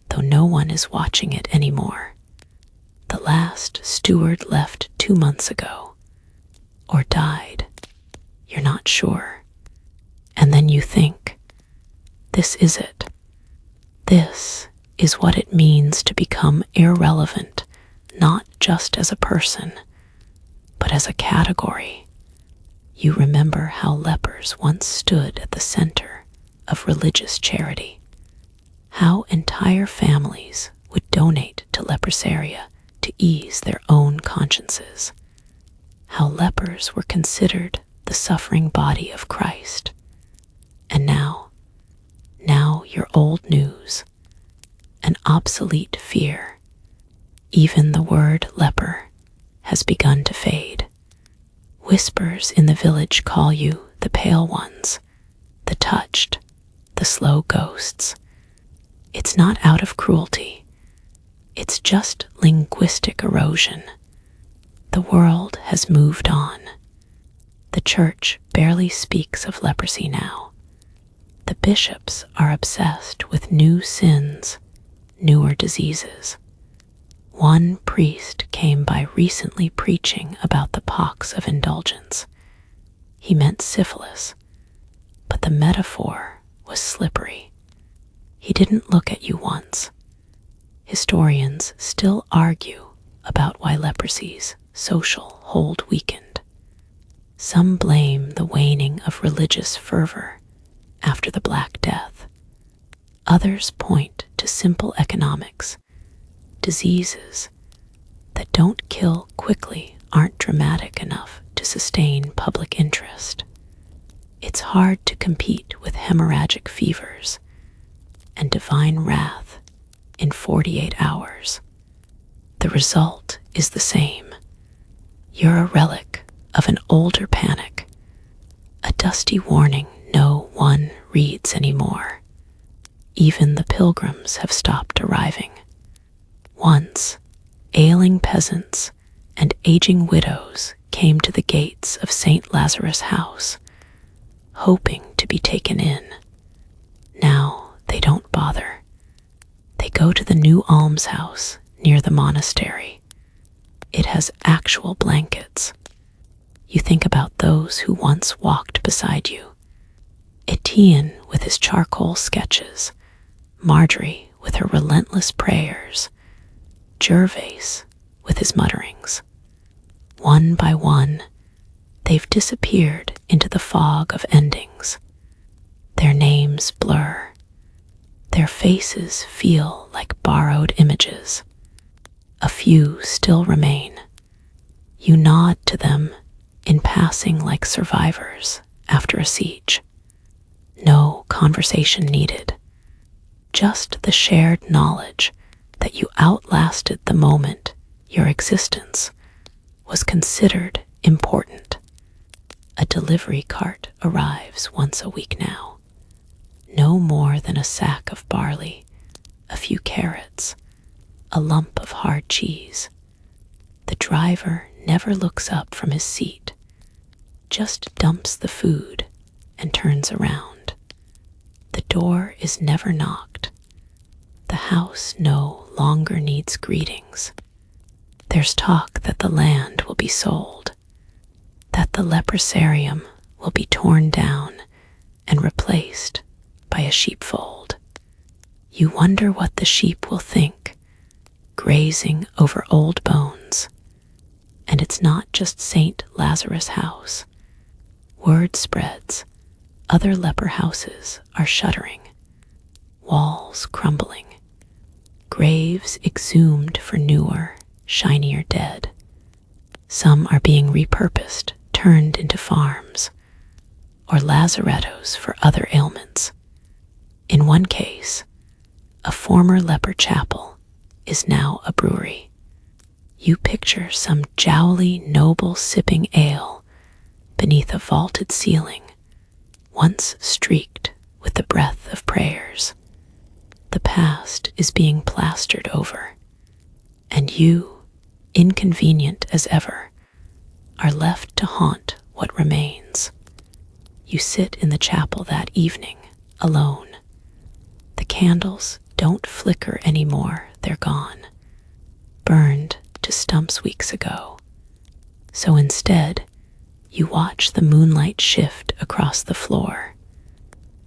though no one is watching it anymore. The last steward left 2 months ago, or died. You're not sure. And then you think, this is it. This is what it means to become irrelevant, not just as a person, but as a category. You remember how lepers once stood at the center of religious charity, how entire families would donate to leprosaria to ease their own consciences, how lepers were considered the suffering body of Christ. And now you're old news, an obsolete fear. Even the word leper has begun to fade. Whispers in the village call you the pale ones, the touched, the slow ghosts. It's not out of cruelty. It's just linguistic erosion. The world has moved on. The church barely speaks of leprosy now. The bishops are obsessed with new sins, newer diseases. One priest came by recently preaching about the pox of indulgence. He meant syphilis, but the metaphor was slippery. He didn't look at you once. Historians still argue about why leprosy's social hold weakened. Some blame the waning of religious fervor after the Black Death. Others point to simple economics. Diseases that don't kill quickly aren't dramatic enough to sustain public interest. It's hard to compete with hemorrhagic fevers and divine wrath in 48 hours. The result is the same. You're a relic of an older panic, a dusty warning no one reads anymore. Even the pilgrims have stopped arriving. Once, ailing peasants and aging widows came to the gates of St. Lazarus' house, hoping to be taken in. Now they don't bother. They go to the new almshouse near the monastery. It has actual blankets. You think about those who once walked beside you. Etienne with his charcoal sketches, Marjorie with her relentless prayers, Gervais with his mutterings. One by one, they've disappeared into the fog of endings. Their names blur. Their faces feel like borrowed images. A few still remain. You nod to them in passing like survivors after a siege. No conversation needed. Just the shared knowledge that you outlasted the moment your existence was considered important. A delivery cart arrives once a week now. No more than a sack of barley, a few carrots, a lump of hard cheese. The driver never looks up from his seat, just dumps the food and turns around. The door is never knocked. The house no longer needs greetings. There's talk that the land will be sold, that the leprosarium will be torn down and replaced by a sheepfold. You wonder what the sheep will think, grazing over old bones. And it's not just St. Lazarus' house. Word spreads. Other leper houses are shuttering, walls crumbling, graves exhumed for newer, shinier dead. Some are being repurposed, turned into farms, or lazarettos for other ailments. In one case, a former leper chapel is now a brewery. You picture some jowly noble sipping ale beneath a vaulted ceiling, once streaked with the breath of prayers. The past is being plastered over, and you, inconvenient as ever, are left to haunt what remains. You sit in the chapel that evening, alone. The candles don't flicker anymore, they're gone, burned to stumps weeks ago. So instead, you watch the moonlight shift across the floor.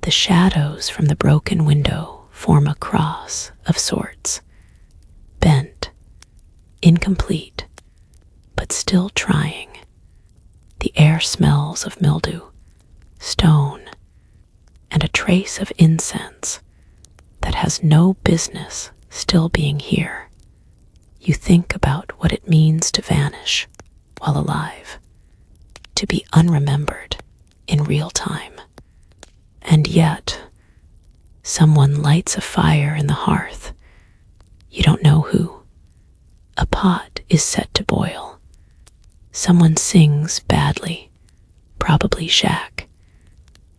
The shadows from the broken window form a cross of sorts, bent, incomplete, but still trying. The air smells of mildew, stone, and a trace of incense that has no business still being here. You think about what it means to vanish while alive, to be unremembered in real time. And yet, someone lights a fire in the hearth. You don't know who. A pot is set to boil. Someone sings badly, probably Jacques.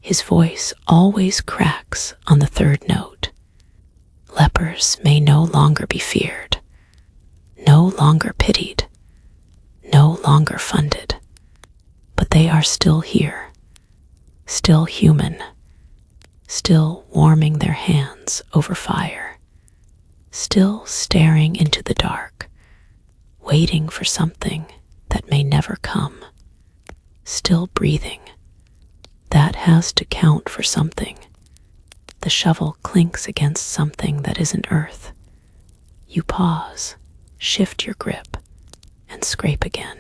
His voice always cracks on the third note. Lepers may no longer be feared, no longer pitied, no longer funded, but they are still here, still human, still warming their hands over fire, still staring into the dark, waiting for something that may never come, still breathing. That has to count for something. The shovel clinks against something that isn't earth. You pause, shift your grip, and scrape again.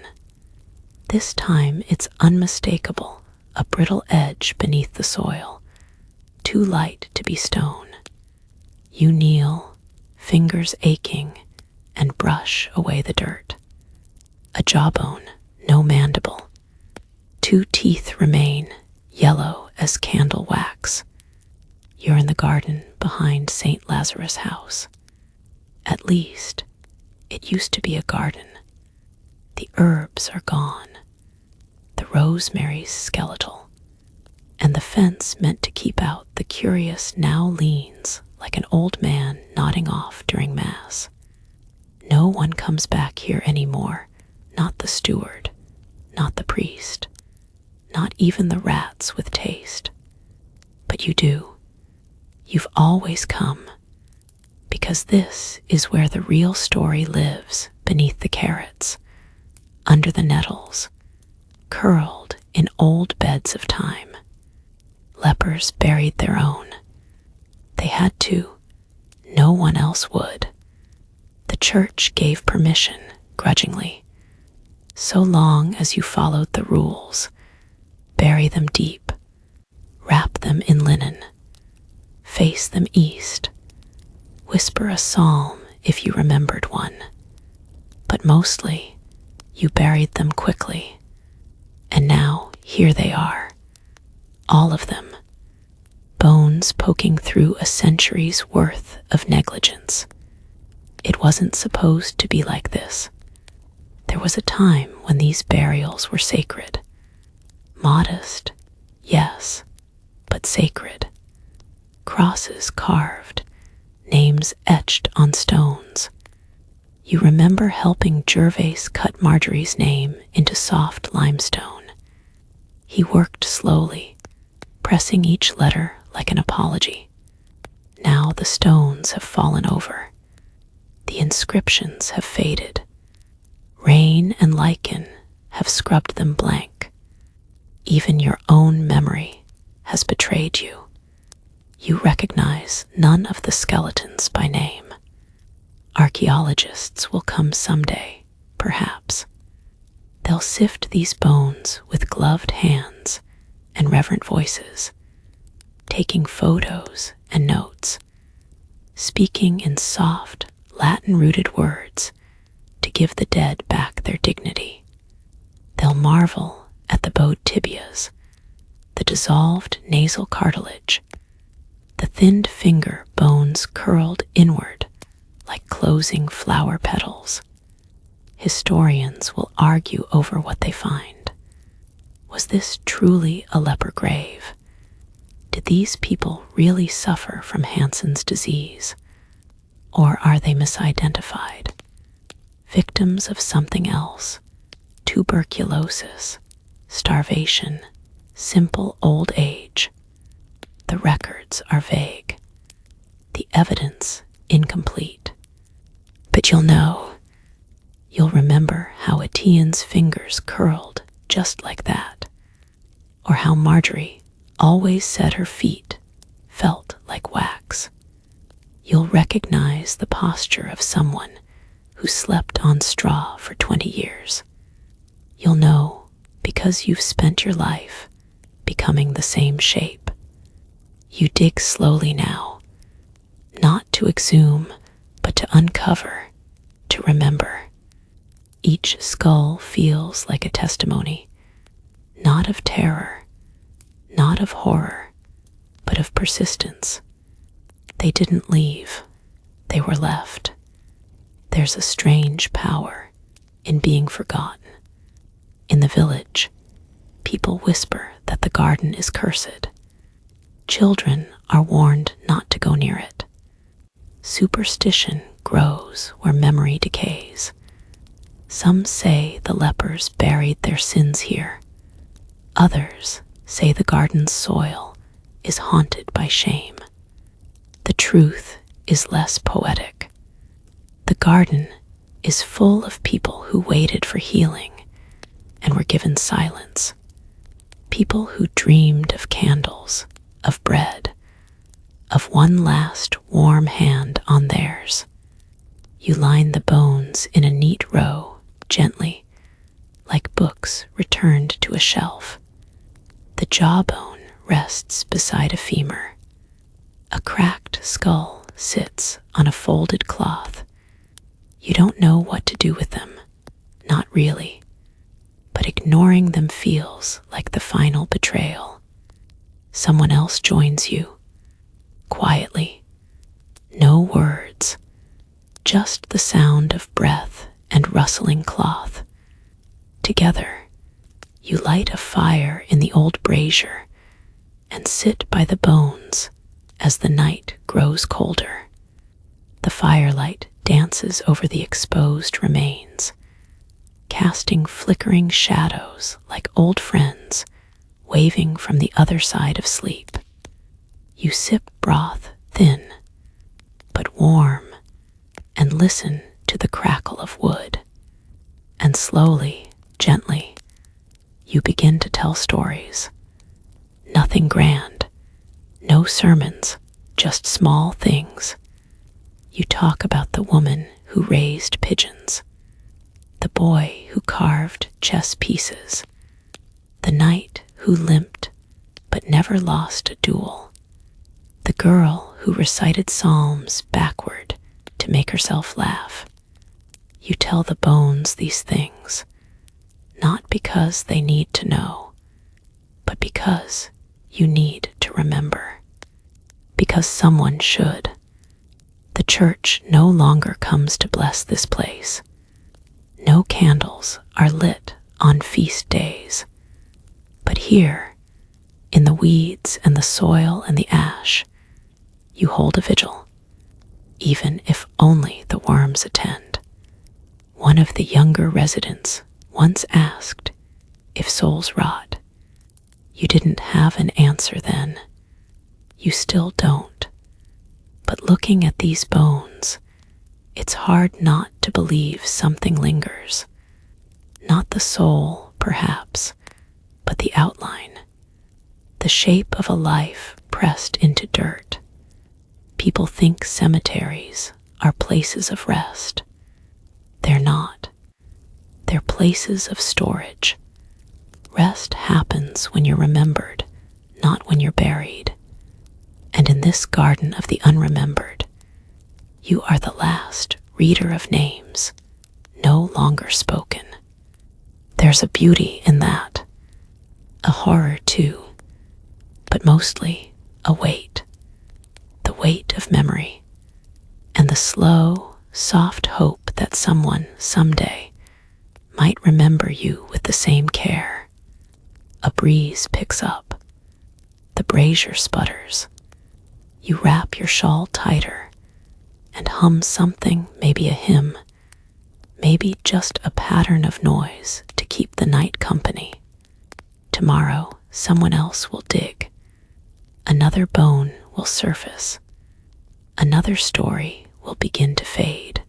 This time it's unmistakable, a brittle edge beneath the soil, too light to be stone. You kneel, fingers aching, and brush away the dirt. A jawbone, no mandible. 2 teeth remain, yellow as candle wax. You're in the garden behind St. Lazarus' house. At least, it used to be a garden. The herbs are gone. The rosemary's skeletal. And the fence meant to keep out the curious now leans like an old man nodding off during Mass. No one comes back here anymore, not the steward, not the priest, not even the rats with taste. But you do. You've always come, because this is where the real story lives, beneath the carrots, under the nettles, curled in old beds of time. Lepers buried their own. They had to. No one else would. The church gave permission, grudgingly. So long as you followed the rules, bury them deep, wrap them in linen, face them east, whisper a psalm if you remembered one. But mostly, you buried them quickly. And now, here they are. All of them. Bones poking through a century's worth of negligence. It wasn't supposed to be like this. There was a time when these burials were sacred. Modest, yes, but sacred. Crosses carved, names etched on stones. You remember helping Gervais cut Marjorie's name into soft limestone. He worked slowly, pressing each letter like an apology. Now the stones have fallen over. The inscriptions have faded. Rain and lichen have scrubbed them blank. Even your own memory has betrayed you. You recognize none of the skeletons by name. Archaeologists will come someday, perhaps. They'll sift these bones with gloved hands and reverent voices, taking photos and notes, speaking in soft, Latin-rooted words to give the dead back their dignity. They'll marvel at the bowed tibias, the dissolved nasal cartilage, the thinned finger bones curled inward like closing flower petals. Historians will argue over what they find. Was this truly a leper grave? Did these people really suffer from Hansen's disease? Or are they misidentified? Victims of something else, tuberculosis, starvation, simple old age. The records are vague. The evidence incomplete. But you'll know. You'll remember how Etienne's fingers curled just like that, or how Marjorie always said her feet felt like wax. You'll recognize the posture of someone who slept on straw for 20 years. You'll know because you've spent your life becoming the same shape. You dig slowly now, not to exhume, but to uncover, to remember. Each skull feels like a testimony, not of terror, not of horror, but of persistence. They didn't leave, they were left. There's a strange power in being forgotten. In the village, people whisper that the garden is cursed. Children are warned not to go near it. Superstition grows where memory decays. Some say the lepers buried their sins here. Others say the garden's soil is haunted by shame. The truth is less poetic. The garden is full of people who waited for healing and were given silence. People who dreamed of candles, of bread, of one last warm hand on theirs. You line the bones in a neat row, gently, like books returned to a shelf. The jawbone rests beside a femur. A cracked skull sits on a folded cloth. You don't know what to do with them, not really, but ignoring them feels like the final betrayal. Someone else joins you, quietly. No words, just the sound of breath and rustling cloth. Together, you light a fire in the old brazier and sit by the bones as the night grows colder. The firelight dances over the exposed remains, casting flickering shadows like old friends waving from the other side of sleep. You sip broth thin, but warm, and listen to the crackle of wood. And slowly, gently, you begin to tell stories. Nothing grand, no sermons, just small things. You talk about the woman who raised pigeons, the boy who carved chess pieces, the knight who limped but never lost a duel, the girl who recited psalms backward to make herself laugh. You tell the bones these things, not because they need to know, but because you need to remember, because someone should. The church no longer comes to bless this place. No candles are lit on feast days. But here, in the weeds and the soil and the ash, you hold a vigil, even if only the worms attend. One of the younger residents once asked if souls rot. You didn't have an answer then. You still don't. But looking at these bones, it's hard not to believe something lingers. Not the soul, perhaps, but the outline, the shape of a life pressed into dirt. People think cemeteries are places of rest. They're not. They're places of storage. Rest happens when you're remembered, not when you're buried. And in this garden of the unremembered, you are the last reader of names, no longer spoken. There's a beauty in that, a horror too, but mostly a weight, the weight of memory, and the slow, soft hope that someone, someday, might remember you with the same care. A breeze picks up, the brazier sputters. You wrap your shawl tighter and hum something, maybe a hymn, maybe just a pattern of noise to keep the night company. Tomorrow, someone else will dig. Another bone will surface. Another story will begin to fade.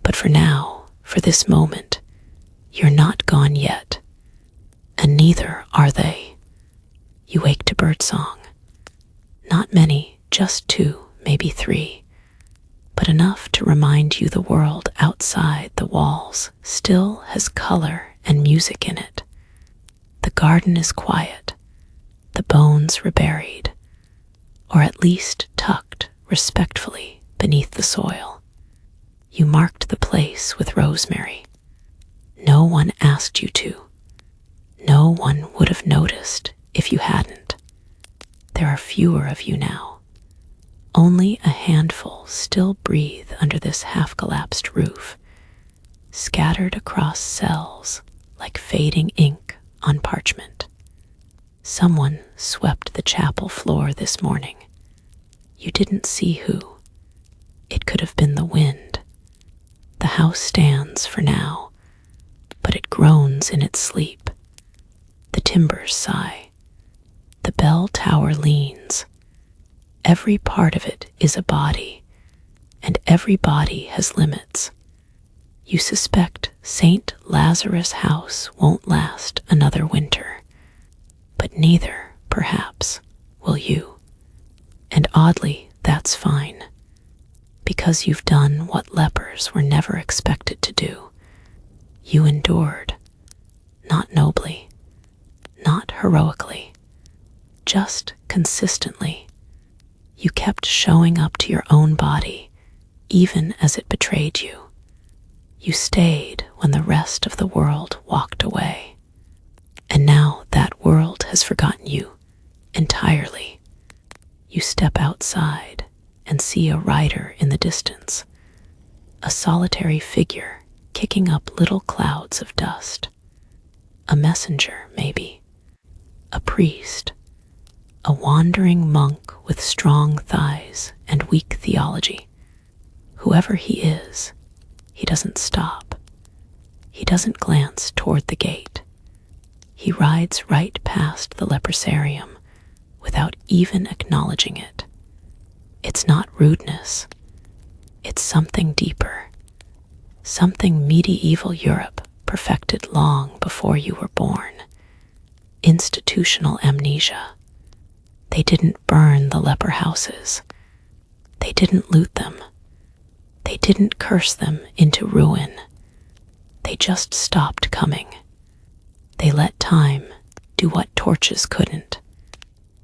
But for now, for this moment, you're not gone yet, and neither are they. You wake to birdsong. Not many, just 2, maybe 3, but enough to remind you the world outside the walls still has color and music in it. The garden is quiet, the bones reburied, or at least tucked respectfully beneath the soil. You marked the place with rosemary. No one asked you to. No one would have noticed if you hadn't. There are fewer of you now. Only a handful still breathe under this half-collapsed roof, scattered across cells like fading ink on parchment. Someone swept the chapel floor this morning. You didn't see who. It could have been the wind. The house stands for now, but it groans in its sleep. The timbers sigh. The bell tower leans. Every part of it is a body, and every body has limits. You suspect St. Lazarus' house won't last another winter, but neither, perhaps, will you. And oddly, that's fine, because you've done what lepers were never expected to do. You endured, not nobly, not heroically, just consistently. You kept showing up to your own body, even as it betrayed you. You stayed when the rest of the world walked away. And now that world has forgotten you entirely. You step outside and see a rider in the distance, a solitary figure kicking up little clouds of dust. A messenger, maybe. A priest. A wandering monk with strong thighs and weak theology. Whoever he is, he doesn't stop. He doesn't glance toward the gate. He rides right past the leprosarium without even acknowledging it. It's not rudeness. It's something deeper. Something medieval Europe perfected long before you were born. Institutional amnesia. They didn't burn the leper houses. They didn't loot them. They didn't curse them into ruin. They just stopped coming. They let time do what torches couldn't.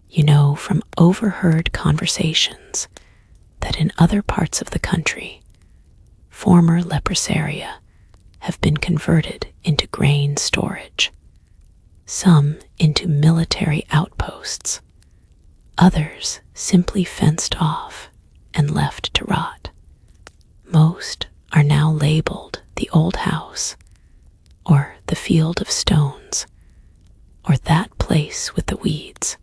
You know from overheard conversations that in other parts of the country, former leprosaria have been converted into grain storage, some into military outposts, others simply fenced off and left to rot. Most are now labeled the old house, or the field of stones, or that place with the weeds.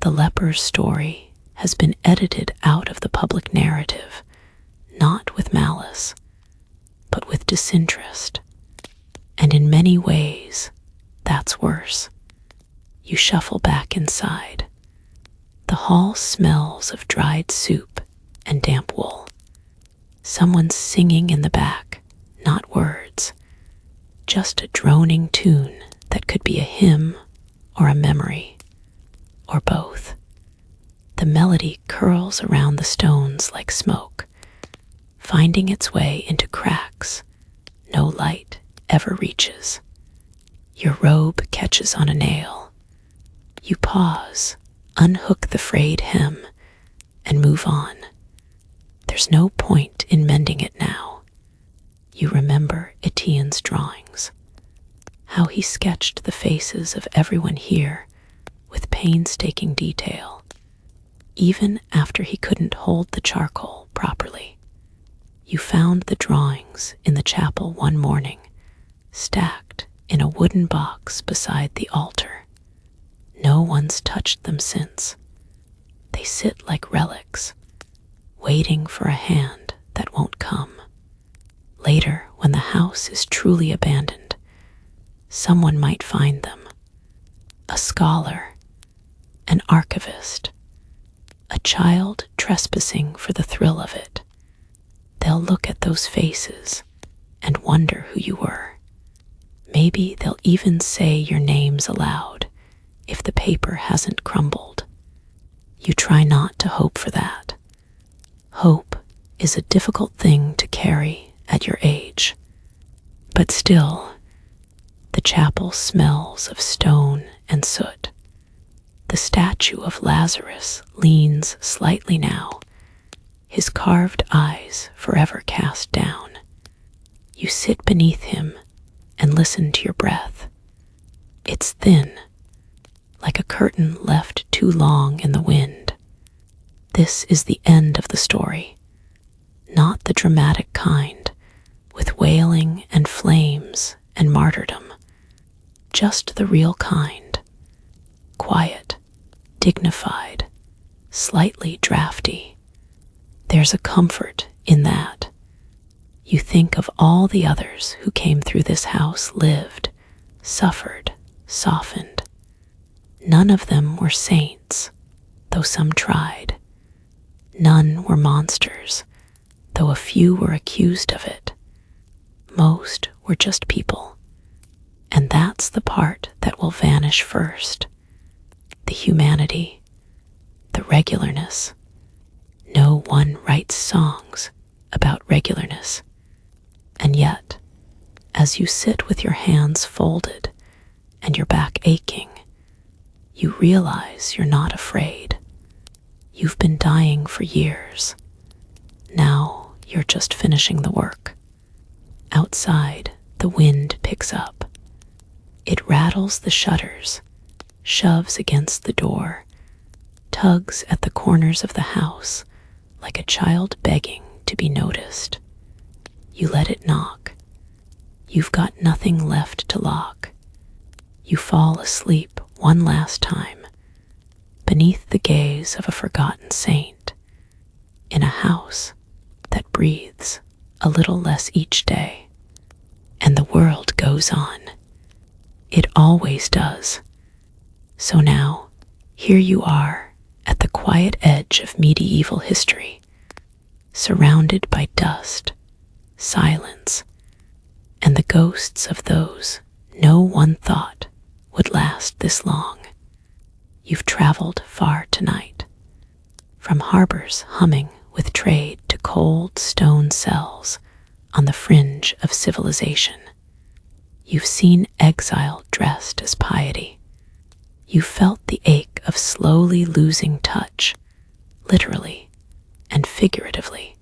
The leper's story has been edited out of the public narrative, not with malice, but with disinterest. And in many ways, that's worse. You shuffle back inside. The hall smells of dried soup and damp wool. Someone's singing in the back, not words, just a droning tune that could be a hymn or a memory, or both. The melody curls around the stones like smoke, finding its way into cracks no light ever reaches. Your robe catches on a nail. You pause, unhook the frayed hem, and move on. There's no point in mending it now. You remember Etienne's drawings, how he sketched the faces of everyone here with painstaking detail, even after he couldn't hold the charcoal properly. You found the drawings in the chapel one morning, stacked in a wooden box beside the altar. No one's touched them since. They sit like relics, waiting for a hand that won't come. Later, when the house is truly abandoned, someone might find them. A scholar, an archivist, a child trespassing for the thrill of it. They'll look at those faces and wonder who you were. Maybe they'll even say your names aloud if the paper hasn't crumbled. You try not to hope for that. Hope is a difficult thing to carry at your age. But still, the chapel smells of stone and soot. The statue of Lazarus leans slightly now, his carved eyes forever cast down. You sit beneath him and listen to your breath. It's thin, like a curtain left too long in the wind. This is the end of the story, not the dramatic kind, with wailing and flames and martyrdom, just the real kind, quiet, dignified, slightly drafty. There's a comfort in that. You think of all the others who came through this house, lived, suffered, softened. None of them were saints, though some tried. None were monsters, though a few were accused of it. Most were just people. And that's the part that will vanish first. The humanity, the regularness. No one writes songs about regularness. And yet, as you sit with your hands folded and your back aching, you realize you're not afraid. You've been dying for years. Now you're just finishing the work. Outside, the wind picks up. It rattles the shutters, shoves against the door, tugs at the corners of the house like a child begging to be noticed. You let it knock. You've got nothing left to lock. You fall asleep one last time, beneath the gaze of a forgotten saint, in a house that breathes a little less each day. And the world goes on. It always does. So now, here you are at the quiet edge of medieval history, surrounded by dust, silence, and the ghosts of those no one thought would last this long. You've traveled far tonight, from harbors humming with trade to cold stone cells on the fringe of civilization. You've seen exile dressed as piety. You felt the ache of slowly losing touch, literally and figuratively,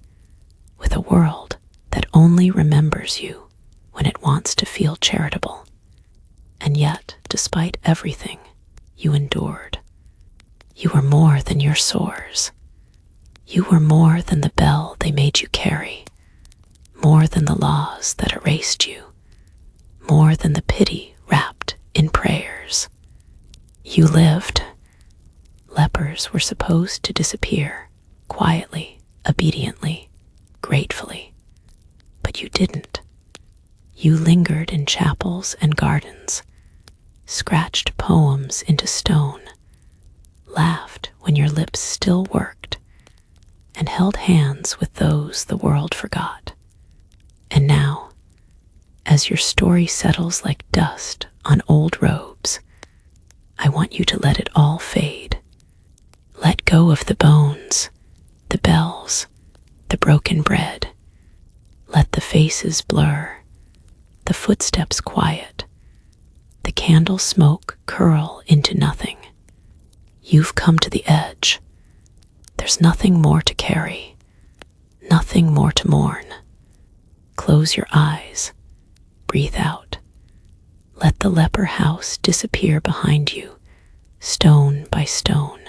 with a world that only remembers you when it wants to feel charitable. And yet, despite everything, you endured. You were more than your sores. You were more than the bell they made you carry, more than the laws that erased you, more than the pity wrapped in prayers. You lived. Lepers were supposed to disappear, quietly, obediently, gratefully. But you didn't. You lingered in chapels and gardens, scratched poems into stone, laughed when your lips still worked, and held hands with those the world forgot. And now, as your story settles like dust on old robes, I want you to let it all fade. Let go of the bones, the bells, the broken bread. Let the faces blur, the footsteps quiet, the candle smoke curl into nothing. You've come to the edge. There's nothing more to carry, nothing more to mourn. Close your eyes, breathe out. Let the leper house disappear behind you, stone by stone.